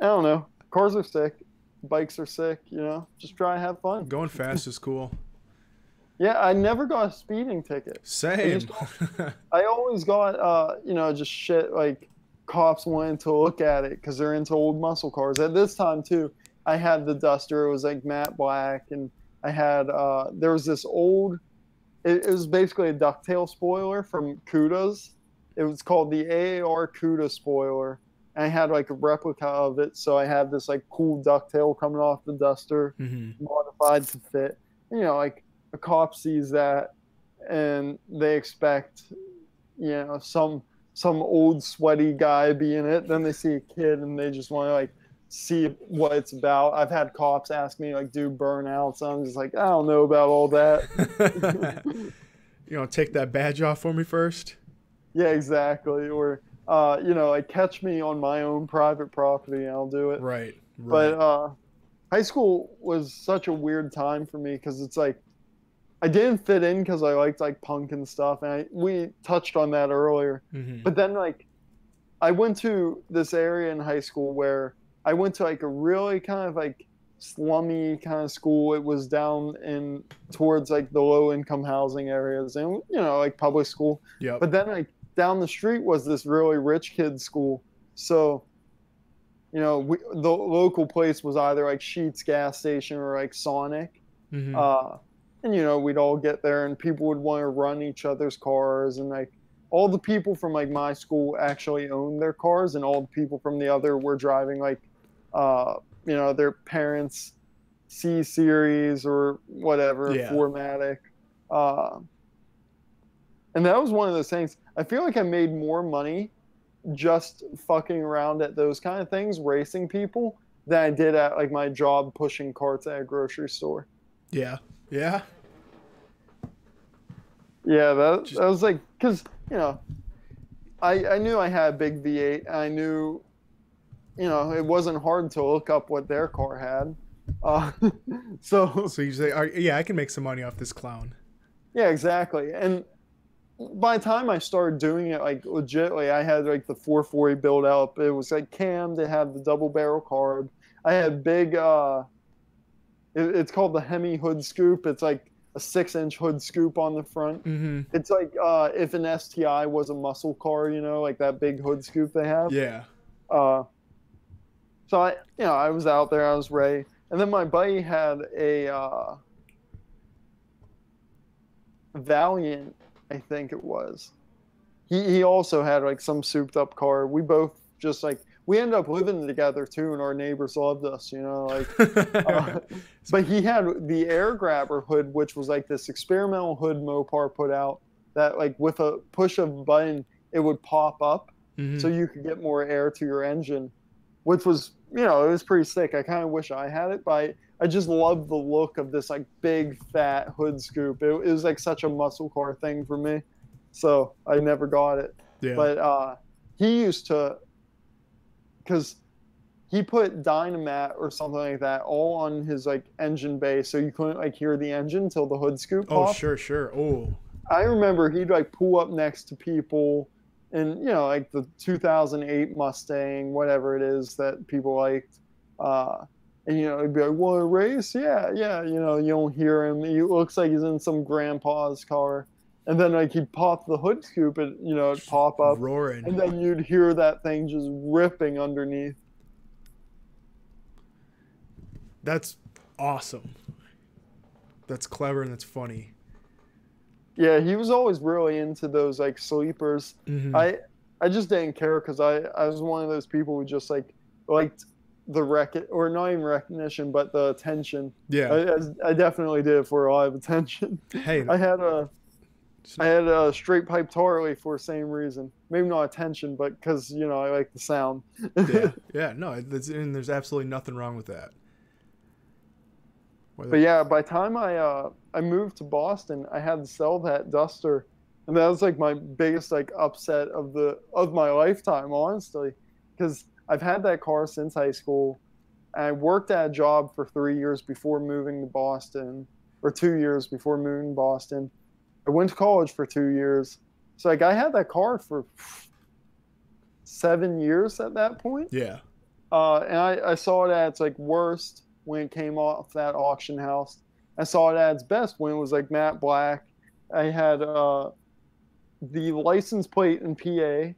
I don't know. Cars are sick. Bikes are sick. You know, just try and have fun. Going fast is cool. Yeah, I never got a speeding ticket. Same. I always got, you know, just shit like cops wanting to look at it because they're into old muscle cars. At this time, too, I had the Duster. It was like matte black. And I had, there was this old, it was basically a ducktail spoiler from Cuda's. It was called the AAR Cuda spoiler. And I had like a replica of it. So I had this like cool ducktail coming off the Duster, modified to fit. You know, like, a cop sees that and they expect, you know, some old sweaty guy be in it. Then they see a kid and they just want to like see what it's about. I've had cops ask me like do burnouts. I'm just like, I don't know about all that. You know, take that badge off for me first. Yeah, exactly. Or you know, like catch me on my own private property and I'll do it. Right. But high school was such a weird time for me because it's like I didn't fit in because I liked like punk and stuff, and we touched on that earlier. Mm-hmm. But then like I went to this area in high school where I went to like a really kind of like slummy kind of school. It was down in towards like the low income housing areas, and you know, like public school. Yeah. But then like down the street was this really rich kids school. So, you know, the local place was either like Sheetz gas station or like Sonic. Mm-hmm. And, you know, we'd all get there and people would want to run each other's cars. And, like, all the people from, like, my school actually owned their cars. And all the people from the other were driving, like, you know, their parents' C-Series or whatever, yeah. 4MATIC. And that was one of those things. I feel like I made more money just fucking around at those kind of things, racing people, than I did at, like, my job pushing carts at a grocery store. Yeah. Yeah. Yeah, that was like, because, you know, I knew I had a big V8. And I knew, you know, it wasn't hard to look up what their car had. So you say, yeah, I can make some money off this clown. Yeah, exactly. And by the time I started doing it, like legitly, I had like the 440 build up. It was like cammed. It had the double barrel carb. I had big. It's called the Hemi hood scoop. It's like a 6-inch hood scoop on the front. Mm-hmm. It's like if an STI was a muscle car, you know, like that big hood scoop they have. Yeah. So I was out there. I was ready, and then my buddy had a Valiant, I think it was. He also had like some souped up car. We both just like we ended up living together too, and our neighbors loved us, you know, like. But he had the air grabber hood, which was like this experimental hood Mopar put out that like with a push of a button it would pop up, so you could get more air to your engine, which was, you know, it was pretty sick. I kind of wish I had it, but I just loved the look of this like big fat hood scoop. It was like such a muscle car thing for me, so I never got it. Yeah. But he used to, because he put Dynamat or something like that all on his like engine bay, so you couldn't like hear the engine till the hood scoop popped. Oh, sure. Oh. I remember he'd like pull up next to people, and you know, like the 2008 Mustang, whatever it is that people liked, and you know, he'd be like, "Want to race? Yeah." You know, you don't hear him. He looks like he's in some grandpa's car, and then like he'd pop the hood scoop, and you know, it'd pop up, roaring, and then you'd hear that thing just ripping underneath. That's awesome. That's clever and that's funny. Yeah, he was always really into those like sleepers. Mm-hmm. I just didn't care because I was one of those people who just like liked the or not even recognition, but the attention. Yeah, I definitely did it for a lot of attention. Hey, I had a straight pipe Tarley for the same reason. Maybe not attention, but because, you know, I like the sound. yeah. No, and there's absolutely nothing wrong with that. But yeah, by the time I moved to Boston, I had to sell that Duster, and that was like my biggest like upset of my lifetime, honestly, because I've had that car since high school. And I worked at a job for 3 years before moving to Boston, or 2 years before moving to Boston. I went to college for 2 years, so like I had that car for 7 years at that point. Yeah. And I saw it at its like worst when it came off that auction house. I saw it at its best when it was like matte black. I had the license plate in PA,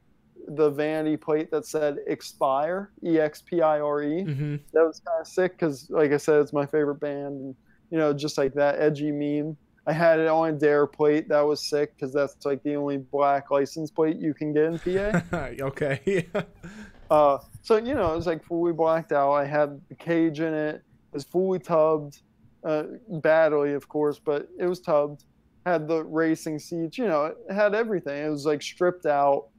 the vanity plate that said Expire, EXPIRE. Mm-hmm. That was kind of sick because, like I said, it's my favorite band, and you know, just like that edgy meme. I had it on a Dare plate. That was sick because that's like the only black license plate you can get in PA. Okay. So, you know, it was like fully blacked out. I had the cage in it. It was fully tubbed, badly, of course, but it was tubbed. Had the racing seats, you know, it had everything. It was like stripped out,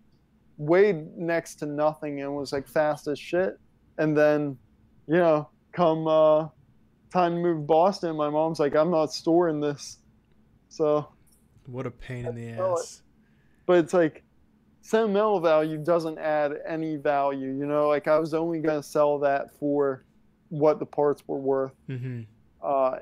weighed next to nothing, and was like fast as shit. And then, you know, come time to move to Boston, my mom's like, I'm not storing this. So. What a pain in the ass. But it's like, sentimental value doesn't add any value, you know, like I was only going to sell that for what the parts were worth. Mm-hmm.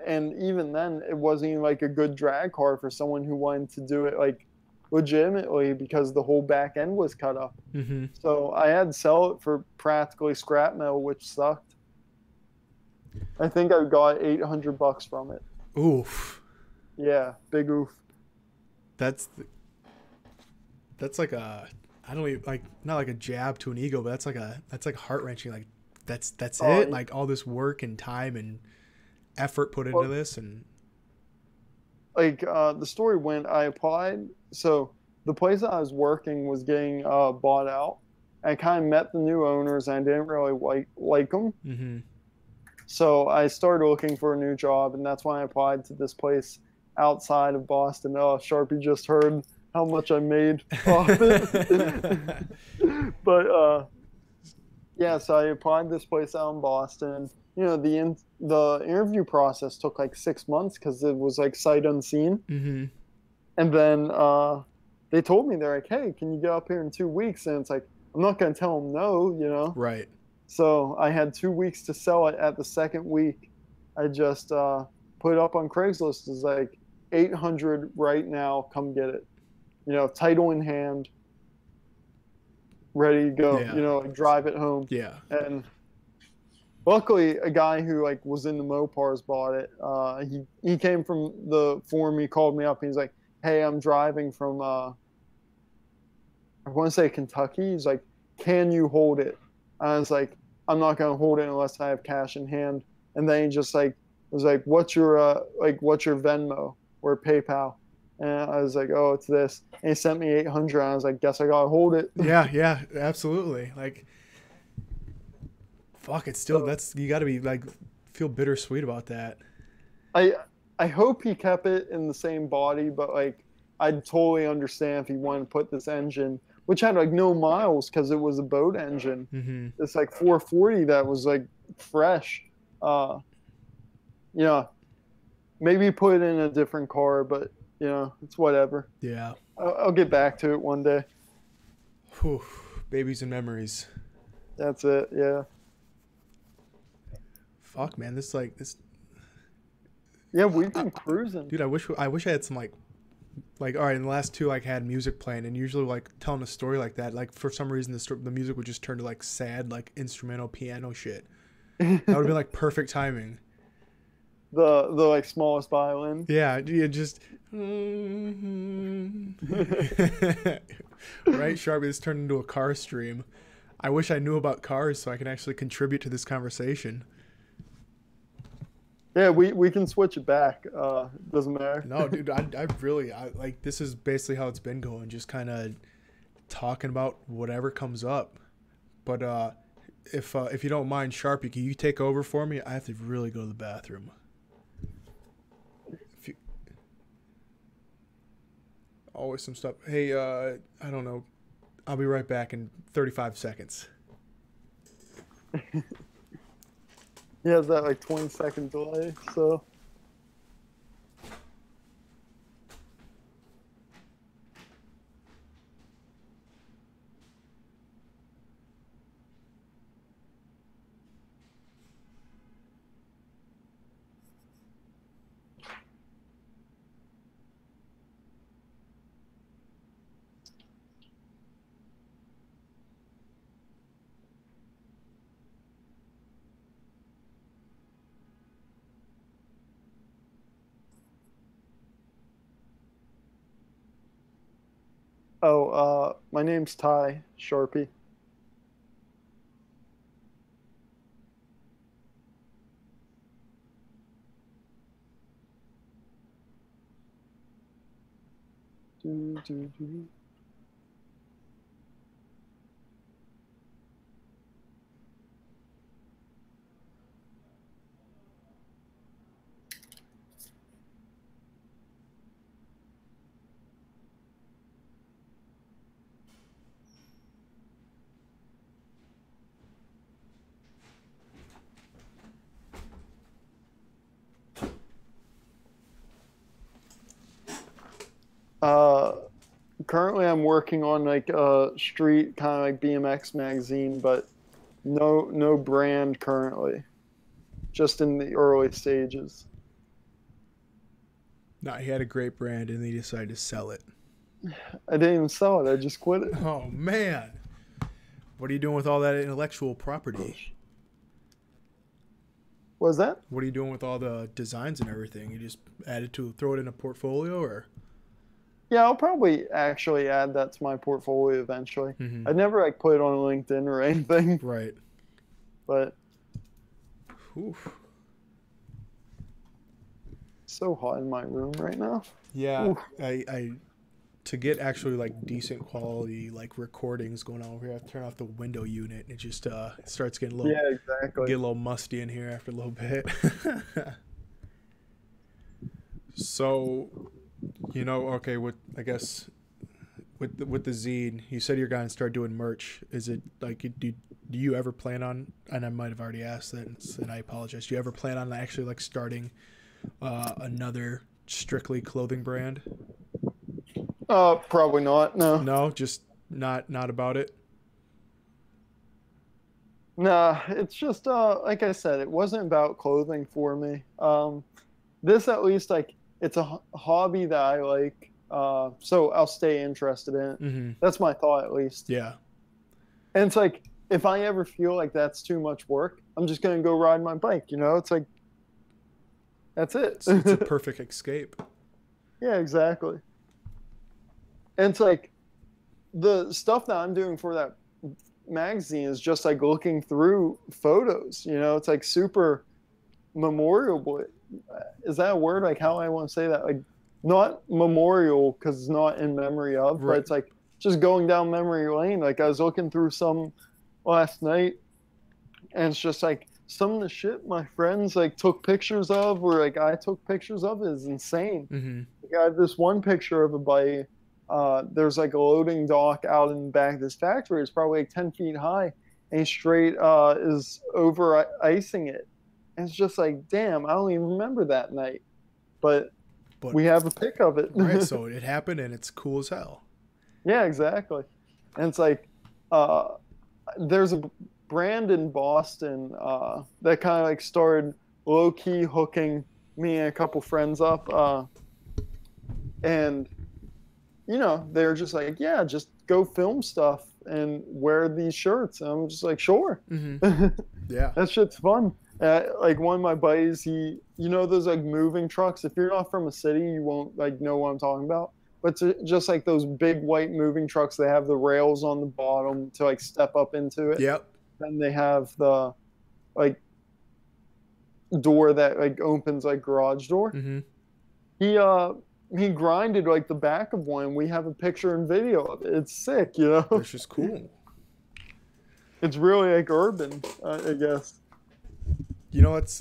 And even then it wasn't even like a good drag car for someone who wanted to do it like legitimately because the whole back end was cut up. Mm-hmm. So I had to sell it for practically scrap metal, which sucked. I think I got $800 from it. Oof. Yeah, big oof. That's like a, I don't even, like, not like a jab to an ego, but that's like heart-wrenching. Like that's it. Like all this work and time and effort put into this, and like the story went, I applied. So the place that I was working was getting bought out. I kind of met the new owners, and I didn't really like them. Mm-hmm. So I started looking for a new job, and that's when I applied to this place outside of Boston. Oh, Sharpie just heard how much I made profit. But yeah, so I applied this place out in Boston. You know, the interview process took like 6 months because it was like sight unseen. Mm-hmm. And then they told me, they're like, hey, can you get up here in 2 weeks? And it's like, I'm not going to tell them no, you know? Right. So I had 2 weeks to sell it. At the second week, I just put it up on Craigslist. It's like 800 right now, come get it. you know, title in hand, ready to go, Yeah. you know, like drive it home. Yeah. And luckily, a guy who like was in the Mopars bought it. He came from the forum. He called me up. And he's like, "Hey, I'm driving from I want to say Kentucky." He's like, "Can you hold it?" I was like, "I'm not gonna hold it unless I have cash in hand." And then he just like was like, what's your Venmo or PayPal?" And I was like, "Oh, it's this." And he sent me 800. And I was like, "Guess I gotta hold it." Yeah, yeah, absolutely. Like, fuck, it's still, So that's, you got to be like, feel bittersweet about that. I I hope he kept it in the same body, but like I'd totally understand if he wanted to put this engine, which had like no miles because it was a boat engine. Mm-hmm. It's like 440 that was like fresh. Uh, you know, maybe put it in a different car, but you know, it's whatever. Yeah. I'll get back to it one day. Whew. Babies and memories. That's it. Yeah. Fuck, man, this like this, Yeah, we've been cruising. dude. I wish I had some like all right. In the last two, like had music playing, and usually like telling a story like that, like for some reason the music would just turn to like sad, like instrumental piano shit. That would have been like perfect timing. The like smallest violin. Yeah, you just right, Sharpie. This turned into a car stream. I wish I knew about cars so I can actually contribute to this conversation. Yeah, we can switch it back. Doesn't matter. No, dude, I really like this is basically how it's been going, just kind of talking about whatever comes up. But if you don't mind, Sharpie, can you take over for me? I have to really go to the bathroom. Always some stuff. Hey, I don't know. I'll be right back in 35 seconds. Yeah, it's that like 20-second delay. So my name's Ty Sharpie. Do, do, do. Uh, Currently I'm working on like a street kind of like BMX magazine, but no brand currently. Just in the early stages. No, he had a great brand and he decided to sell it. I didn't even sell it. I just quit it. Oh man, what are you doing with all that intellectual property? What was that? What are you doing with all the designs and everything? You just throw it in a portfolio, or? Yeah, I'll probably actually add that to my portfolio eventually. Mm-hmm. I'd never like put it on LinkedIn or anything, Right. but Oof. so hot in my room right now. Yeah, Oof. I to get actually like decent quality like recordings going on over here, I have to turn off the window unit. It just starts getting a little Yeah, exactly. get a little musty in here after a little bit. So, you know, okay, with I guess with the zine, you said you're going to start doing merch. Is it like do you ever plan on? And I might have already asked that, and I apologize. Do you ever plan on actually like starting another strictly clothing brand? Probably not. No. No, just not about it. Nah, it's just like I said, it wasn't about clothing for me. This at least like it's a hobby that I like. So I'll stay interested in it. Mm-hmm. That's my thought, at least. Yeah. And it's like, if I ever feel like that's too much work, I'm just going to go ride my bike, you know? It's like, that's it. It's a perfect escape. Yeah, exactly. And it's like, the stuff that I'm doing for that magazine is just like looking through photos, you know? It's like super memorial. Is that a word? Like, how I want to say that? Like, not memorial because it's not in memory of, right. But it's like just going down memory lane. Like, I was looking through some last night, and it's just like some of the shit my friends like took pictures of, or like I took pictures of, is insane. Mm-hmm. Like, I have this one picture of a bike. There's like a loading dock out in the back of this factory. It's probably like 10 feet high, and he straight is over icing it. And it's just like, damn, I don't even remember that night, but we have a pic of it. Right, so it happened, and it's cool as hell. Yeah, exactly. And it's like, there's a brand in Boston that kind of like started low-key hooking me and a couple friends up, and you know, they're just like, yeah, just go film stuff and wear these shirts. And I'm just like, sure. Mm-hmm. Yeah, that shit's fun. Like, one of my buddies, you know those like moving trucks, if you're not from a city, you won't like know what I'm talking about, but just like those big white moving trucks, they have the rails on the bottom to like step up into it. Yep. And they have the like door that like opens, like garage door. Mm-hmm. He grinded like the back of one. We have a picture and video of it. It's sick, you know. That's just cool. It's really like urban, I guess. You know, it's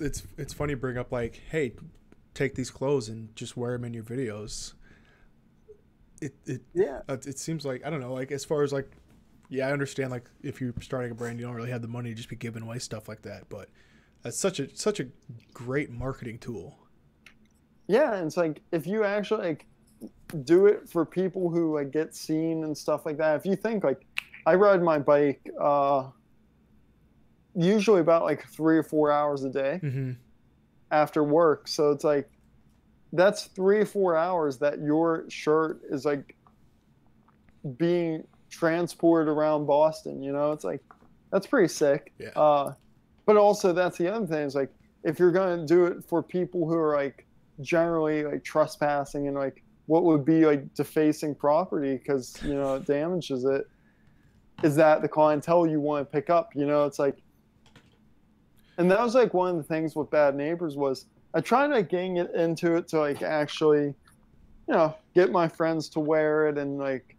funny to bring up, like, hey, take these clothes and just wear them in your videos. It seems like, I don't know, like, as far as like, yeah, I understand, like, if you're starting a brand, you don't really have the money to just be giving away stuff like that, but that's such a great marketing tool. Yeah, and it's like, if you actually like do it for people who like get seen and stuff like that. If you think, like, I ride my bike usually about like 3 or 4 hours a day mm-hmm. after work, so it's like, that's 3 or 4 hours that your shirt is like being transported around Boston, you know. It's like, that's pretty sick. Yeah. But also, that's the other thing, is like, if you're going to do it for people who are like generally like trespassing and like what would be like defacing property because, you know, it damages it, is that the clientele you want to pick up, you know? It's like, and that was like one of the things with Bad Neighbors, was I tried to getting it into it to like actually, you know, get my friends to wear it and like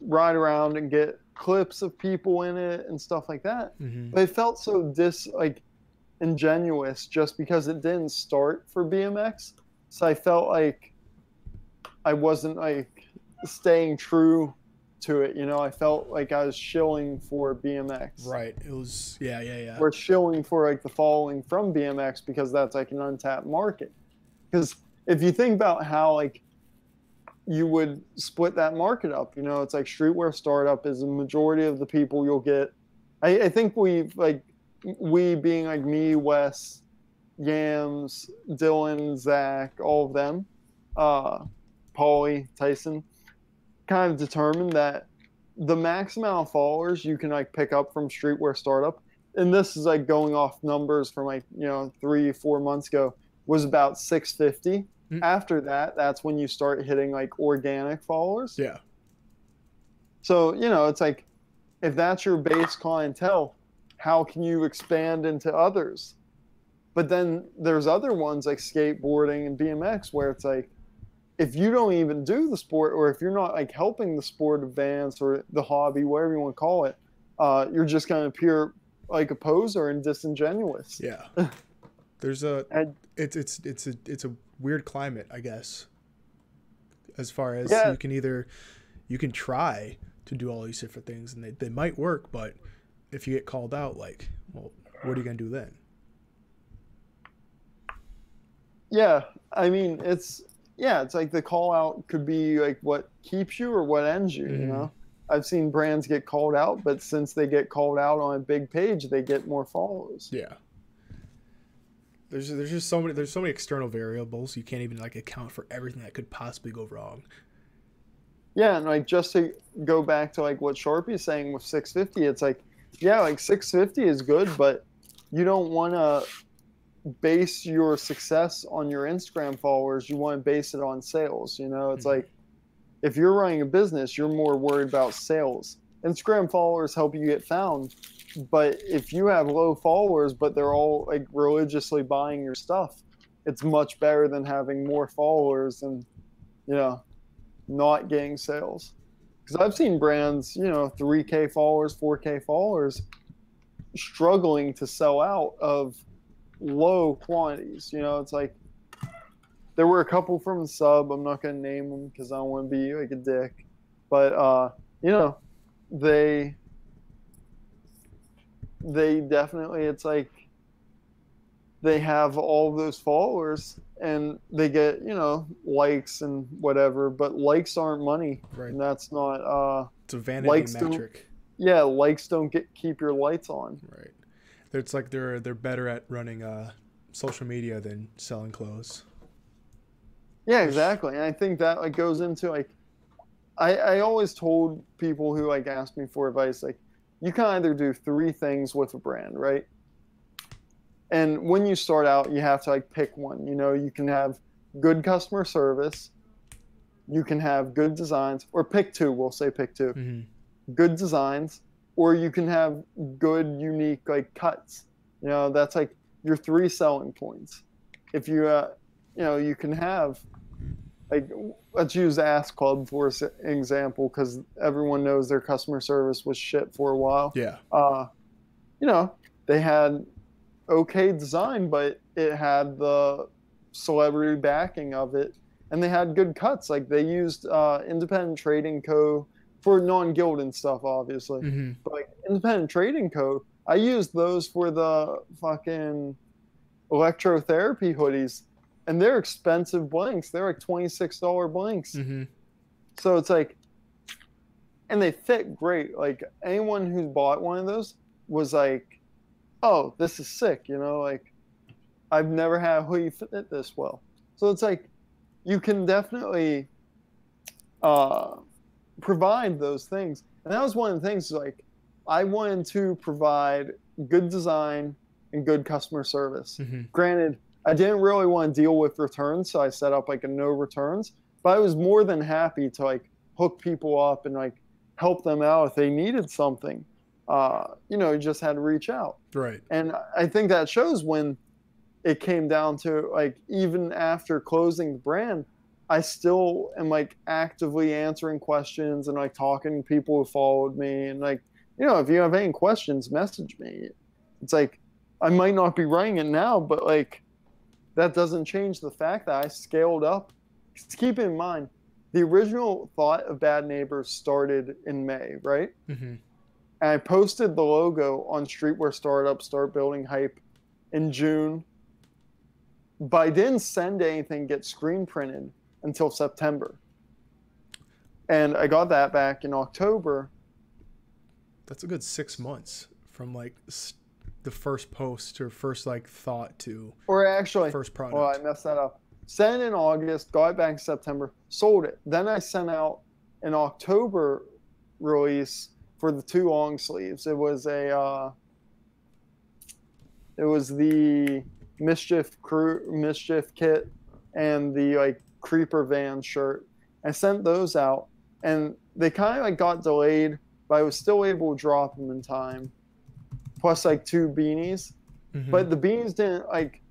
ride around and get clips of people in it and stuff like that. Mm-hmm. But it felt so ingenuous just because it didn't start for BMX. So I felt like I wasn't like staying true to it, you know. I felt like I was shilling for BMX. Right. It was, yeah. Or shilling for like the following from BMX because that's like an untapped market. Because if you think about how like you would split that market up, you know, it's like Streetwear Startup is the majority of the people you'll get. I think we being like me, Wes, Yams, Dylan, Zach, all of them, Paulie, Tyson, kind of determined that the max amount of followers you can like pick up from Streetwear Startup, and this is like going off numbers from like, you know, 3-4 months ago, was about 650. Mm-hmm. After that, that's when you start hitting like organic followers. Yeah. So, you know, it's like, if that's your base clientele, how can you expand into others? But then there's other ones like skateboarding and BMX where it's like, if you don't even do the sport, or if you're not like helping the sport advance or the hobby, whatever you want to call it, you're just going to appear like a poser and disingenuous. Yeah. There's it's a weird climate, I guess, as far as you can try to do all these different things and they might work, but if you get called out, like, well, what are you going to do then? Yeah. I mean, it's like the call out could be like what keeps you or what ends you, you know? I've seen brands get called out, but since they get called out on a big page, they get more followers. Yeah. there's just so many external variables. You can't even like account for everything that could possibly go wrong. Yeah, and like just to go back to like what Sharpie's saying with 650, it's like, yeah, like 650 is good, but you don't want to base your success on your Instagram followers. You want to base it on sales. You know, it's like if you're running a business, you're more worried about sales. Instagram followers help you get found, but if you have low followers, but they're all like religiously buying your stuff, it's much better than having more followers and, you know, not getting sales. Because I've seen brands, you know, 3K followers, 4K followers struggling to sell out of low quantities. You know, it's like there were a couple from the sub. I'm not going to name them because I don't want to be like a dick. But, you know, they definitely, it's like they have all of those followers and they get, you know, likes and whatever, but likes aren't money. Right. And that's not, it's a vanity metric. Yeah, likes don't keep your lights on. Right. It's like they're better at running social media than selling clothes. Yeah, exactly. And I think that like goes into like I always told people who like asked me for advice, like you can either do 3 things with a brand, right? And when you start out, you have to like pick one. You know, you can have good customer service, you can have good designs, or pick 2. We'll say pick 2. Mm-hmm. Good designs, or you can have good, unique like cuts. You know, that's like your 3 selling points. If you, you know, you can have like, let's use Ass Club for an example, because everyone knows their customer service was shit for a while. Yeah. You know, they had okay design, but it had the celebrity backing of it, and they had good cuts. Like they used Independent Trading Co. for non-Gildan stuff, obviously. Mm-hmm. But like Independent Trading Co., I used those for the fucking electrotherapy hoodies, and they're expensive blanks. They're like $26 blanks. Mm-hmm. So it's like, and they fit great. Like anyone who bought one of those was like, oh, this is sick, you know, like I've never had a hoodie fit this well. So it's like you can definitely provide those things. And that was one of the things, like I wanted to provide good design and good customer service. Mm-hmm. Granted, I didn't really want to deal with returns, so I set up like a no returns, but I was more than happy to like hook people up and like help them out if they needed something. You know, you just had to reach out. Right. And I think that shows when it came down to like, even after closing the brand, I still am like actively answering questions and like talking to people who followed me. And like, you know, if you have any questions, message me. It's like, I might not be writing it now, but like, that doesn't change the fact that I scaled up. Keep in mind, the original thought of Bad Neighbors started in May, right? Mm-hmm. And I posted the logo on Streetwear Startup Start Building Hype in June, but I didn't send anything get screen printed until September. And I got that back in October. That's a good 6 months from like the first post or first like thought to or actually first product. Oh, I messed that up. Sent it in August, got it back in September, sold it. Then I sent out an October release for the 2 long sleeves. It was the Mischief kit and the like Creeper Van shirt. I sent those out and they kind of like got delayed, but I was still able to drop them in time. Plus like 2 beanies. Mm-hmm. But the beanies didn't like,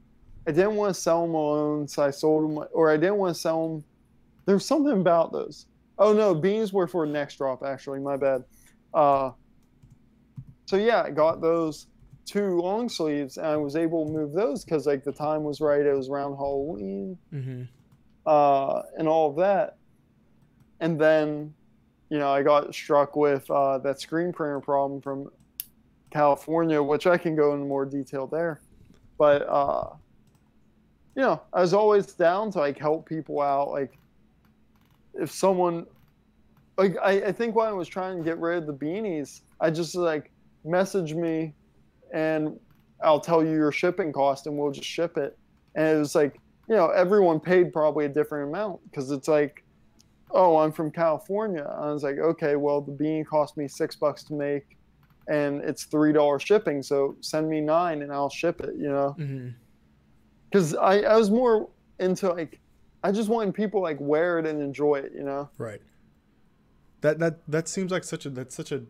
I didn't want to sell them alone, so I sold them, or I didn't want to sell them. There was something about those. Oh no, beanies were for next drop actually, my bad. So yeah, I got those 2 long sleeves and I was able to move those because like the time was right. It was around Halloween, mm-hmm. And all of that. And then, you know, I got struck with that screen printer problem from California, which I can go into more detail there. But, you know, I was always down to like help people out. Like if someone, like I think when I was trying to get rid of the beanies, I just like messaged me and I'll tell you your shipping cost and we'll just ship it. And it was like, you know, everyone paid probably a different amount because it's like, oh, I'm from California. I was like, okay, well, the beanie cost me $6 to make and it's $3 shipping. So send me $9 and I'll ship it, you know? Because I was more into like, I just wanted people like wear it and enjoy it, you know? Right. That seems like such a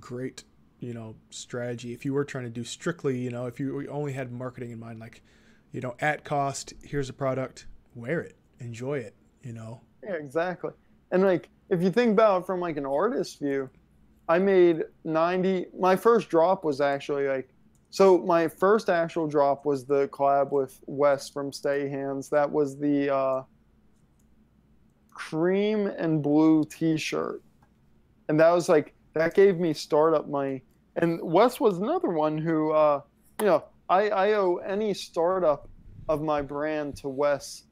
great, you know, strategy. If you were trying to do strictly, you know, if you only had marketing in mind, like, you know, at cost, here's a product, wear it, enjoy it, you know? Yeah, exactly. And like, if you think about it from like an artist view, I made 90, my first drop was actually like, so my first actual drop was the collab with Wes from Stay Hands. That was the cream and blue t-shirt. And that was like, that gave me startup money. And Wes was another one who, you know, I owe any startup of my brand to Wes,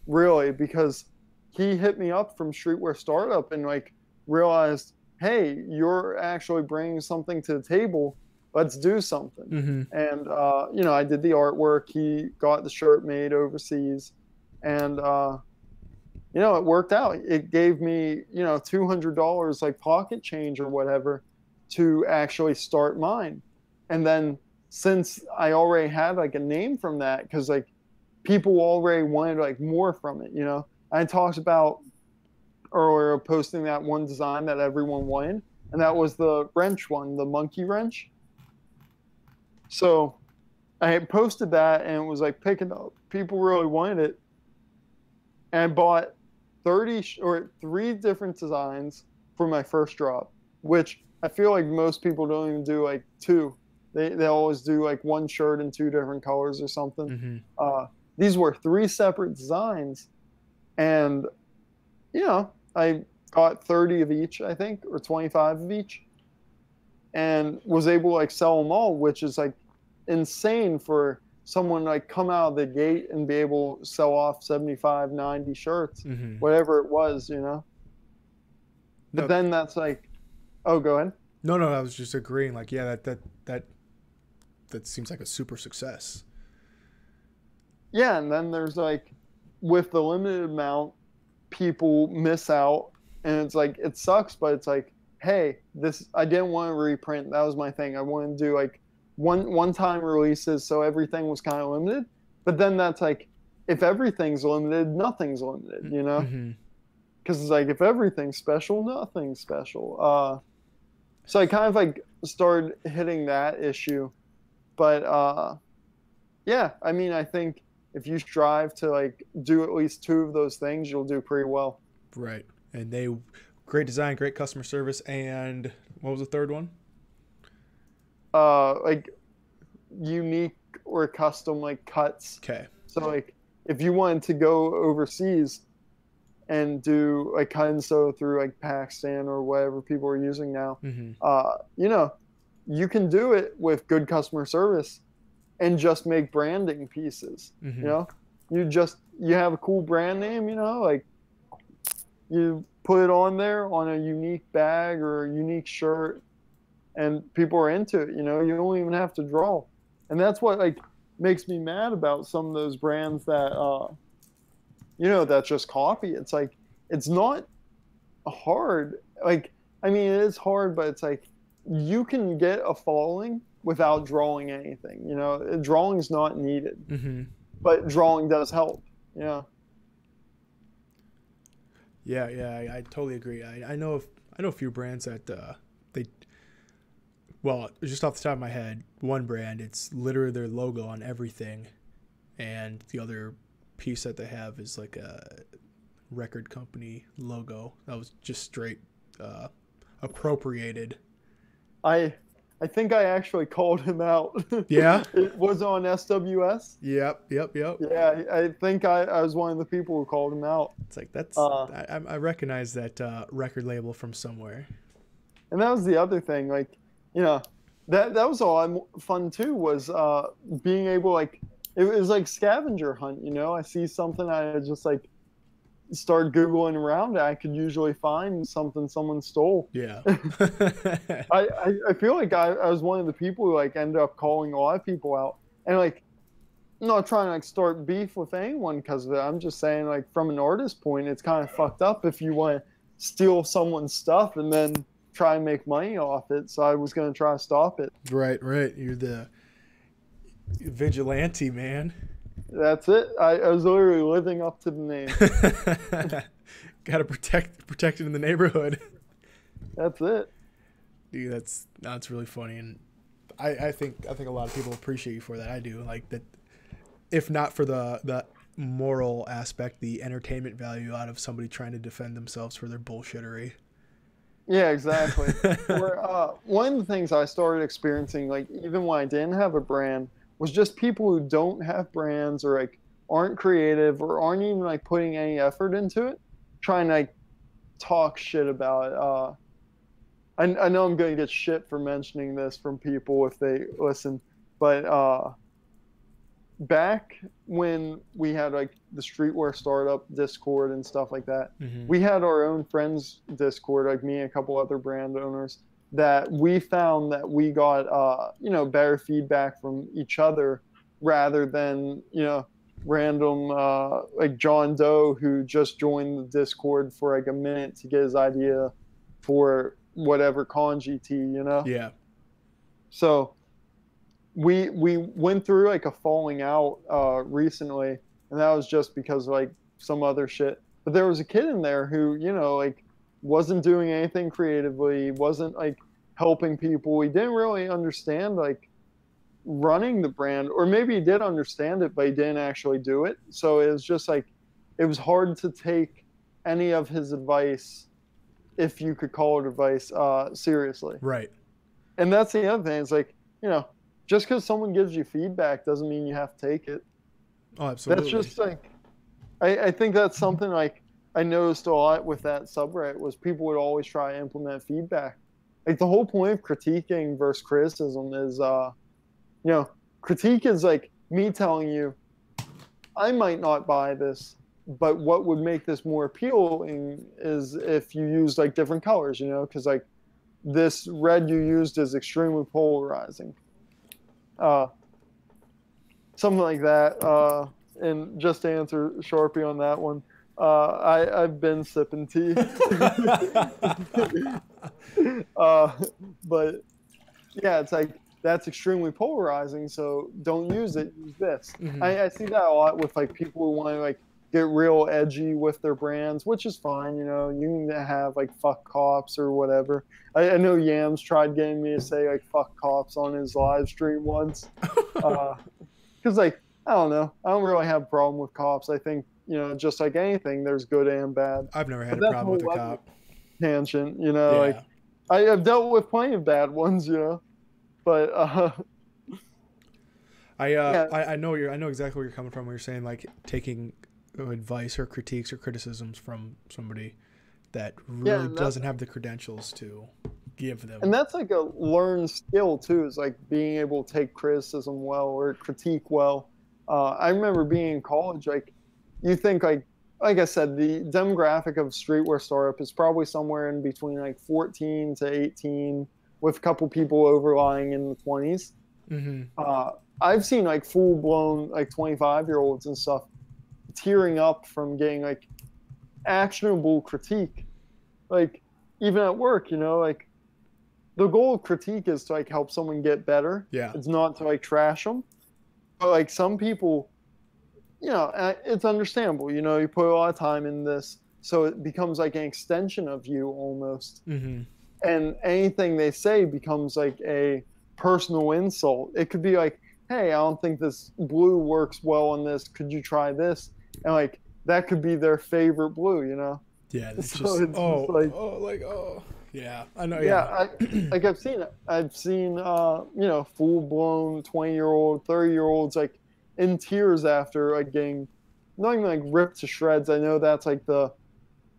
really, because he hit me up from Streetwear Startup and like realized, hey, you're actually bringing something to the table. Let's do something. And, you know, I did the artwork. He got the shirt made overseas. And, you know, it worked out. It gave me, you know, $200 like pocket change or whatever to actually start mine. And then since I already had like a name from that, because like people already wanted like more from it, you know, I talked about earlier posting that one design that everyone wanted, and that was the wrench one, the monkey wrench. So I had posted that and it was like picking up. People really wanted it. And I bought 3 different designs for my first drop, which I feel like most people don't even do like 2. They always do like 1 shirt in 2 different colors or something. These were 3 separate designs. And, you know, I got 30 of each, I think, or 25 of each, and was able to like sell them all, which is like insane for someone like come out of the gate and be able to sell off 75, 90 shirts, whatever it was, you know? But then that's like, oh, go ahead. No, I was just agreeing. Like, yeah, that seems like a super success. Yeah, and then there's like, with the limited amount, people miss out, and it's like, it sucks, but it's like, hey, this, I didn't want to reprint. That was my thing. I wanted to do like one-time releases, so everything was kind of limited. But then that's like, if everything's limited, nothing's limited, you know? Because it's like, if everything's special, nothing's special. So I kind of like started hitting that issue. But yeah, I mean, I think if you strive to like do at least 2 of those things, you'll do pretty well. Right. And great design, great customer service, and what was the third one? Like unique or custom like cuts. Okay. So like if you wanted to go overseas and do like cut and sew through like Pakistan or whatever people are using now, you know, you can do it with good customer service and just make branding pieces. You know, you have a cool brand name, you know, like you put it on there on a unique bag or a unique shirt, and people are into it. You know, you don't even have to draw. And that's what like makes me mad about some of those brands that you know, that just copy. It's like, it's not hard. Like, I mean, it is hard, but it's like, you can get a following without drawing anything. You know, drawing's not needed, but drawing does help. Yeah. Yeah, I totally agree. I know a few brands that well, just off the top of my head, one brand, it's literally their logo on everything, and the other piece that they have is like a record company logo that was just straight appropriated. I think I actually called him out. Yeah? It was on SWS. Yep. Yeah, I think I was one of the people who called him out. It's like, that's I recognize that record label from somewhere. And that was the other thing, like, you know, that was all fun too, was being able, like, it was like scavenger hunt, you know? I see something, I just like start Googling around, I could usually find something someone stole. Yeah. I feel like I was one of the people who like ended up calling a lot of people out. And like, I'm not trying to like start beef with anyone because of it. I'm just saying, like, from an artist point, it's kind of fucked up if you want to steal someone's stuff and then try and make money off it. So I was going to try to stop it. Right. You're the vigilante, man. That's it. I was literally living up to the name. Got to protect it in the neighborhood. That's it. Dude, that's really funny, and I think a lot of people appreciate you for that. I do, like that. If not for the moral aspect, the entertainment value out of somebody trying to defend themselves for their bullshittery. Yeah, exactly. One of the things I started experiencing, like even when I didn't have a brand, was just people who don't have brands or like aren't creative or aren't even like putting any effort into it, trying to like talk shit about it. I know I'm going to get shit for mentioning this from people if they listen, but back when we had like the Streetwear startup Discord and stuff like that, we had our own friends Discord, like me and a couple other brand owners, that we found that we got better feedback from each other rather than random like John Doe who just joined the Discord for like a minute to get his idea for whatever con GT. Yeah. So we went through like a falling out recently, and that was just because of like some other shit. But there was a kid in there who like wasn't doing anything creatively, wasn't like helping people. He didn't really understand like running the brand, or maybe he did understand it, but he didn't actually do it. So it was just like, it was hard to take any of his advice, if you could call it advice, seriously. Right. And that's the other thing. It's like, just because someone gives you feedback doesn't mean you have to take it. Oh, absolutely. That's just like, I think that's something like I noticed a lot with that subreddit was people would always try to implement feedback. Like the whole point of critiquing versus criticism is, critique is like me telling you, I might not buy this, but what would make this more appealing is if you use like different colors, because like this red you used is extremely polarizing. Something like that. And just to answer Sharpie on that one, I've been sipping tea. But yeah, it's like that's extremely polarizing, so don't use it, use this. I see that a lot with like people who want to like get real edgy with their brands, which is fine. You can have like fuck cops or whatever. I know Yams tried getting me to say like fuck cops on his live stream once. Because like, I don't know, I don't really have a problem with cops. I think, just like anything, there's good and bad. I've never had a problem with a cop. Tangent, like I've dealt with plenty of bad ones, but I know exactly where you're coming from when you're saying like taking advice or critiques or criticisms from somebody that really doesn't have the credentials to give them. And that's like a learned skill too, is like being able to take criticism well or critique well. I remember being in college, like you think like I said, the demographic of Streetwear startup is probably somewhere in between like 14 to 18 with a couple people overlying in the 20s. I've seen like full blown like 25-year-olds and stuff tearing up from getting like actionable critique. Like even at work, like the goal of critique is to like help someone get better. Yeah. It's not to like trash them. But like some people, it's understandable. You put a lot of time in this, so it becomes like an extension of you almost. And anything they say becomes like a personal insult. It could be like, hey, I don't think this blue works well on this. Could you try this? And like that could be their favorite blue, Yeah, it's so just yeah, I know. Yeah, I've seen full blown 20-year-old, 30-year-olds like in tears after like getting not even like ripped to shreds. I know that's like the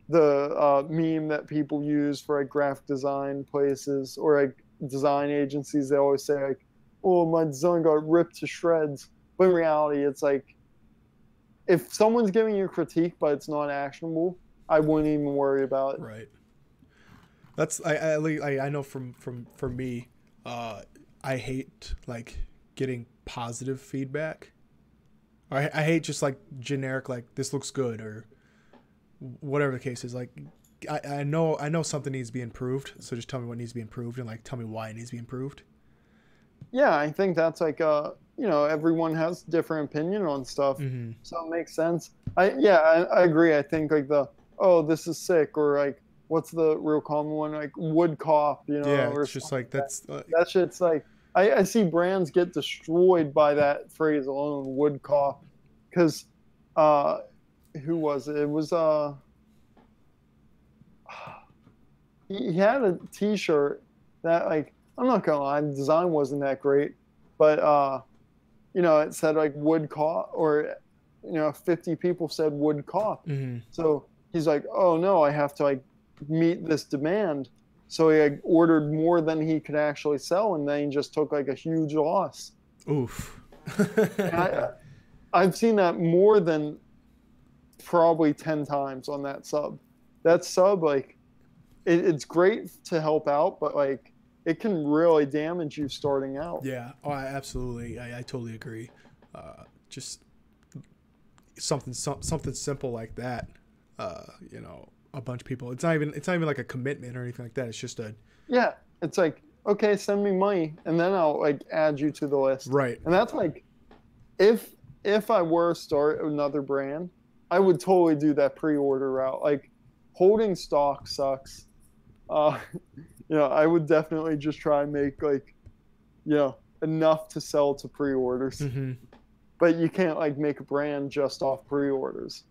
meme that people use for like graphic design places or like design agencies. They always say like, oh, my design got ripped to shreds. But in reality, it's like if someone's giving you a critique but it's not actionable, I wouldn't even worry about it. Right. That's I know from for me, I hate like getting positive feedback. I hate just like generic like this looks good or whatever the case is. Like I know something needs to be improved, so just tell me what needs to be improved and like tell me why it needs to be improved. Yeah, I think that's like everyone has different opinion on stuff, so it makes sense. I agree. I think like this is sick, or like what's the real common one, like wood cop, Yeah, or it's just like that's that shit's like I see brands get destroyed by that phrase alone, wood cop, because who was it? It was he had a T-shirt that like I'm not gonna lie, the design wasn't that great, but it said like wood cop, or 50 people said wood cop. So he's like, oh no, I have to like meet this demand. So he like, ordered more than he could actually sell, and then he just took like a huge loss. Oof. I've seen that more than probably 10 times on that sub. That sub, like, it's great to help out, but like it can really damage you starting out. Yeah, absolutely. I totally agree. Just something simple like that. A bunch of people. It's not even like a commitment or anything like that. It's just it's like, okay, send me money, and then I'll like add you to the list. Right. And that's like, if I were to start another brand, I would totally do that pre-order route. Like, holding stock sucks. I would definitely just try and make like, enough to sell to pre-orders. But you can't like make a brand just off pre-orders.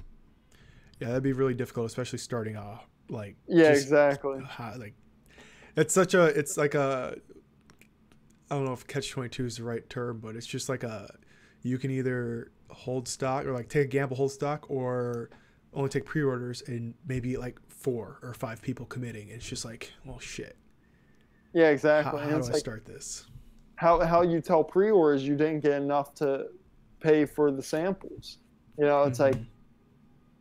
Yeah, that'd be really difficult, especially starting off. Like, yeah, exactly. Like, it's like a, I don't know if catch-22 is the right term, but it's just like you can either hold stock or like take a gamble, hold stock, or only take pre-orders and maybe like 4 or 5 people committing. It's just like, well, shit. Yeah, exactly. How do I start this? How you tell pre-orders you didn't get enough to pay for the samples. It's like,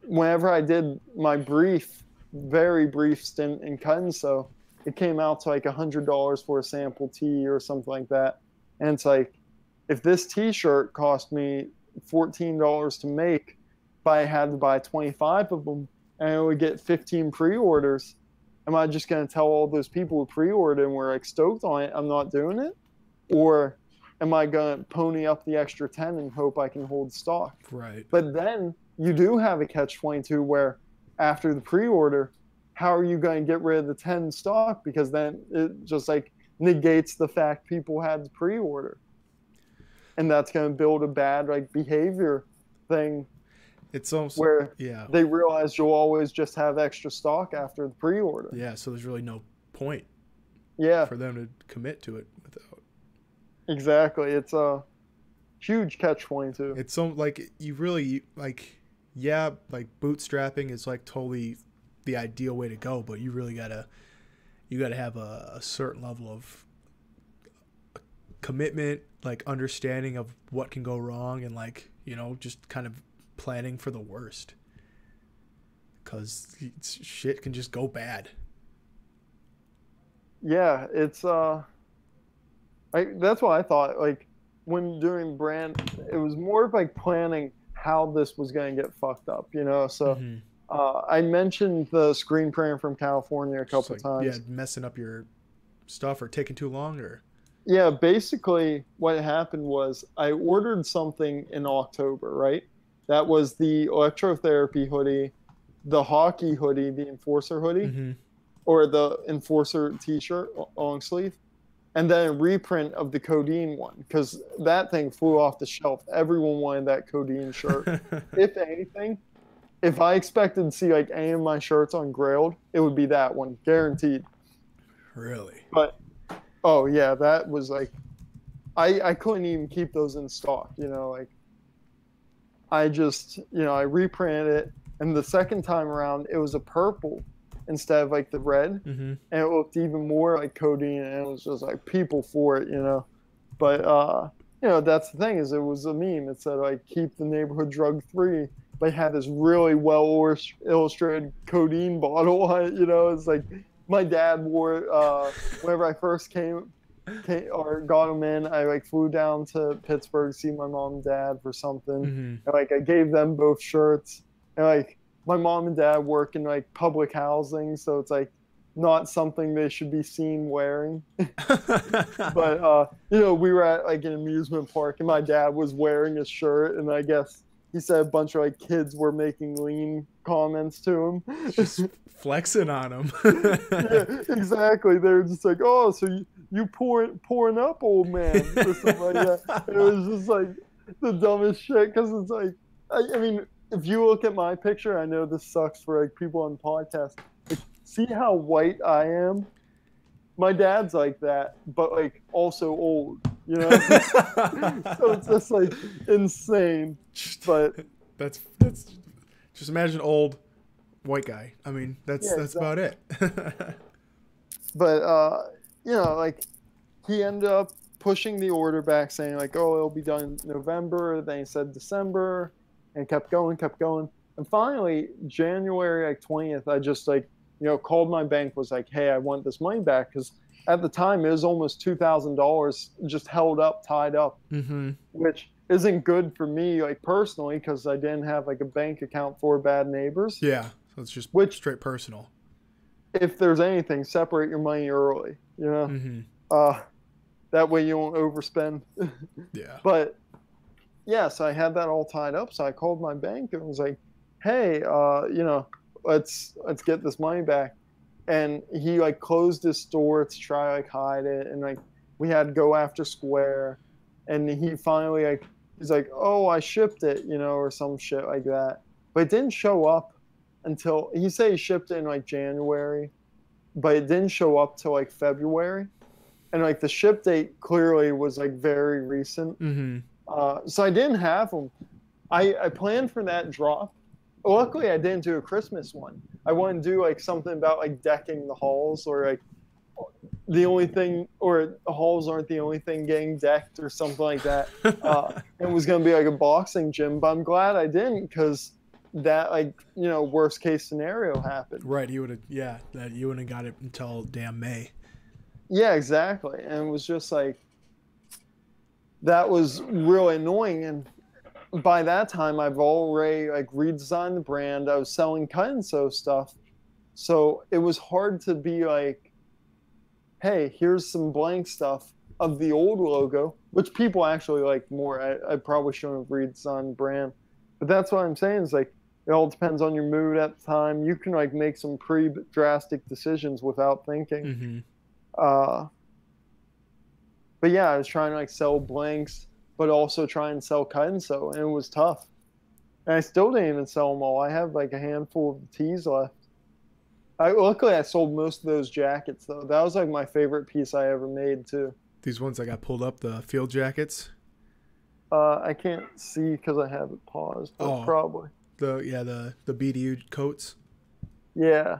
whenever I did my very brief stint in Cuttin, so it came out to like $100 for a sample tee or something like that. And it's like, if this t-shirt cost me $14 to make, but I had to buy 25 of them and I would get 15 pre-orders, am I just going to tell all those people who pre-ordered and were like stoked on it, I'm not doing it? Or am I going to pony up the extra 10 and hope I can hold stock? Right. But then you do have a catch-22 where after the pre-order, how are you going to get rid of the 10 stock? Because then it just like negates the fact people had the pre-order. And that's going to build a bad like behavior thing. It's almost where they realize you'll always just have extra stock after the pre-order. Yeah, so there's really no point. Yeah. For them to commit to it without. Exactly. It's a huge catch-22. It's so like you really like. Yeah, like bootstrapping is like totally the ideal way to go, but you really gotta have a certain level of commitment, like understanding of what can go wrong, and like just kind of planning for the worst, because shit can just go bad. Yeah, it's that's what I thought. Like when doing brand, it was more of like planning how this was going to get fucked up, So I mentioned the screen printer from California a couple times. Yeah, messing up your stuff or taking too long, or. Yeah, basically what happened was I ordered something in October, right? That was the electrotherapy hoodie, the hockey hoodie, the enforcer hoodie, or the enforcer t-shirt, long sleeve. And then a reprint of the codeine one, because that thing flew off the shelf. Everyone wanted that codeine shirt. If anything, if I expected to see like any of my shirts on Grailed, it would be that one, guaranteed. Really? But, oh yeah, that was like, I couldn't even keep those in stock, like, I just, I reprinted it, and the second time around, it was a purple instead of like the red, and it looked even more like codeine, and it was just like people for it, But that's the thing, is it was a meme. It said like, keep the neighborhood drug free, but it had this really well illustrated codeine bottle on it. You know, it's like my dad wore it whenever I first came or got him in. I like flew down to Pittsburgh to see my mom and dad for something. And like I gave them both shirts. And like my mom and dad work in like public housing, so it's like not something they should be seen wearing. But you know, we were at like an amusement park and my dad was wearing a shirt, and I guess he said a bunch of like kids were making lean comments to him. Just flexing on him. Yeah, exactly. They were just like, "Oh, so you pouring up, old man," or something like that. And it was just like the dumbest shit, because it's like, I mean, if you look at my picture, I know this sucks for like people on podcasts. Like, see how white I am? My dad's like that, but like also old, you know? So it's just like insane. But that's just imagine old white guy. I mean, that's about it. But you know, like he ended up pushing the order back, saying like, "Oh, it'll be done in November." Then he said December, and kept going. And finally, January like 20th, I just like, you know, called my bank, was like, "Hey, I want this money back," because at the time it was almost $2,000 just held up, tied up, which isn't good for me, like personally, because I didn't have like a bank account for Bad Neighbors. Yeah, so it's just straight personal. If there's anything, separate your money early, you know. That way you won't overspend. Yeah. But yeah, so I had that all tied up. So I called my bank and was like, "Hey, you know, let's get this money back." And he like closed his store to try like hide it, and like we had to go after Square, and he finally like he's like, "Oh, I shipped it," you know, or some shit like that. But it didn't show up until he said he shipped it in like January, but it didn't show up till like February, and like the ship date clearly was like very recent. So I didn't have them. I planned for that drop. Luckily, I didn't do a Christmas one. I wanted to do like something about like decking the halls, or like the only thing, or the halls aren't the only thing getting decked, or something like that. It was going to be like a boxing gym, but I'm glad I didn't, because that, like, you know, worst case scenario happened. Right. You would have, that you wouldn't have got it until damn May. Yeah, exactly. And it was just like, that was really annoying. And by that time, I've already like redesigned the brand. I was selling Cuttin stuff. So it was hard to be like, "Hey, here's some blank stuff of the old logo," which people actually like more. I probably shouldn't have redesigned the brand. But that's what I'm saying, is like, it all depends on your mood at the time. You can like make some pretty drastic decisions without thinking. But yeah, I was trying to like sell blanks, but also try and sell Cuttin, and it was tough. And I still didn't even sell them all. I have like a handful of tees left. Luckily, I sold most of those jackets, though. That was like my favorite piece I ever made, too. These ones I got pulled up, the field jackets. I can't see because I have it paused, but probably. The BDU coats. Yeah.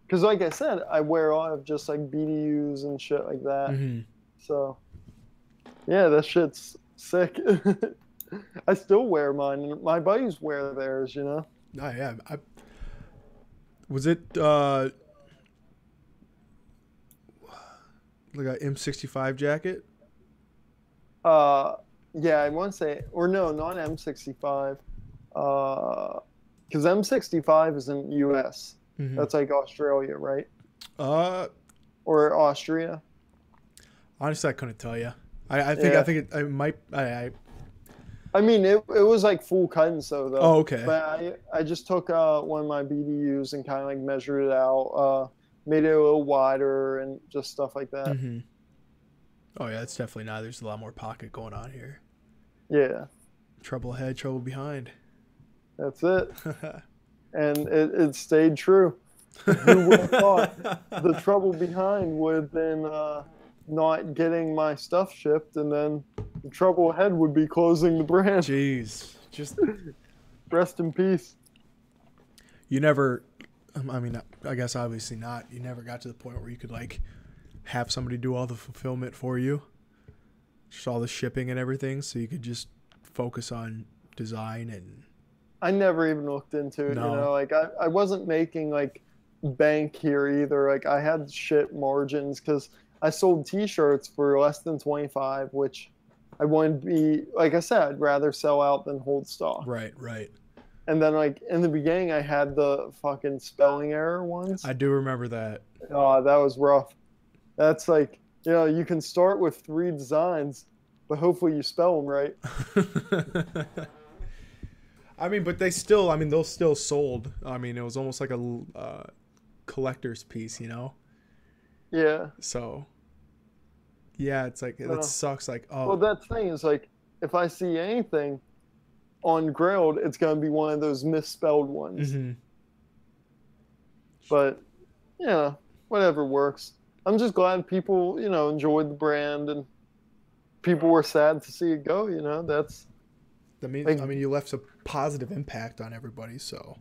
Because like I said, I wear a lot of just like BDUs and shit like that. So, yeah, that shit's sick. I still wear mine. My buddies wear theirs, you know? Oh, yeah. Was it like a M65 jacket? Yeah, I want to say, or no, not M65. Because M65 is in US. That's like Australia, right? Or Austria. Honestly, I couldn't tell you. I think it might. I mean, it was like full Cuttin though. Oh, okay. But I just took one of my BDUs and kind of like measured it out, made it a little wider, and just stuff like that. Oh yeah, it's definitely not. There's a lot more pocket going on here. Yeah. Trouble ahead, trouble behind. That's it. And it stayed true. Who would have thought the trouble behind would have been not getting my stuff shipped, and then the trouble ahead would be closing the brand. Jeez. Just rest in peace. You never, I mean, I guess obviously not. You never got to the point where you could like have somebody do all the fulfillment for you, just all the shipping and everything, so you could just focus on design and. I never even looked into it. No. You know, like I wasn't making like bank here either. Like I had shit margins because I sold T-shirts for less than 25, which I wouldn't be, like I said, I'd rather sell out than hold stock. Right, right. And then like in the beginning, I had the fucking spelling error ones. I do remember that. That was rough. That's like, you know, you can start with 3 designs, but hopefully you spell them right. I mean, but those still sold. I mean, it was almost like a collector's piece, you know? Yeah. So, yeah, it's like, that sucks. Like, oh. Well, that thing is like, if I see anything on Grailed, it's going to be one of those misspelled ones. Mm-hmm. But, yeah, whatever works. I'm just glad people, you know, enjoyed the brand and people were sad to see it go, you know? That's... I mean, you left a positive impact on everybody, so.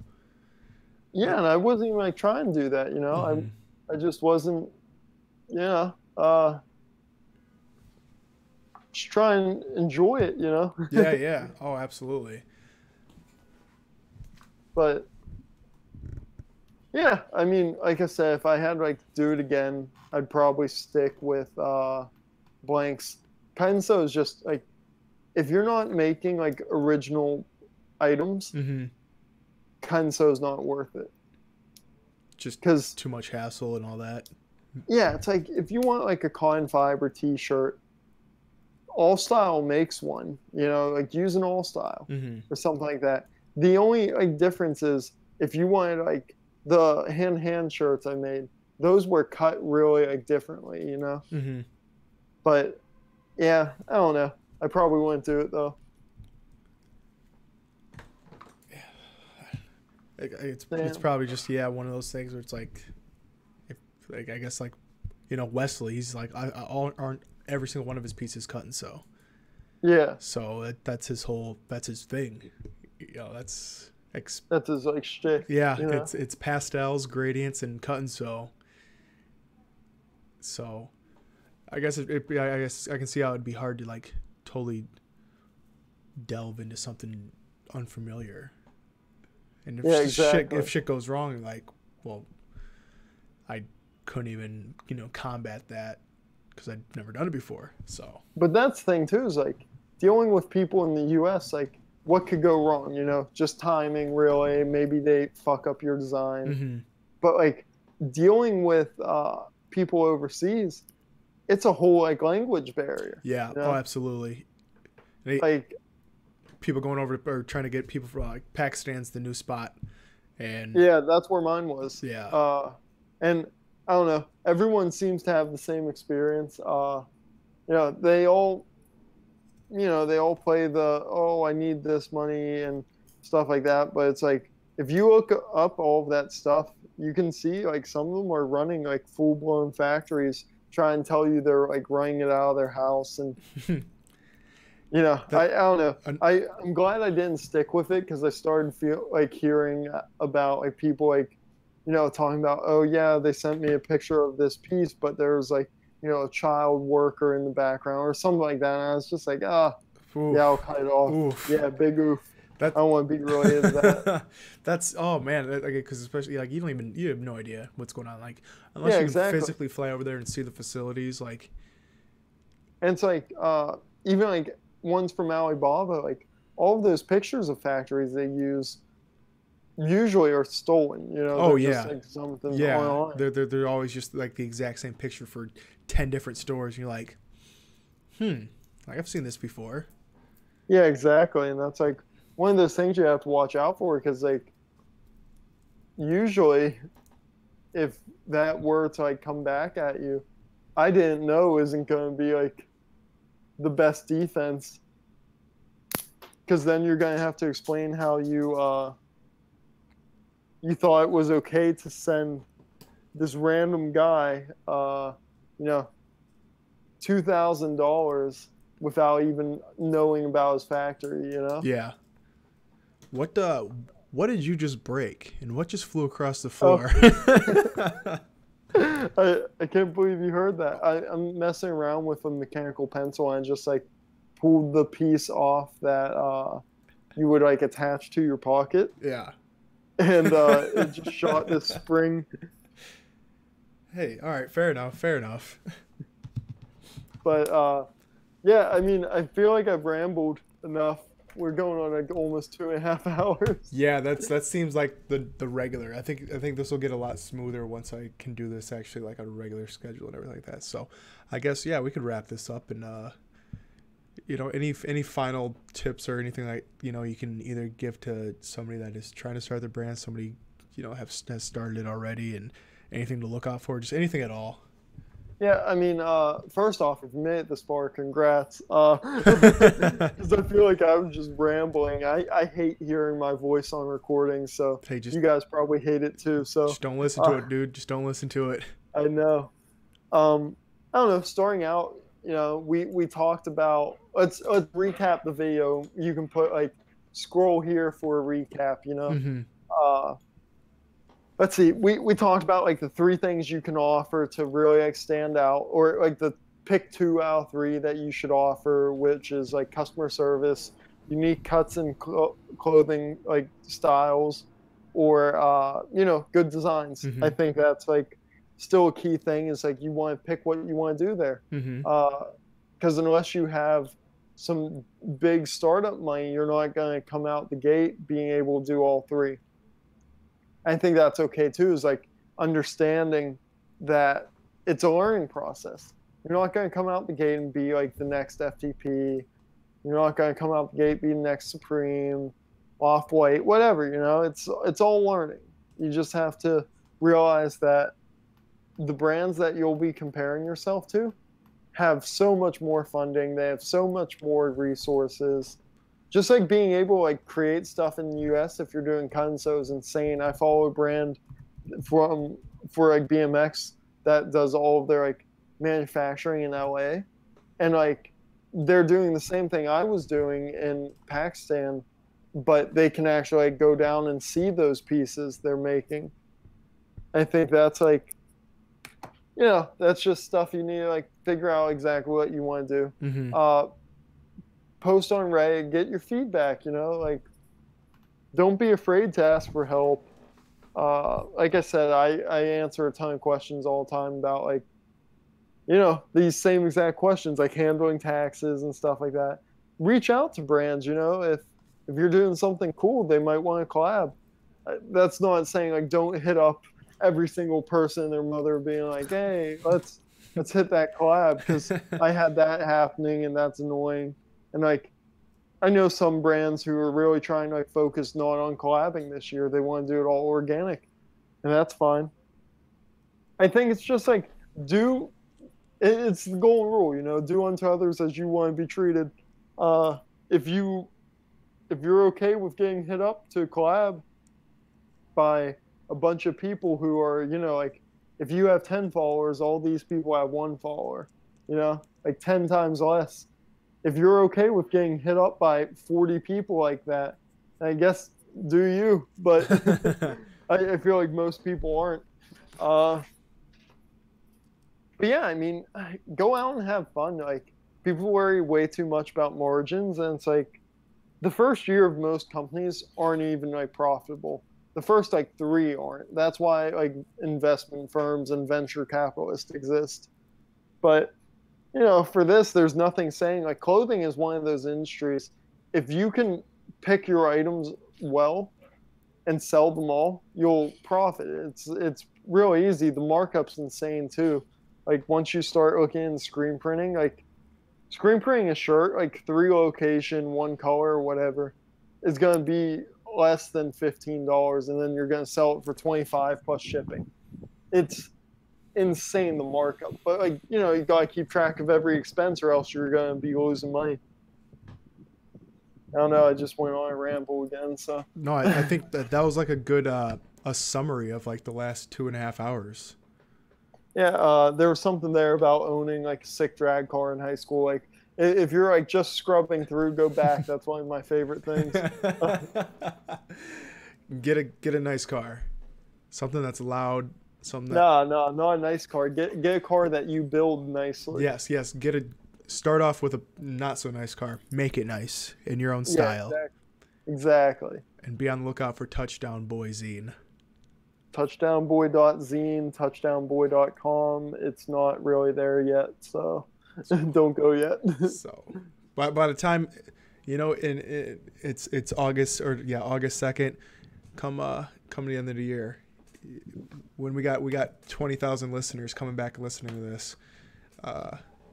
Yeah, and I wasn't even like trying to do that, you know? Mm-hmm. I just wasn't, you know, just try and enjoy it, you know? Yeah, yeah. Oh, absolutely. But, yeah, I mean, like I said, if I had to like do it again, I'd probably stick with blanks. Penso is just like, if you're not making like original items, mm-hmm. Kenso's not worth it. Just because too much hassle and all that. Yeah, it's like if you want like a cotton fiber T-shirt, All Style makes one. You know, like use an All Style mm-hmm. or something like that. The only like difference is if you wanted like the hand shirts I made, those were cut really like differently. You know, mm-hmm. But yeah, I don't know. I probably wouldn't do it though. It's probably just one of those things where it's like, I guess like, you know, Wesley, he's like aren't every single one of his pieces cut and sew. Yeah. So that's his thing. You know, that's his like shtick. Yeah, you know? it's pastels, gradients, and cut and sew. So, I guess I guess I can see how it'd be hard to like totally delve into something unfamiliar. And if shit goes wrong, like, well, I couldn't even, you know, combat that because I'd never done it before. So. But that's the thing too, is like dealing with people in the U.S. Like, what could go wrong? You know, just timing, really. Maybe they fuck up your design. Mm-hmm. But like dealing with people overseas, it's a whole like language barrier. Yeah. You know? Oh, absolutely. Like people going over or trying to get people from like Pakistan's the new spot, and yeah, that's where mine was. Yeah. And I don't know. Everyone seems to have the same experience. You know, they all play the I need this money and stuff like that. But it's like if you look up all of that stuff, you can see like some of them are running like full blown factories, trying to tell you they're like running it out of their house and. You know, I don't know. I'm glad I didn't stick with it because I started hearing about like people like, you know, talking about, oh yeah, they sent me a picture of this piece, but there was like, you know, a child worker in the background or something like that. And I was just like, yeah, I'll cut it off. Oof. Yeah, big oof. I don't want to be related to that. That's man, because especially like you have no idea what's going on. Like unless you can physically fly over there and see the facilities, like. And it's like even like. Ones from Alibaba, like all of those pictures of factories they use usually are stolen, you know. Oh yeah, just, like, something online. They're always just like the exact same picture for 10 different stores. And you're like, like I've seen this before. Yeah, exactly, and that's like one of those things you have to watch out for because like usually if that were to like come back at you, I didn't know isn't going to be like the best defense because then you're going to have to explain how you thought it was okay to send this random guy you know $2,000 without even knowing about his factory, you know. Yeah. What did you just break and what just flew across the floor? I can't believe you heard that. I'm messing around with a mechanical pencil and just like pulled the piece off that you would like attach to your pocket, Yeah. and it just shot this spring. Hey, all right, fair enough, fair enough. But yeah, I mean, I feel like I've rambled enough. We're going on like almost 2.5 hours. Yeah, that seems like the regular. I think this will get a lot smoother once I can do this actually like on a regular schedule and everything like that. So, I guess yeah, we could wrap this up and any final tips or anything like you can either give to somebody that is trying to start their brand, somebody has started it already, and anything to look out for, just anything at all. Yeah, I mean, first off, if you made it this far, congrats. Because I feel like I was just rambling. I hate hearing my voice on recording, so Hey, you guys probably hate it too. So just don't listen to it, dude. Just don't listen to it. I know. I don't know. Starting out, we talked about. Let's recap the video. You can put like scroll here for a recap. Mm-hmm. Let's see. We talked about like the 3 things you can offer to really like stand out, or like the pick 2 out of 3 that you should offer, which is like customer service, unique cuts and clothing like styles, or good designs. Mm-hmm. I think that's like still a key thing. Is like you want to pick what you want to do there, because unless you have some big startup money, you're not going to come out the gate being able to do all 3. I think that's okay too, is like understanding that it's a learning process. You're not going to come out the gate and be like the next FTP. You're not going to come out the gate be the next Supreme, Off-White, whatever. It's all learning. You just have to realize that the brands that you'll be comparing yourself to have so much more funding. They have so much more resources. Just like being able to like create stuff in the US if you're doing Cuttin is insane. I follow a brand for like BMX that does all of their like manufacturing in LA, and like they're doing the same thing I was doing in Pakistan, but they can actually like go down and see those pieces they're making. I think that's like that's just stuff you need to like figure out exactly what you want to do. Mm-hmm. Post on Reddit, get your feedback, like don't be afraid to ask for help. Like I said, I answer a ton of questions all the time about like, these same exact questions, like handling taxes and stuff like that. Reach out to brands, if you're doing something cool, they might want to collab. That's not saying like don't hit up every single person and their mother being like, hey, let's hit that collab, because I had that happening and that's annoying. And like, I know some brands who are really trying to like focus not on collabing this year. They want to do it all organic, and that's fine. I think it's just like it's the golden rule, do unto others as you want to be treated. If you're okay with getting hit up to collab by a bunch of people who are, like if you have 10 followers, all these people have 1 follower, like 10 times less. If you're okay with getting hit up by 40 people like that, I guess do you, but I feel like most people aren't. But yeah, I mean, go out and have fun. Like, people worry way too much about margins, and it's like the first year of most companies aren't even like profitable. The first like 3 aren't. That's why like investment firms and venture capitalists exist. But for this, there's nothing saying like clothing is one of those industries. If you can pick your items well and sell them all, you'll profit. It's real easy. The markup's insane too. Like once you start looking in screen printing, like screen printing a shirt, like 3 location, 1 color, or whatever, is going to be less than $15, and then you're going to sell it for $25 plus shipping. It's insane, the markup, but like you gotta keep track of every expense or else you're gonna be losing money. I don't know, I just went on a ramble again. So no, I think that was like a good a summary of like the last 2.5 hours. Yeah, there was something there about owning like a sick drag car in high school. Like if you're like just scrubbing through, go back. That's one of my favorite things. Get a nice car, something that's loud. No, not a nice car. Get a car that you build nicely. Yes. Start off with a not so nice car. Make it nice in your own style. Yeah, exactly. Exactly. And be on the lookout for Touchdown Boy Zine. Touchdownboy.zine, touchdownboy.com. It's not really there yet, so don't go yet. So, by the time, it's August August 2nd. Come to the end of the year, when we got 20,000 listeners coming back and listening to this,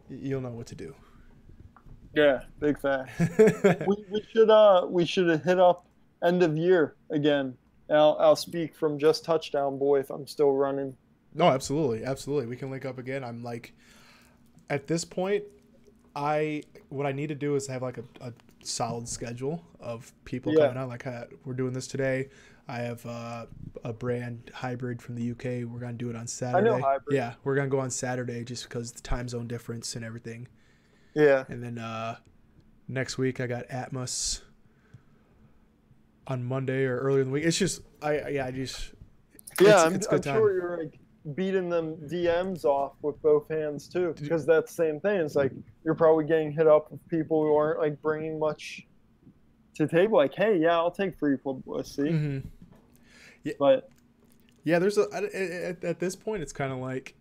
you'll know what to do. Yeah, big fact. we should hit up end of year again. I'll speak from just Touchdown Boy if I'm still running. No, absolutely. We can link up again. I'm like, at this point, what I need to do is have like a solid schedule of people coming on. Like we're doing this today. I have a brand hybrid from the UK. We're gonna do it on Saturday. I know hybrid. Yeah, we're gonna go on Saturday just because the time zone difference and everything. Yeah. And then next week I got Atmos on Monday or earlier in the week. It's just it's I'm sure you're like beating them DMs off with both hands too, because that's the same thing. It's like you're probably getting hit up with people who aren't like bringing much to the table. Like, hey, yeah, I'll take free publicity. Mm-hmm. Yeah, but there's at this point it's kind of like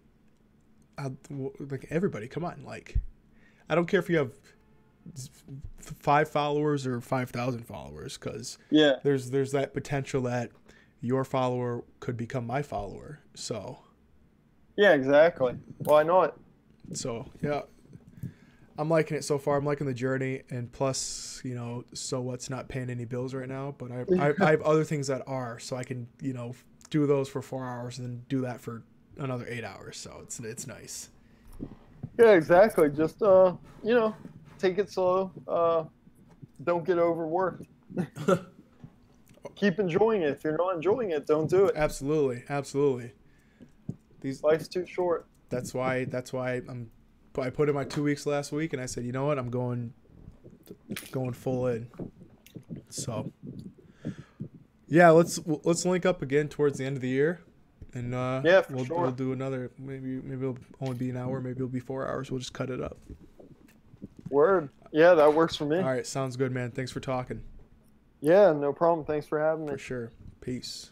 everybody, come on, like I don't care if you have 5 followers or 5,000 followers, because there's that potential that your follower could become my follower. So yeah, exactly. Why not? So yeah, I'm liking it so far. I'm liking the journey, and plus, so what's not paying any bills right now, but I have other things that are, so I can do those for 4 hours and then do that for another 8 hours. So it's nice. Yeah, exactly. Just take it slow. Don't get overworked. Keep enjoying it. If you're not enjoying it, don't do it. Absolutely. Life's too short. That's why I put in my 2 weeks last week, and I said, you know what, I'm going full in. So yeah, let's link up again towards the end of the year, and we'll do another. Maybe it'll only be an hour. Maybe it'll be 4 hours. We'll just cut it up. Word. Yeah, that works for me. All right, sounds good, man. Thanks for talking. Yeah, no problem. Thanks for having me. For sure. Peace.